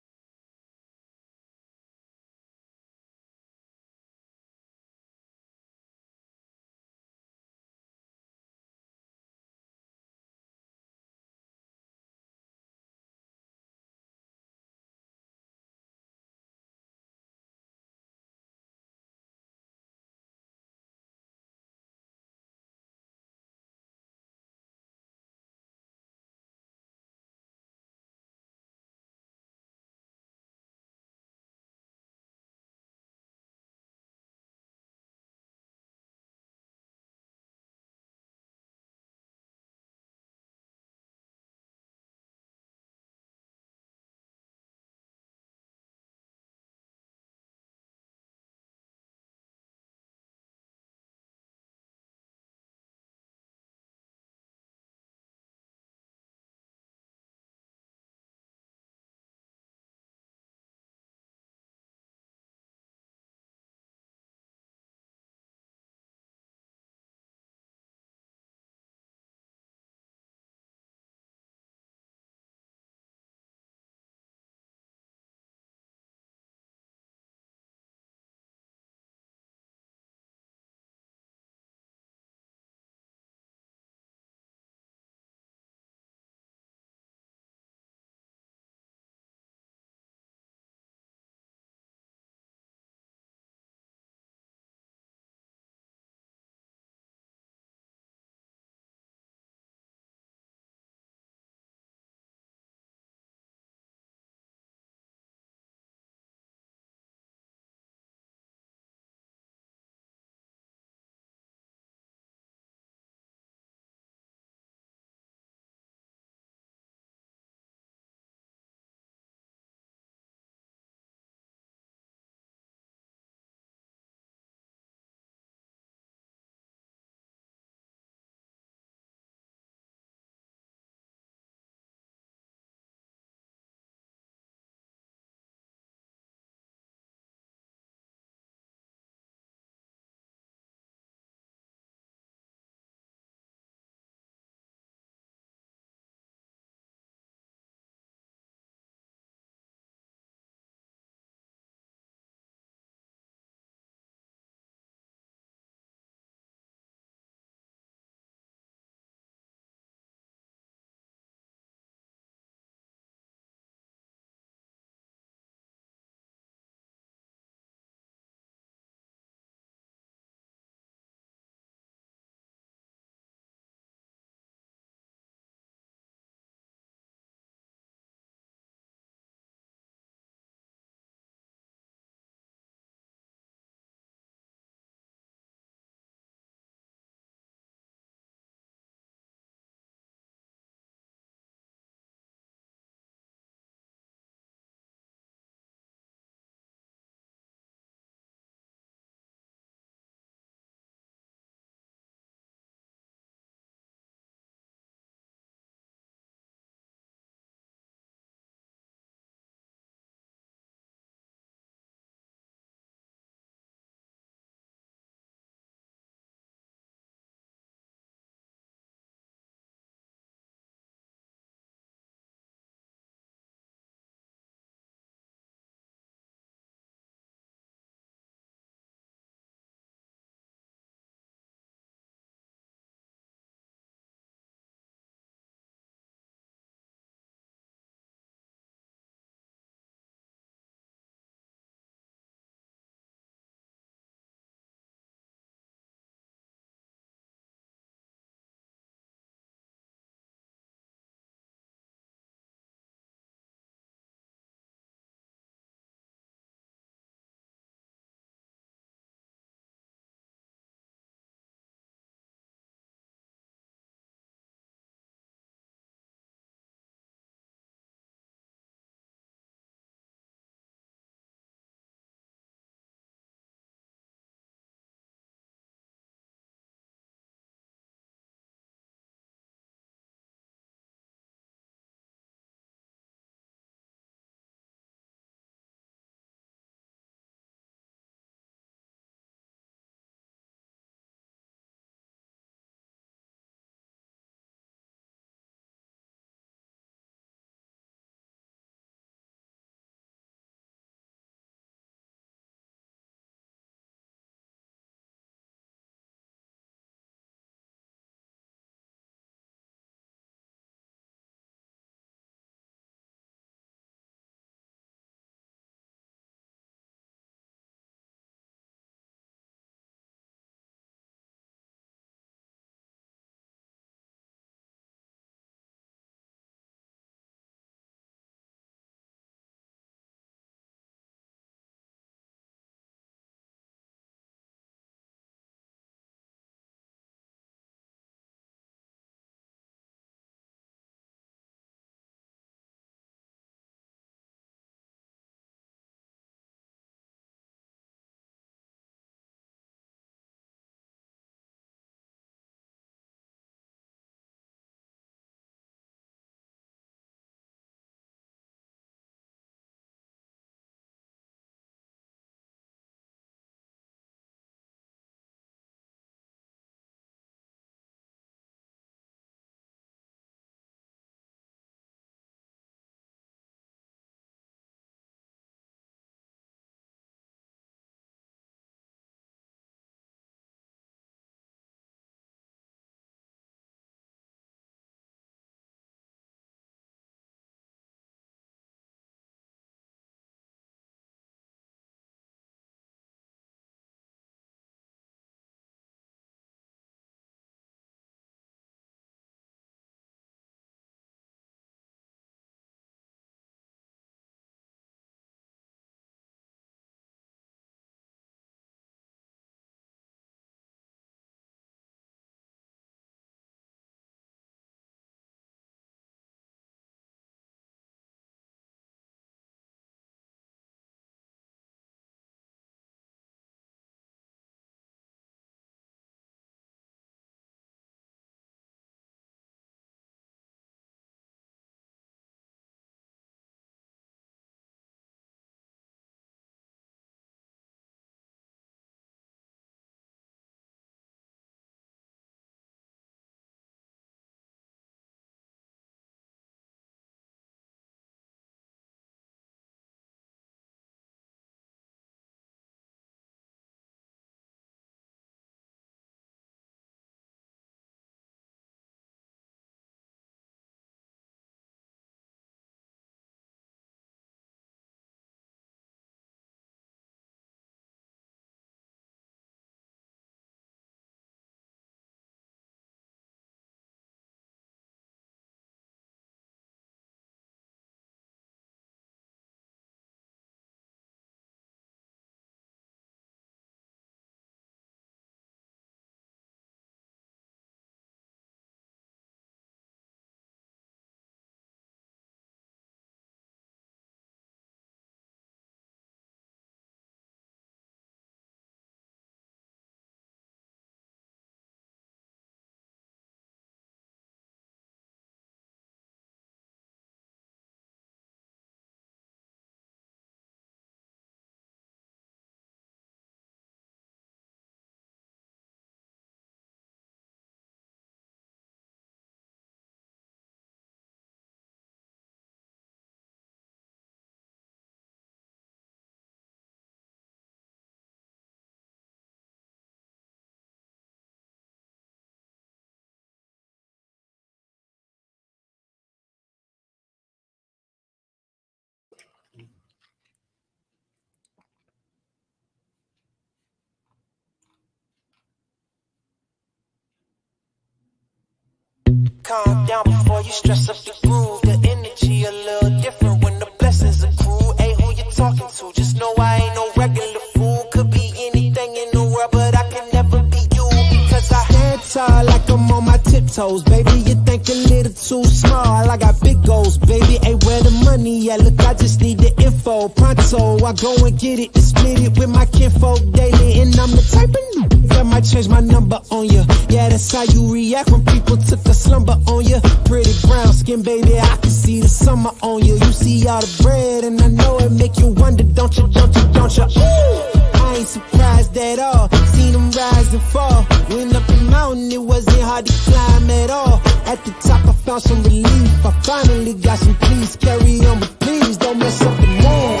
Calm down before you stress up the groove. The energy a little different when the blessings accrue. Hey, who you talking to? Just know I ain't no regular fool. Could be anything in the world, but I can never be you. Because I stand tall like I'm on my tiptoes, baby. You think a little too small. I got big goals, baby. Hey, where the money at? Look, I just need the info. Pronto, I go and get it, split it with my kinfolk daily. And I'm the type of that might change my number on you. Yeah, that's how you react when people took a slumber on you. Pretty brown skin, baby, I can see the summer on you. You see all the bread, and I know it make you wonder, don't you, don't you, don't you? I ain't surprised at all. Seen them rise and fall. Went up the mountain, it wasn't hard to climb at all. At the top, I found some relief. I finally got some peace. Carry on, but please don't mess up the mood.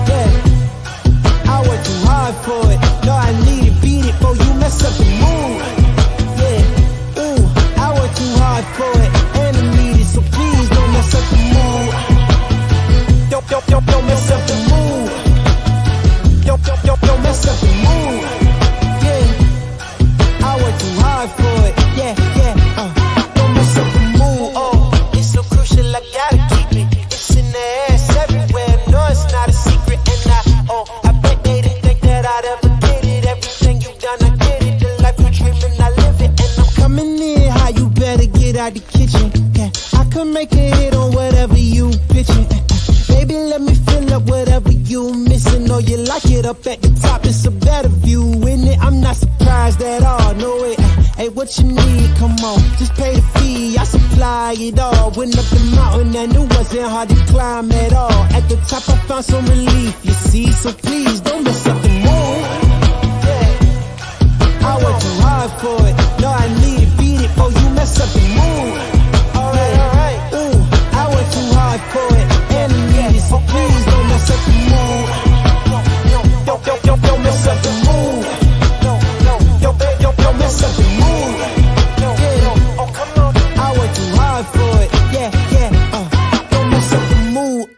Yeah, I worked too hard for it. No, I need it, beat it, before you mess up the mood. Yeah, ooh, I worked too hard for it, and I need it, so please don't mess up the mood. Don't mess up the mood. Don't mess up the mood. Yeah, I work too hard for it. Yeah, don't mess up the mood. Oh, it's so crucial, I gotta keep it. It's in the ass everywhere. No, it's not a secret, and I bet they didn't think that I'd ever get it. Everything you've done, I get it. The life you're dreaming, I live it, and I'm coming in high. You better get out the kitchen. Yeah, I could make a hit on whatever you pitching. Baby, let me fill up whatever you missing. Or you like it up at the top, it's a better view, isn't it? I'm not surprised at all, no way. Hey, what you need, come on, just pay the fee, I supply it all. Went up the mountain and it wasn't hard to climb at all. At the top I found some relief, you see, so please don't mess up the mood. Yeah, I worked too hard for it, no, I need it, beat it, before you mess up the mood. Alright, ooh, I worked too hard for it, and I need it, so please don't mess up the mood. Don't mess up the mood. Don't mess up the mood. Yeah, oh come on, I worked too hard for it. Yeah, don't mess up the mood.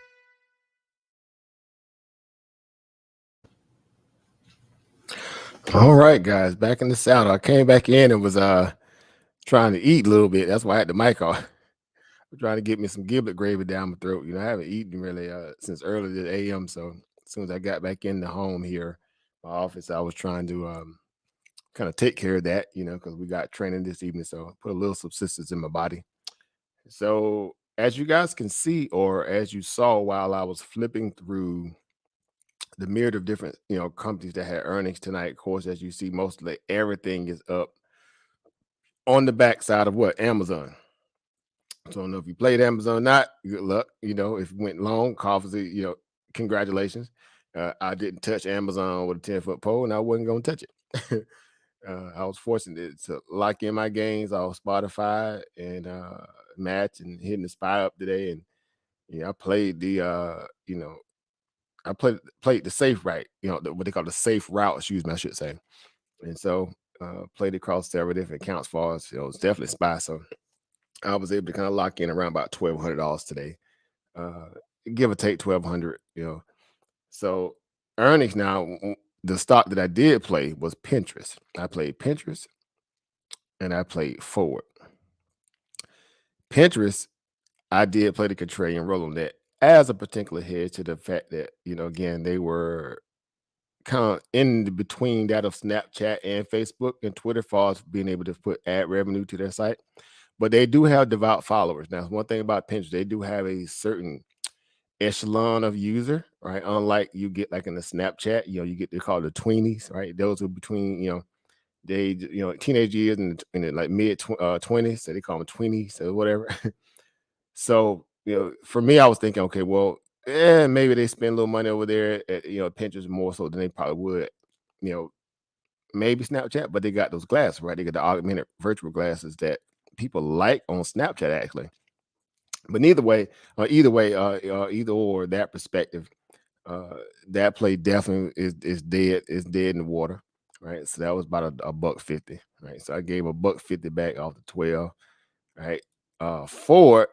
All right, guys, back in the saddle. I came back in and was trying to eat a little bit. That's why I had the mic off. I'm trying to get me some giblet gravy down my throat. You know, I haven't eaten really since early this a.m. So as soon as I got back in the home here, my office, I was trying to kind of take care of that, you know, because we got training this evening. So I put a little subsistence in my body. So as you guys can see, or as you saw while I was flipping through the myriad of different, you know, companies that had earnings tonight, of course, as you see, mostly everything is up on the backside of what? Amazon. So I don't know if you played Amazon or not, good luck. You know, if you went long, obviously, you know, congratulations. I didn't touch Amazon with a 10-foot pole, and I wasn't going to touch it. I was fortunate to lock in my gains on Spotify and match and hitting the spy up today. And yeah, I played the you know, I played the safe right, you know, what they call the safe route, excuse me, I should say. And so played across several different accounts for us. You know, it's definitely spy. So I was able to kind of lock in around about $1,200 today. Give or take 1,200, you know. So earnings now, the stock that I did play was Pinterest. I played Pinterest and I played Forward. Pinterest, I did play the contrarian role on that as a particular hedge to the fact that, you know, again, they were kind of in between that of Snapchat and Facebook and Twitter for us being able to put ad revenue to their site. But they do have devout followers. Now, one thing about Pinterest, they do have a certain echelon of user, right? Unlike you get like in the Snapchat, you know, you get, they call the tweenies, right? Those are between, you know, they, you know, teenage years and like mid 20s, so they call them tweenies or whatever. So, you know, for me, I was thinking, okay, well, maybe they spend a little money over there at, you know, Pinterest more so than they probably would, you know, maybe Snapchat, but they got those glasses, right? They got the augmented virtual glasses that people like on Snapchat actually. But either way, either or that perspective, that play definitely is dead. It's dead in the water, right? So that was about a $1.50, right? So I gave a $1.50 back off the 12, right? Ford,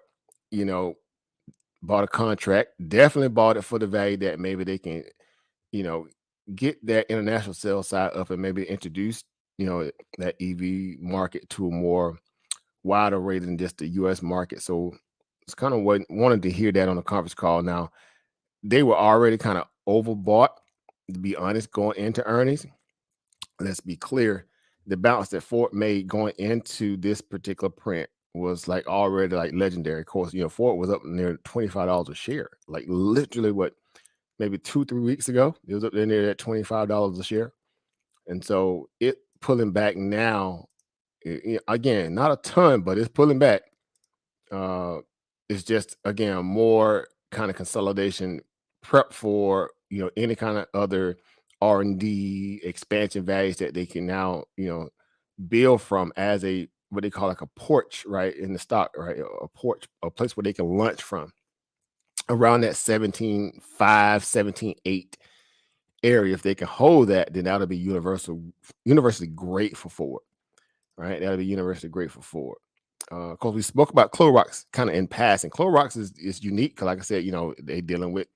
you know, bought a contract. Definitely bought it for the value that maybe they can, you know, get that international sales side up and maybe introduce, you know, that EV market to a more wider rate than just the U.S. market. So it's kind of what wanted to hear that on the conference call. Now, they were already kind of overbought, to be honest, going into earnings. Let's be clear. The bounce that Ford made going into this particular print was like already like legendary. Of course, Ford was up near $25 a share, like literally maybe 2-3 weeks ago. It was up there near that $25 a share. And so it pulling back now, again, not a ton, but it's pulling back. It's just, again, more kind of consolidation prep for, any kind of other R&D expansion values that they can now, build from as what they call like a porch, right, in the stock, right? A porch, a place where they can launch from around that 17.5, 17.8 area. If they can hold that, then that'll be universally great for Ford, right? That'll be universally great for Ford. Because we spoke about Clorox kind of in passing. Clorox is unique because, like I said, they're dealing with,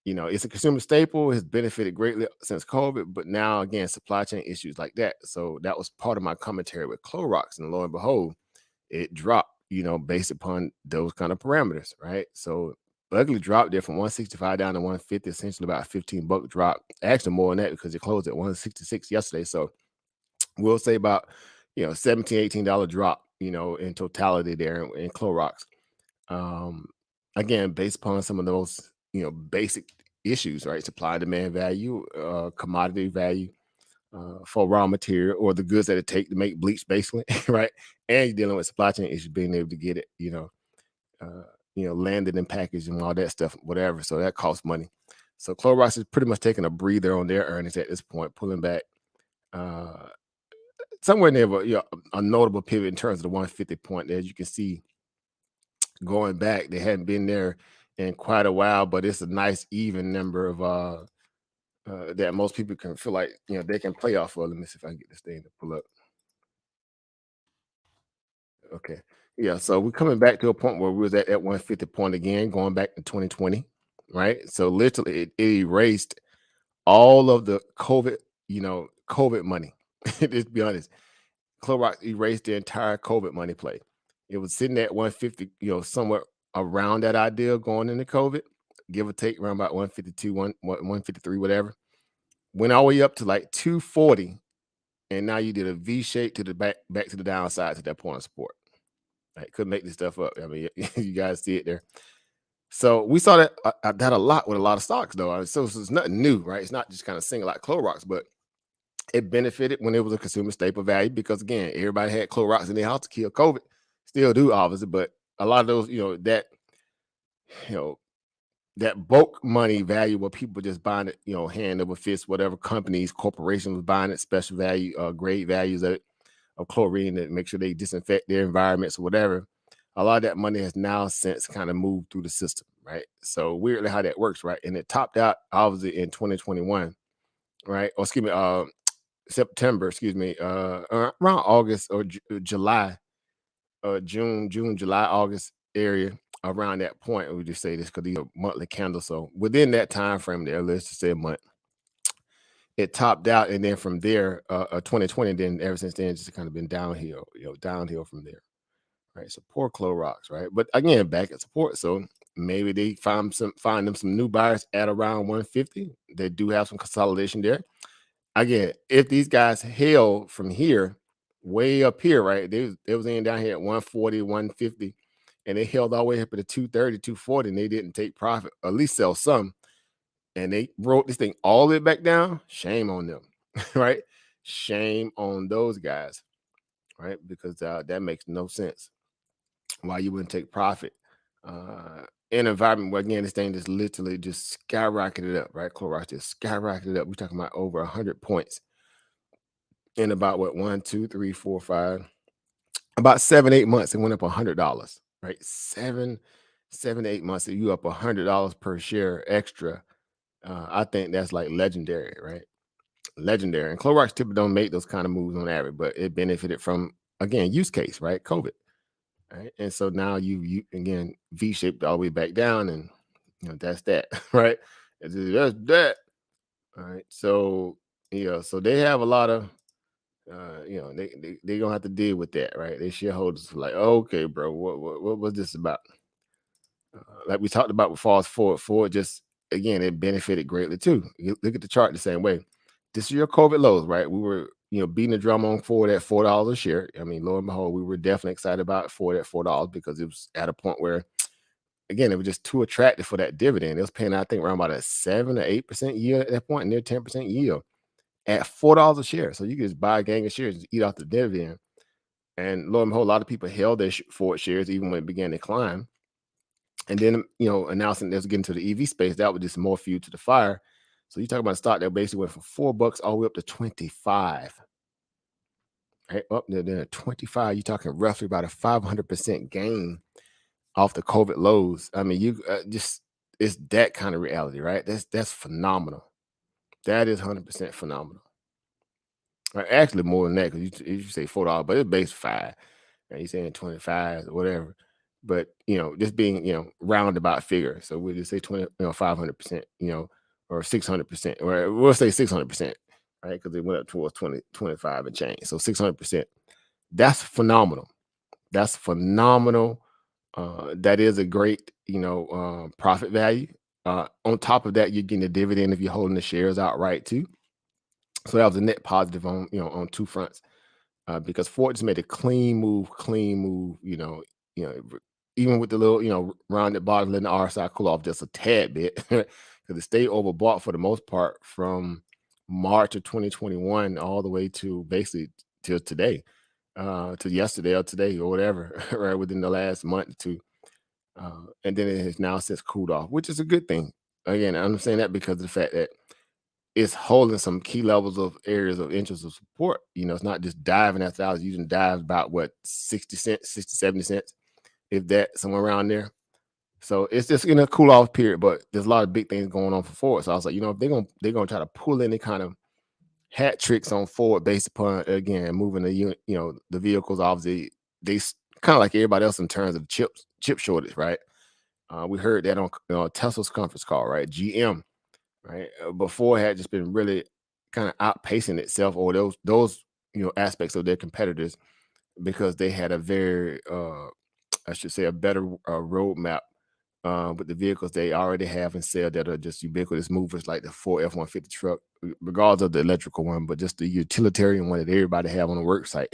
it's a consumer staple. Has benefited greatly since COVID, but now again, supply chain issues like that. So that was part of my commentary with Clorox, and lo and behold, it dropped, based upon those kind of parameters, right? So ugly drop there from 165 down to 150, essentially about a $15 drop. Actually more than that because it closed at 166 yesterday. So we'll say about, $17, $18 drop, in totality there in Clorox. Again, based upon some of those, basic issues, right? Supply, demand value, commodity value for raw material or the goods that it take to make bleach, basically, right? And you're dealing with supply chain issues, being able to get it, landed and packaged and all that stuff, whatever. So that costs money. So Clorox is pretty much taking a breather on their earnings at this point, pulling back somewhere near a notable pivot in terms of the 150 point. As you can see, going back, they hadn't been there in quite a while, but it's a nice even number of that most people can feel like they can play off of. Let me see if I can get this thing to pull up. Okay. Yeah, so we're coming back to a point where we was at that 150 point again, going back to 2020, right? So literally it erased all of the COVID money. Let's be honest. Clorox erased the entire COVID money play. It was sitting at 150, somewhere around that idea going into COVID, give or take around about 152, 153, whatever. Went all the way up to like 240, and now you did a V shape to the back to the downside to that point of support. Right? Couldn't make this stuff up. I mean, you guys see it there. So we saw that a lot with a lot of stocks, though. So it's nothing new, right? It's not just kind of single like Clorox, but it benefited when it was a consumer staple value because, again, everybody had Clorox in their house to kill COVID. Still do, obviously, but a lot of those, that bulk money value where people just buying it, hand over fist, whatever companies, corporations was buying it, special value, grade values of chlorine to make sure they disinfect their environments or whatever. A lot of that money has now since kind of moved through the system, right? So weirdly how that works, right? And it topped out obviously in 2021, right? Or excuse me, September, around August or July, June, July, August area. Around that point, we just say this because these are monthly candles. So within that time frame there, let's just say a month, it topped out, and then from there, 2020, then ever since then, it's just kind of been downhill, downhill from there, right? So poor Clorox, right? But again, back at support, so maybe they find them some new buyers at around 150. They do have some consolidation there. Again, if these guys hail from here, way up here, right? They was in down here at 140, 150. And they held all the way up to 230, 240, and they didn't take profit, or at least sell some. And they wrote this thing all the way back down. Shame on them, right? Shame on those guys, right? Because that makes no sense. Why you wouldn't take profit in an environment where, again, this thing just literally just skyrocketed up, right? Clorox just skyrocketed up. We're talking about over 100 points in about, 1, 2, 3, 4, 5, about 7-8 months. It went up $100. Right, 7 to 8 months, you up $100 per share extra. I think that's like legendary, right? Legendary. And Clorox typically don't make those kind of moves on average, but it benefited from, again, use case, right? COVID, right? And so now you again V-shaped all the way back down, and that's that, right? That's that. All right. So so they have a lot of You know, they gonna have to deal with that, right? Their shareholders are like, okay, bro, what was this about? Like we talked about with Falls Ford just again, it benefited greatly too. You look at the chart the same way. This is your COVID lows, right? We were, you know, beating the drum on Ford at $4 a share. I mean, lo and behold, we were definitely excited about Ford at $4 because it was at a point where, again, it was just too attractive for that dividend. It was paying, I think, around about a 7 or 8% yield at that point, near 10% yield at $4 a share. So you could just buy a gang of shares and eat off the dividend. And lo and behold, a lot of people held their Ford shares even when it began to climb. And then, you know, announcing there's getting to the EV space, that was just more fuel to the fire. So you talk about a stock that basically went from $4 all the way up to 25. Right up there, 25. You're talking roughly about a 500% gain off the COVID lows. I mean, you just it's that kind of reality, right? That's phenomenal. That is 100% phenomenal. Right? Actually, more than that because you say $4, but it's base 5. And you're saying 25 or whatever. But you know, just being, you know, roundabout figure. So we'll just say 500%, you know, or 600%, or we'll say 600%, right? Because it went up towards 25 and change. So 600%. That's phenomenal. That's phenomenal. That is a great, you know, profit value. On top of that, you're getting a dividend if you're holding the shares outright too. So that was a net positive on, you know, on two fronts. Because Ford just made a clean move, you know, even with the little, you know, rounded bottom, letting the RSI cool off just a tad bit because it stayed overbought for the most part from March of 2021 all the way to basically till today, to yesterday or today or whatever, right, within the last month or two. And then it has now since cooled off, which is a good thing. Again, I'm saying that because of the fact that it's holding some key levels of areas of interest of support. You know, it's not just diving after hours. Using dives about what 60 cents, 60, 70 cents, if that, somewhere around there. So it's just in a cool off period, but there's a lot of big things going on for Ford. So I was like, you know, if they're gonna try to pull any kind of hat tricks on Ford based upon again moving the unit, you know, the vehicles, obviously they kind of like everybody else in terms of chip shortage, right? We heard that on Tesla's conference call, right? GM, right? Before had just been really kind of outpacing itself or those you know aspects of their competitors because they had a very I should say a better roadmap with the vehicles they already have and sell that are just ubiquitous movers like the Ford F-150 truck, regardless of the electrical one, but just the utilitarian one that everybody have on the work site.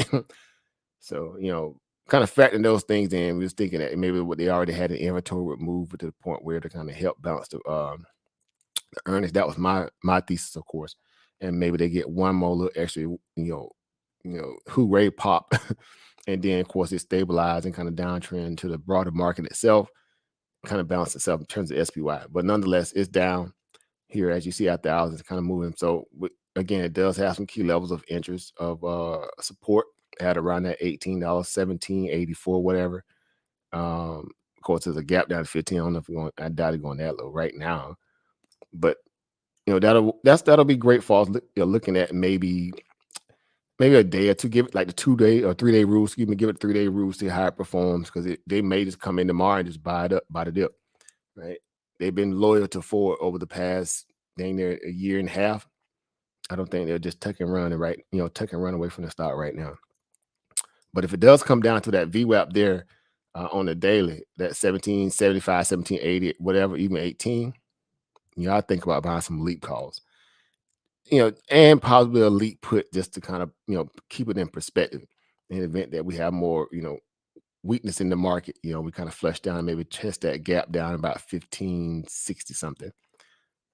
So, you know, kind of factoring those things in, we was thinking that maybe what they already had in inventory would move to the point where to kind of help balance the earnings. That was my thesis, of course. And maybe they get one more little extra, hooray pop. And then, of course, it stabilized and kind of downtrend to the broader market itself, kind of balance itself in terms of SPY. But nonetheless, it's down here, as you see out the hours, it's kind of moving. So, again, it does have some key levels of interest of support at around that $18, $17.84, whatever. Of course, there's a gap down to 15. I don't know if I doubt it going that low right now. But you know, that'll be great for us. You're looking at maybe a day or two, give it like the 2-day or 3-day rules. Give it a 3-day rule, see how it performs, because they may just come in tomorrow and just buy it up, buy the dip. Right? They've been loyal to Ford over the past dang near a year and a half. I don't think they'll just tuck and run away from the stock right now. But if it does come down to that VWAP there on the daily, that 1775, 1780, whatever, even 18, you know, I think about buying some leap calls, you know, and possibly a leap put just to kind of, you know, keep it in perspective in the event that we have more, you know, weakness in the market. You know, we kind of flush down and maybe test that gap down about 1560 something,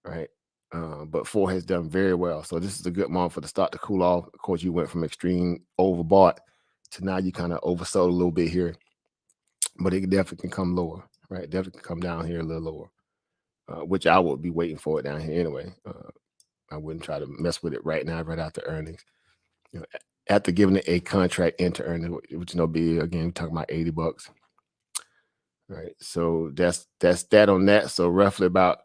right? But Ford has done very well. So this is a good moment for the stock to cool off. Of course, you went from extreme overbought to now you kind of oversold a little bit here, but it definitely can come lower, right? Definitely can come down here a little lower, which I would be waiting for it down here anyway. I wouldn't try to mess with it right now, right after earnings. You know, after giving it a contract into earnings, which you know, be again, we're talking about $80. Right. So that's that on that. So roughly about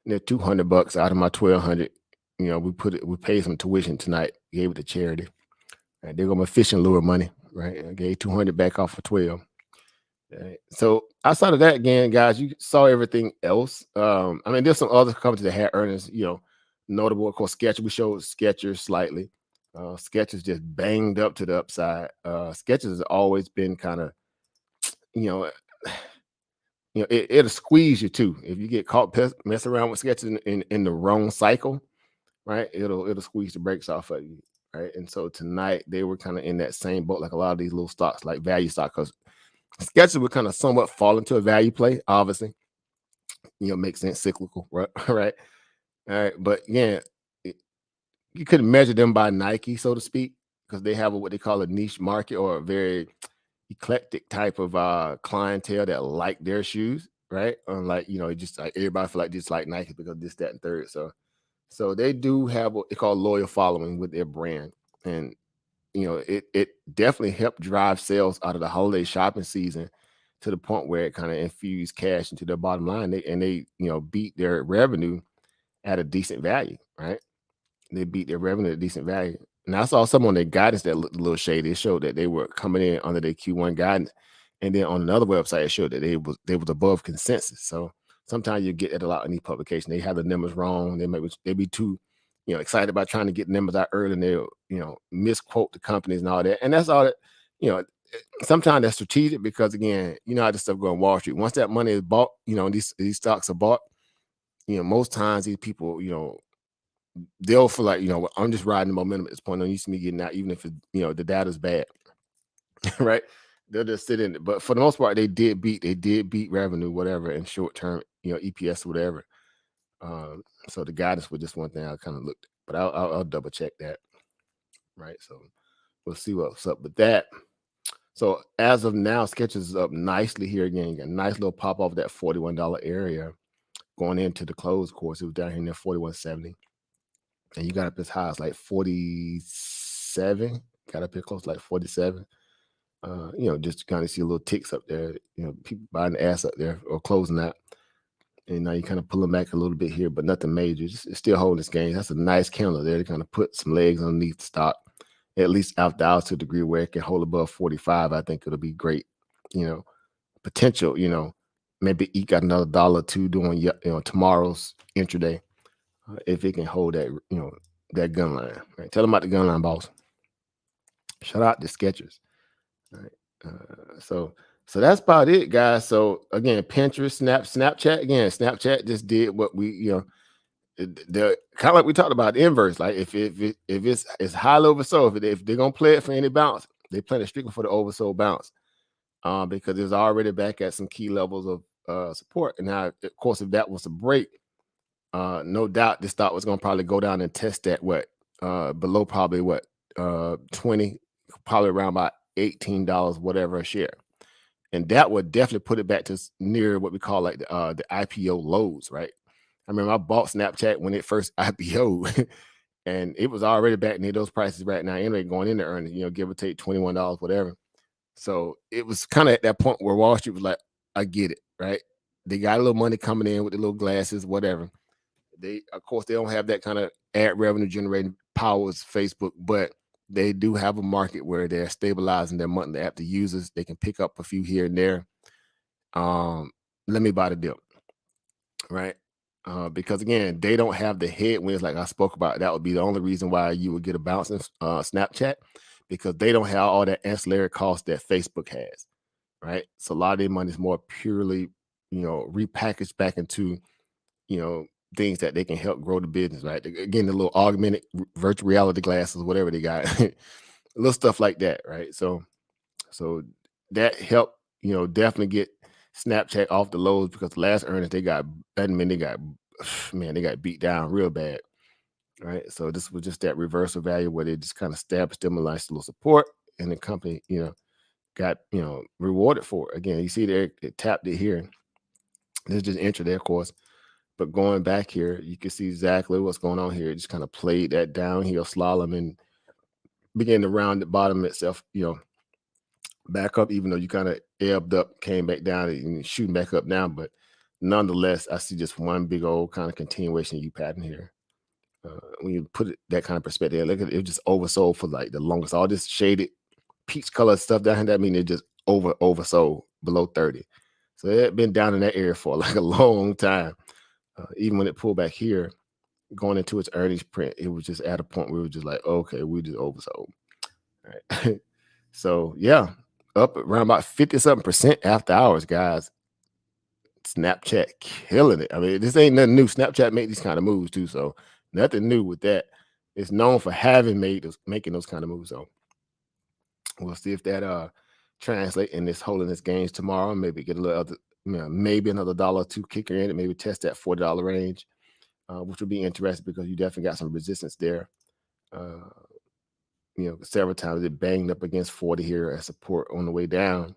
$200 out of my 1,200. You know, we paid some tuition tonight, gave it to charity. Right, they're gonna fish and lure money, right? I gave 200 back off for 12. Right. So outside of that, again, guys, you saw everything else. I mean, there's some other companies that had earnings, you know, notable. Of course, Skechers, we showed Skechers slightly. Sketchers just banged up to the upside. Sketchers has always been kind of, you know, it'll squeeze you too if you get caught messing around with Sketchers in the wrong cycle, right? It'll squeeze the brakes off of you, right? And so tonight they were kind of in that same boat, like a lot of these little stocks, like value stock, because Sketchers would kind of somewhat fall into a value play, obviously. Makes sense, cyclical, right? Right. All right, but yeah, you couldn't measure them by Nike, so to speak, because they have what they call a niche market, or a very eclectic type of clientele that like their shoes, right? Unlike, just like everybody feel like just like Nike because this, that, and third. So they do have what they call loyal following with their brand, and it definitely helped drive sales out of the holiday shopping season to the point where it kind of infused cash into their bottom line. They beat their revenue at a decent value, right? They beat their revenue at a decent value. And I saw some on their guidance that looked a little shady. It showed that they were coming in under their Q1 guidance. And then on another website, it showed that they was above consensus. So sometimes you get it a lot in these publications. They have the numbers wrong. They be too, excited about trying to get the numbers out early, and they'll, misquote the companies and all that. And that's all that, sometimes that's strategic because, again, how this stuff go on Wall Street. Once that money is bought, these stocks are bought, most times these people, they'll feel like, I'm just riding the momentum at this point. I'm used to me getting out, even if the data's bad, right? They'll just sit in it. But for the most part, they did beat revenue, whatever, in short term, EPS, whatever. So the guidance was just one thing I kind of looked at, but I'll double check that, right? So we'll see what's up with that. So as of now, Skechers is up nicely here again. You got a nice little pop off that $41 area going into the close. Of course, it was down here near $41.70. And you got up as high as like 47, got up here close to like 47. Just to kind of see a little ticks up there, people buying the ass up there or closing out. And now you kind of pulling back a little bit here, but nothing major. It's still holding this game. That's a nice candle there to kind of put some legs underneath the stock, at least out the hours to a degree where it can hold above 45. I think it'll be great, potential, maybe eke out another $1 or $2 during, tomorrow's intraday. If it can hold that, that gun line, right? Tell them about the gun line, boss. Shout out to Skechers. All right. So that's about it, guys. So again, Pinterest, Snapchat. Again, Snapchat just did what we, the kind of like we talked about the inverse. Like if it's high oversold, if they're gonna play it for any bounce, they plan it strictly for the oversold bounce, because it's already back at some key levels of support. And now, of course, if that was a break, no doubt this stock was going to probably go down and test that below probably 20, probably around about $18, whatever a share. And that would definitely put it back to near what we call like the IPO lows, right? I remember I bought Snapchat when it first IPO'd and it was already back near those prices right now. Anyway, going into earnings, give or take $21, whatever. So it was kind of at that point where Wall Street was like, I get it, right? They got a little money coming in with the little glasses, whatever. Of course, they don't have that kind of ad revenue generating power as Facebook, but they do have a market where they're stabilizing their monthly active users. They can pick up a few here and there. Let me buy the dip, right? Because again, they don't have the headwinds like I spoke about. That would be the only reason why you would get a bounce in Snapchat, because they don't have all that ancillary cost that Facebook has, right? So a lot of their money is more purely, repackaged back into, things that they can help grow the business, right? Again, the little augmented virtual reality glasses, whatever they got, little stuff like that, right? So that helped, definitely get Snapchat off the lows, because the last earnings they got beat down real bad, right? So this was just that reversal value where they just kind of established them a nice little support, and the company, got rewarded for it. Again, you see there it tapped it here. This is just entry there, of course. But going back here, you can see exactly what's going on here. It just kind of played that downhill slalom and began to round the bottom itself, back up, even though you kind of ebbed up, came back down and shooting back up now. But nonetheless, I see just one big old kind of continuation U pattern here. When you put it that kind of perspective, look at it, just oversold for like the longest. All this shaded peach color stuff down here, that means it just oversold below 30. So it had been down in that area for like a long time. Even when it pulled back here, going into its earnings print, it was just at a point where we were just like, okay, we just oversold. Right. So yeah, up around about 50-something% after hours, guys. Snapchat killing it. I mean, this ain't nothing new. Snapchat make these kind of moves too, so nothing new with that. It's known for making those kind of moves. So we'll see if that translate in this holding this gains tomorrow. Maybe get a little other, maybe another $1 or $2 kicker in it. Maybe test that $40 range, which will be interesting because you definitely got some resistance there. Several times it banged up against 40 here as support on the way down.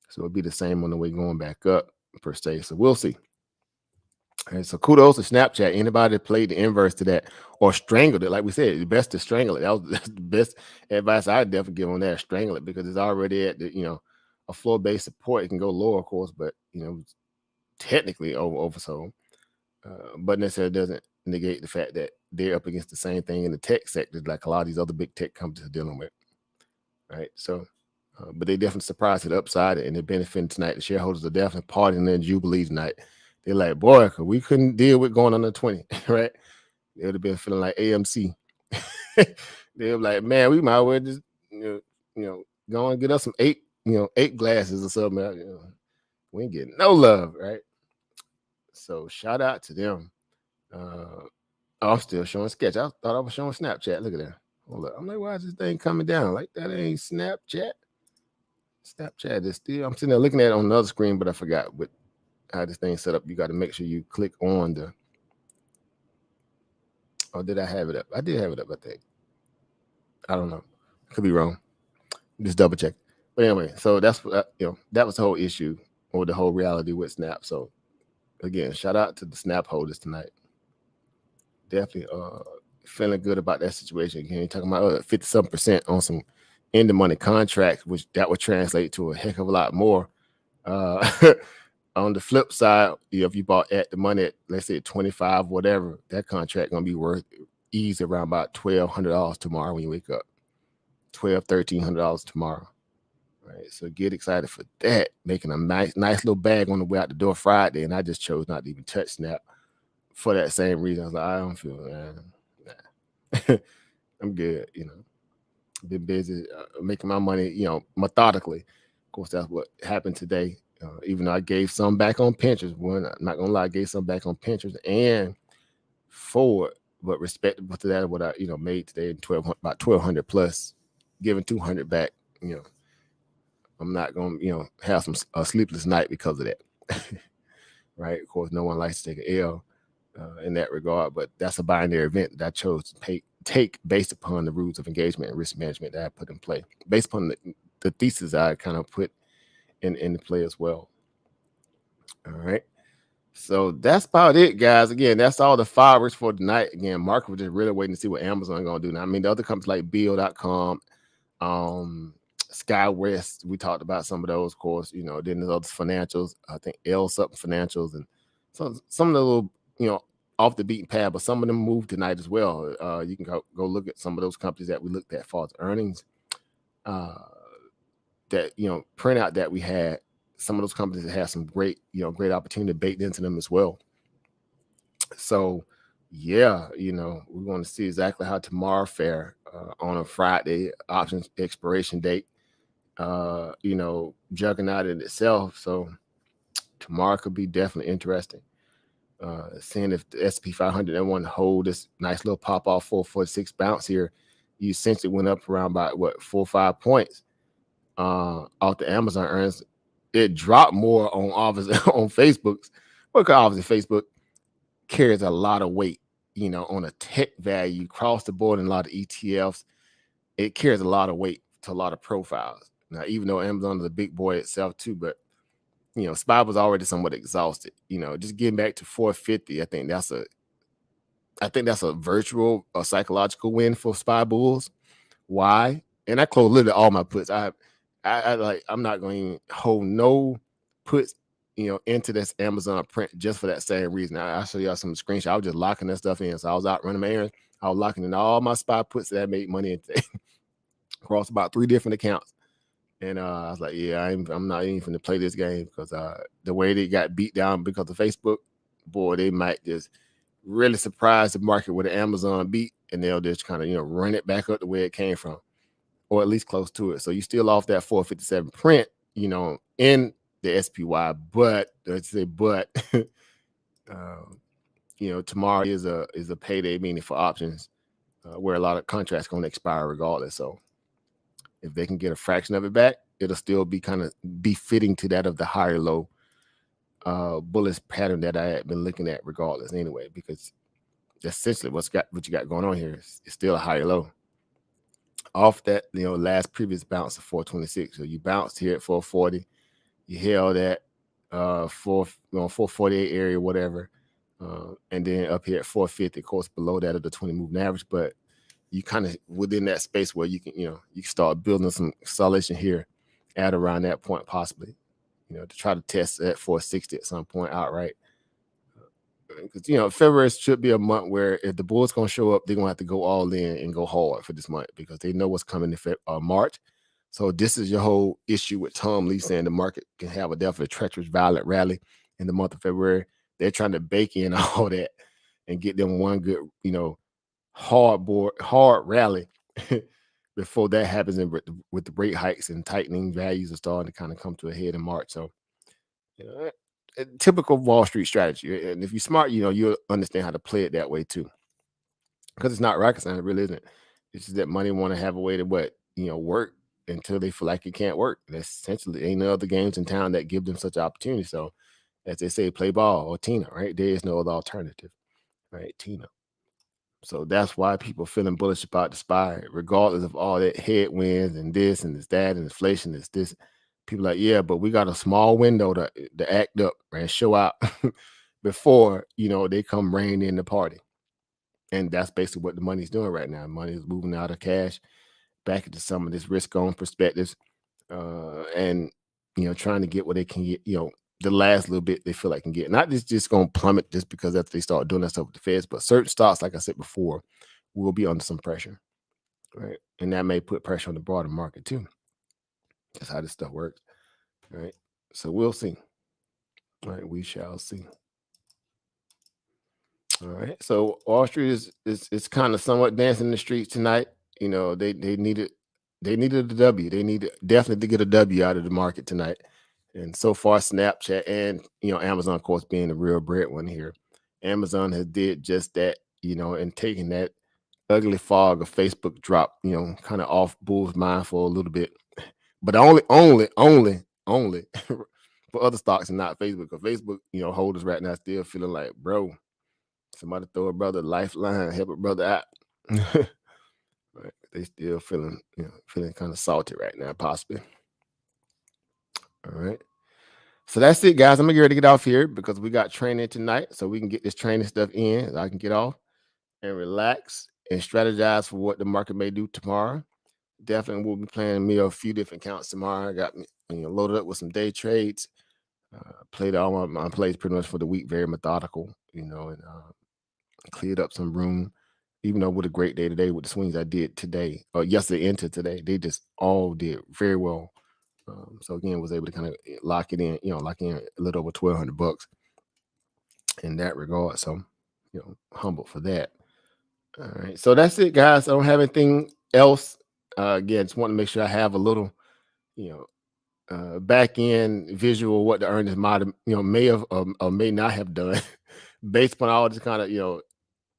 So it'll be the same on the way going back up per se. So we'll see. All right, so kudos to Snapchat. Anybody that played the inverse to that or strangled it, like we said, the best to strangle it. That's the best advice I'd definitely give on that. Strangle it because it's already at the, a floor-based support. It can go lower, of course, but technically oversold. But necessarily doesn't negate the fact that they're up against the same thing in the tech sector, like a lot of these other big tech companies are dealing with. Right. So, but they definitely surprised to the upside and they're benefiting tonight. The shareholders are definitely partying their jubilee tonight. They're like, boy, we couldn't deal with going under 20, right? They would have been feeling like AMC. They were like, man, we might as well just, go and get us some 8 glasses or something. We ain't getting no love, right? So shout out to them. I'm still showing sketch. I thought I was showing Snapchat. Look at that. Hold up. I'm like, why is this thing coming down? Like that ain't Snapchat. Snapchat is still. I'm sitting there looking at it on another screen, but I forgot how this thing set up. You got to make sure you click on the. Or did I have it up? I did have it up, I think. I don't know. Could be wrong. Just double check. But anyway, so that's that was the whole issue or the whole reality with Snap. So again, shout out to the Snap holders tonight. Definitely feeling good about that situation. Again, you're talking about 50-something% on some in the money contracts, which that would translate to a heck of a lot more. On the flip side, if you bought at the money at, let's say 25, whatever, that contract gonna be worth easy around about $1,200 tomorrow when you wake up. $1,300 tomorrow. Right. So get excited for that. Making a nice little bag on the way out the door Friday. And I just chose not to even touch Snap for that same reason. I was like, I don't feel nah. I'm good, Been busy making my money, methodically. Of course, that's what happened today. Even though I gave some back on Pinterest, I'm not gonna lie, I gave some back on Pinterest and forward, but respectable to that, what I made today, about 1,200 plus, giving 200 back. I'm not gonna have some sleepless night because of that. Right? Of course, no one likes to take an L in that regard, but that's a binary event that I chose to take based upon the rules of engagement and risk management that I put in play, based upon the thesis I kind of put in the play as well. All right. So that's about it, guys. Again, that's all the fireworks for tonight. Again, market was just really waiting to see what Amazon gonna do. Now, I mean, the other companies like Bill.com, SkyWest, we talked about some of those, of course. Then there's other financials. I think L something financials and some of the little, off the beaten path, but some of them moved tonight as well. You can go look at some of those companies that we looked at for earnings. That printout that we had, some of those companies that have some great opportunity baked into them as well. So yeah, we're going to see exactly how tomorrow fare on a Friday, options expiration date. Juggernaut in itself. So tomorrow could be definitely interesting. Seeing if the S&P 500 that want to hold this nice little pop off 446 bounce here, you essentially went up around about 4 or 5 points. Off the Amazon earnings, it dropped more on Facebook's. Because obviously Facebook carries a lot of weight, on a tech value across the board and a lot of ETFs. It carries a lot of weight to a lot of profiles. Now, even though Amazon is a big boy itself too, but SPY was already somewhat exhausted. Just getting back to 450, I think that's a virtual or psychological win for SPY bulls. Why? And I closed literally all my puts. I'm not going to hold no puts, into this Amazon print just for that same reason. I'll show y'all some screenshots. I was just locking that stuff in. So I was out running my errands. I was locking in all my SPY puts that I made money in today across about 3 different accounts. And I was like, yeah, I'm not even going to play this game because the way they got beat down because of Facebook, boy, they might just really surprise the market with an Amazon beat, and they'll just kind of run it back up to where it came from, or at least close to it. So you still off that 457 print, in the SPY, but let's say, tomorrow is a payday, meaning for options, where a lot of contracts going to expire regardless. So if they can get a fraction of it back, it'll still be kind of befitting to that of the higher low bullish pattern that I had been looking at regardless anyway, because essentially what you got going on here is still a higher low off that last previous bounce of 426. So you bounced here at 440, you held at 448 area, whatever, and then up here at 450, of course below that of the 20 moving average, but you kind of within that space where you can you can start building some consolidation here at around that point, possibly to try to test at 460 at some point outright. Because February should be a month where if the bulls gonna show up, they're gonna have to go all in and go hard for this month, because they know what's coming in March. So this is your whole issue with Tom Lee saying the market can have a definitely treacherous, violent rally in the month of February. They're trying to bake in all that and get them one good hard rally before that happens, and with the rate hikes and tightening, values are starting to kind of come to a head in March. So a typical Wall Street strategy, and if you're smart, you'll understand how to play it that way too, because it's not rocket science. It really isn't. It's just that money want to have a way to work until they feel like it can't work. That's essentially, ain't no other games in town that give them such opportunity. So as they say, play ball or Tina, right? There is no other alternative, right? Tina. So that's why people feeling bullish about the SPY, regardless of all that headwinds and this and this, that, and inflation is this. People like, yeah, but we got a small window to act up and show out before, they come rain in the party. And that's basically what the money's doing right now. Money is moving out of cash back into some of this risk on perspectives, and, trying to get what they can get, the last little bit they feel like can get. Not just going to plummet just because after they start doing that stuff with the Feds, but certain stocks, like I said before, will be under some pressure, right? And that may put pressure on the broader market too. That's how this stuff works, right? So we'll see. All right, we shall see. All right. So Wall Street is kind of somewhat dancing in the streets tonight. They needed a W. They needed definitely to get a W out of the market tonight. And so far, Snapchat and Amazon, of course, being the real breadwinner here. Amazon has did just that, and taking that ugly fog of Facebook drop, kind of off bulls' mind for a little bit, but only for other stocks and not Facebook. Because Facebook, holders right now still feeling like, bro, somebody throw a brother a lifeline, help a brother out. Right? They still feeling kind of salty right now, possibly. All right. So that's it, guys. I'm ready to get off here because we got training tonight, so we can get this training stuff in. So I can get off and relax and strategize for what the market may do tomorrow. Definitely will be playing me a few different counts tomorrow. I got me loaded up with some day trades. Played all my plays pretty much for the week, very methodical, and cleared up some room. Even though with a great day today with the swings I did today or yesterday into today, they just all did very well. So again, was able to kind of lock in a little over $1,200 in that regard. So, humble for that. All right. So that's it, guys. I don't have anything else. Again, just want to make sure I have a little, back end visual what the earnings might have, may have or may not have done based upon all this kind of,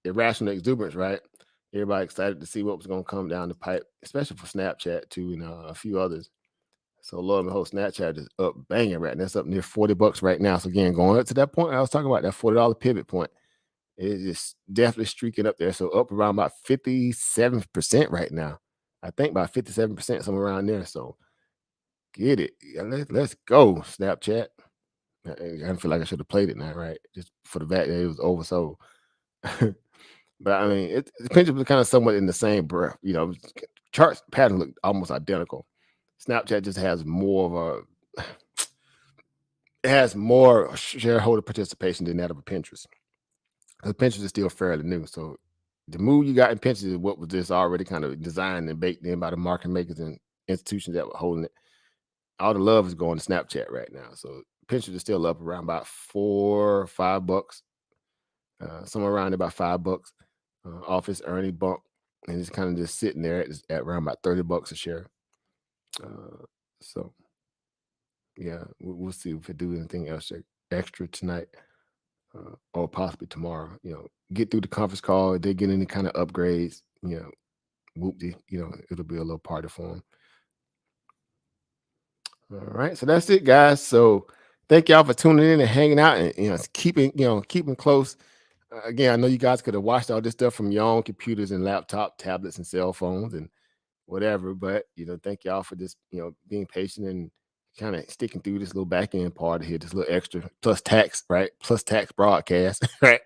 irrational exuberance, right? Everybody excited to see what was going to come down the pipe, especially for Snapchat too, and a few others. So lo and behold, Snapchat is up banging right now. It's up near $40 right now. So again, going up to that point I was talking about, that $40 pivot point, it's just definitely streaking up there. So up around about 57% right now. I think about 57%, somewhere around there. So get it. Let's go, Snapchat. I feel like I should have played it now, right? Just for the fact that it was oversold. But I mean, the pendulum is kind of somewhat in the same breath. Charts pattern look almost identical. Snapchat just has more shareholder participation than that of a Pinterest. Because Pinterest is still fairly new. So the move you got in Pinterest is what was just already kind of designed and baked in by the market makers and institutions that were holding it. All the love is going to Snapchat right now. So Pinterest is still up around about $4 or $5. somewhere around about $5 off its earning bump, and it's kind of just sitting there at around about $30 a share. So yeah, we'll see if we do anything else extra tonight, or possibly tomorrow. Get through the conference call. If they get any kind of upgrades, whoop-de, it'll be a little party for them. All right, so that's it, guys. So thank y'all for tuning in and hanging out, and keeping close. Again, I know you guys could have watched all this stuff from your own computers and laptop, tablets, and cell phones and whatever, but thank y'all for just being patient and kind of sticking through this little back end part here, this little extra plus tax, right? Plus tax broadcast, right?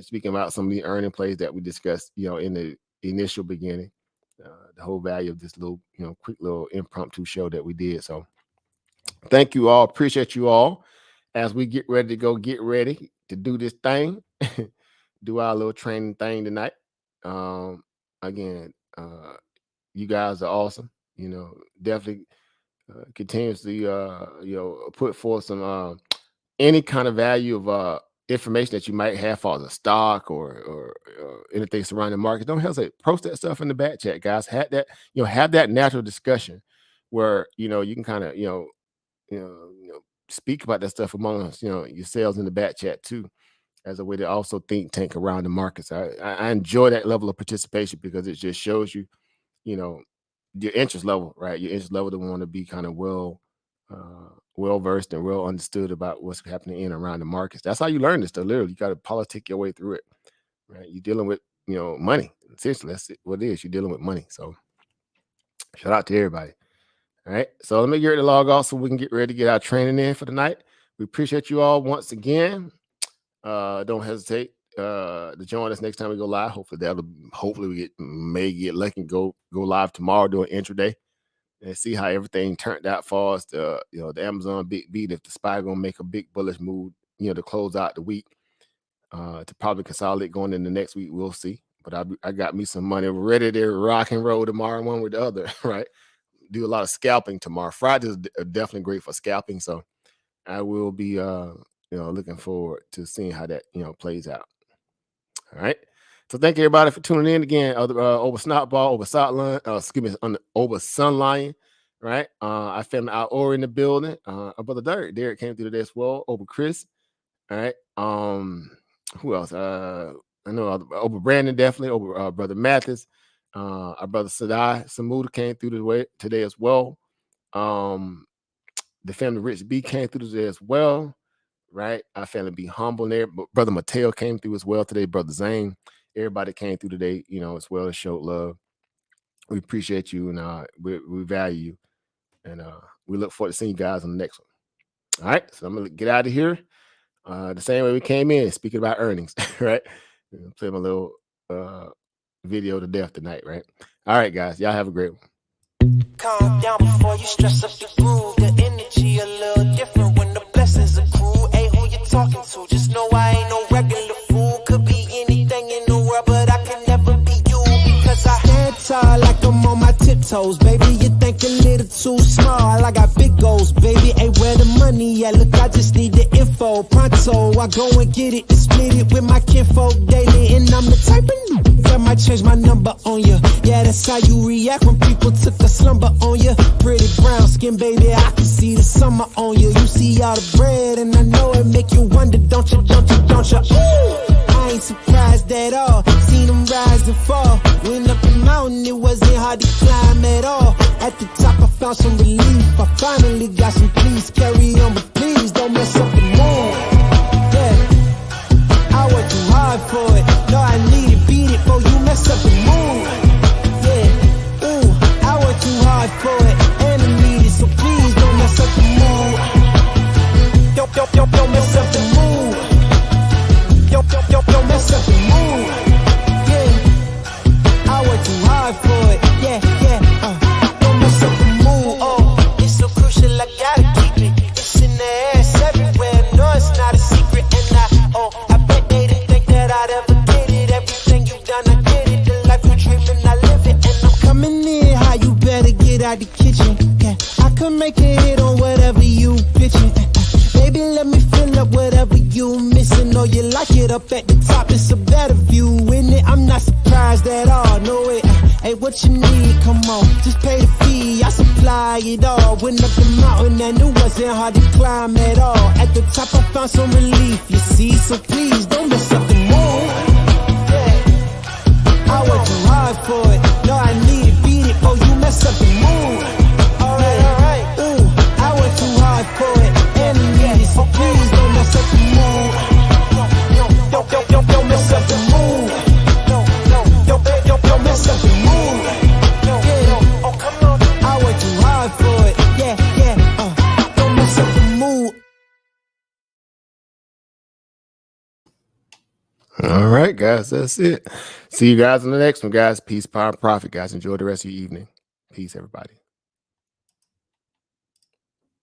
Speaking about some of the earning plays that we discussed, in the initial beginning, the whole value of this little, quick little impromptu show that we did. So thank you all. Appreciate you all as we get ready to do this thing, do our little training thing tonight. Again, you guys are awesome. Definitely continuously, put forth some any kind of value of information that you might have for a stock or anything surrounding the market. Don't hesitate. Post that stuff in the back chat, guys. Have that natural discussion where you can kind of speak about that stuff among us, yourselves in the back chat too, as a way to also think tank around the markets. I enjoy that level of participation because it just shows you, your interest level, right? Your interest level to want to be kind of well versed and well understood about what's happening in and around the markets. That's how you learn this stuff. Literally, you got to politic your way through it, right? You're dealing with money. Essentially, that's what it is. You're dealing with money. So shout out to everybody. All right. So let me get ready to log off so we can get ready to get our training in for the night. We appreciate you all once again. Don't hesitate to join us next time we go live. Hopefully we may get lucky and go live tomorrow doing intraday and see how everything turned out for us. The Amazon big beat, if the SPY gonna make a big bullish move, to close out the week, to probably consolidate going into next week. We'll see. But I got me some money ready to rock and roll tomorrow, one with the other, right? Do a lot of scalping tomorrow. Friday is definitely great for scalping. So I will be looking forward to seeing how that plays out. All right. So thank you everybody for tuning in again. Over Snotball, over Sunline, over Sunlion, right? I found our Ori in the building. Our brother Derek came through today as well. Over Chris. All right. Who else? I know over Brandon, definitely. Over brother Mathis. Our brother Sadai Samuda came through today as well. The family Rich B came through today as well. Right, our family Be Humble there. Brother Mateo came through as well today. Brother Zane, everybody came through today, as well as showed love. We appreciate you and we value you, and we look forward to seeing you guys on the next one. All right, so I'm gonna get out of here the same way we came in, speaking about earnings. Right, play my little video to death tonight. Right, all right, guys, y'all have a great one. Calm down before you stress up the groove. The energy a little different when the blessings accrue. Talking to, just know I ain't no regular fool. Could be anything in the world, but I can never be you because I stand tall like I'm on my tiptoes, baby. You think a little too small. I got big goals, baby. Ain't where the money at? Look, I just need the info. Pronto, I go and get it and split it with my kinfolk daily, and I'm the type of that might change my number on you. Yeah, that's how you react when people took a slumber on you. Pretty brown skin, baby. I can see the summer on you. You see all the bread, and I know it make you wonder, don't you? I ain't surprised at all. Seen them rise and fall. Went up the mountain, it wasn't hard to climb at all. At the top, I found some relief. I finally got some peace. Carry on, but please don't mess up the mood. Yeah, I worked too hard for it. No, I need it, beat it, before you mess up the mood. Yeah, I worked too hard for it, and I need it, so please don't mess up the mood. Don't mess up the mood. Don't mess up the mood. Yeah, I work too hard for it. Yeah. Don't mess up the mood. Oh, it's so crucial, I gotta keep it. It's know you like it up at the top. It's a better view, in it. I'm not surprised at all. No way. Hey, what you need? Come on, just pay the fee. I supply it all. Went up the mountain and it wasn't hard to climb at all. At the top, I found some relief. You see, so please don't mess up the mood. I worked too hard for it. No, I need it, beat it. Oh, you mess up the mood. Alright. Ooh, I worked too hard for it. And I need it, so please don't mess up the mood. Don't mess up the mood. Don't mess up the mood. Yeah. Oh, come on. I worked too hard for it. Yeah. Don't mess up the mood. All right, guys, that's it. See you guys in the next one, guys. Peace, power, and profit, guys. Enjoy the rest of your evening. Peace, everybody.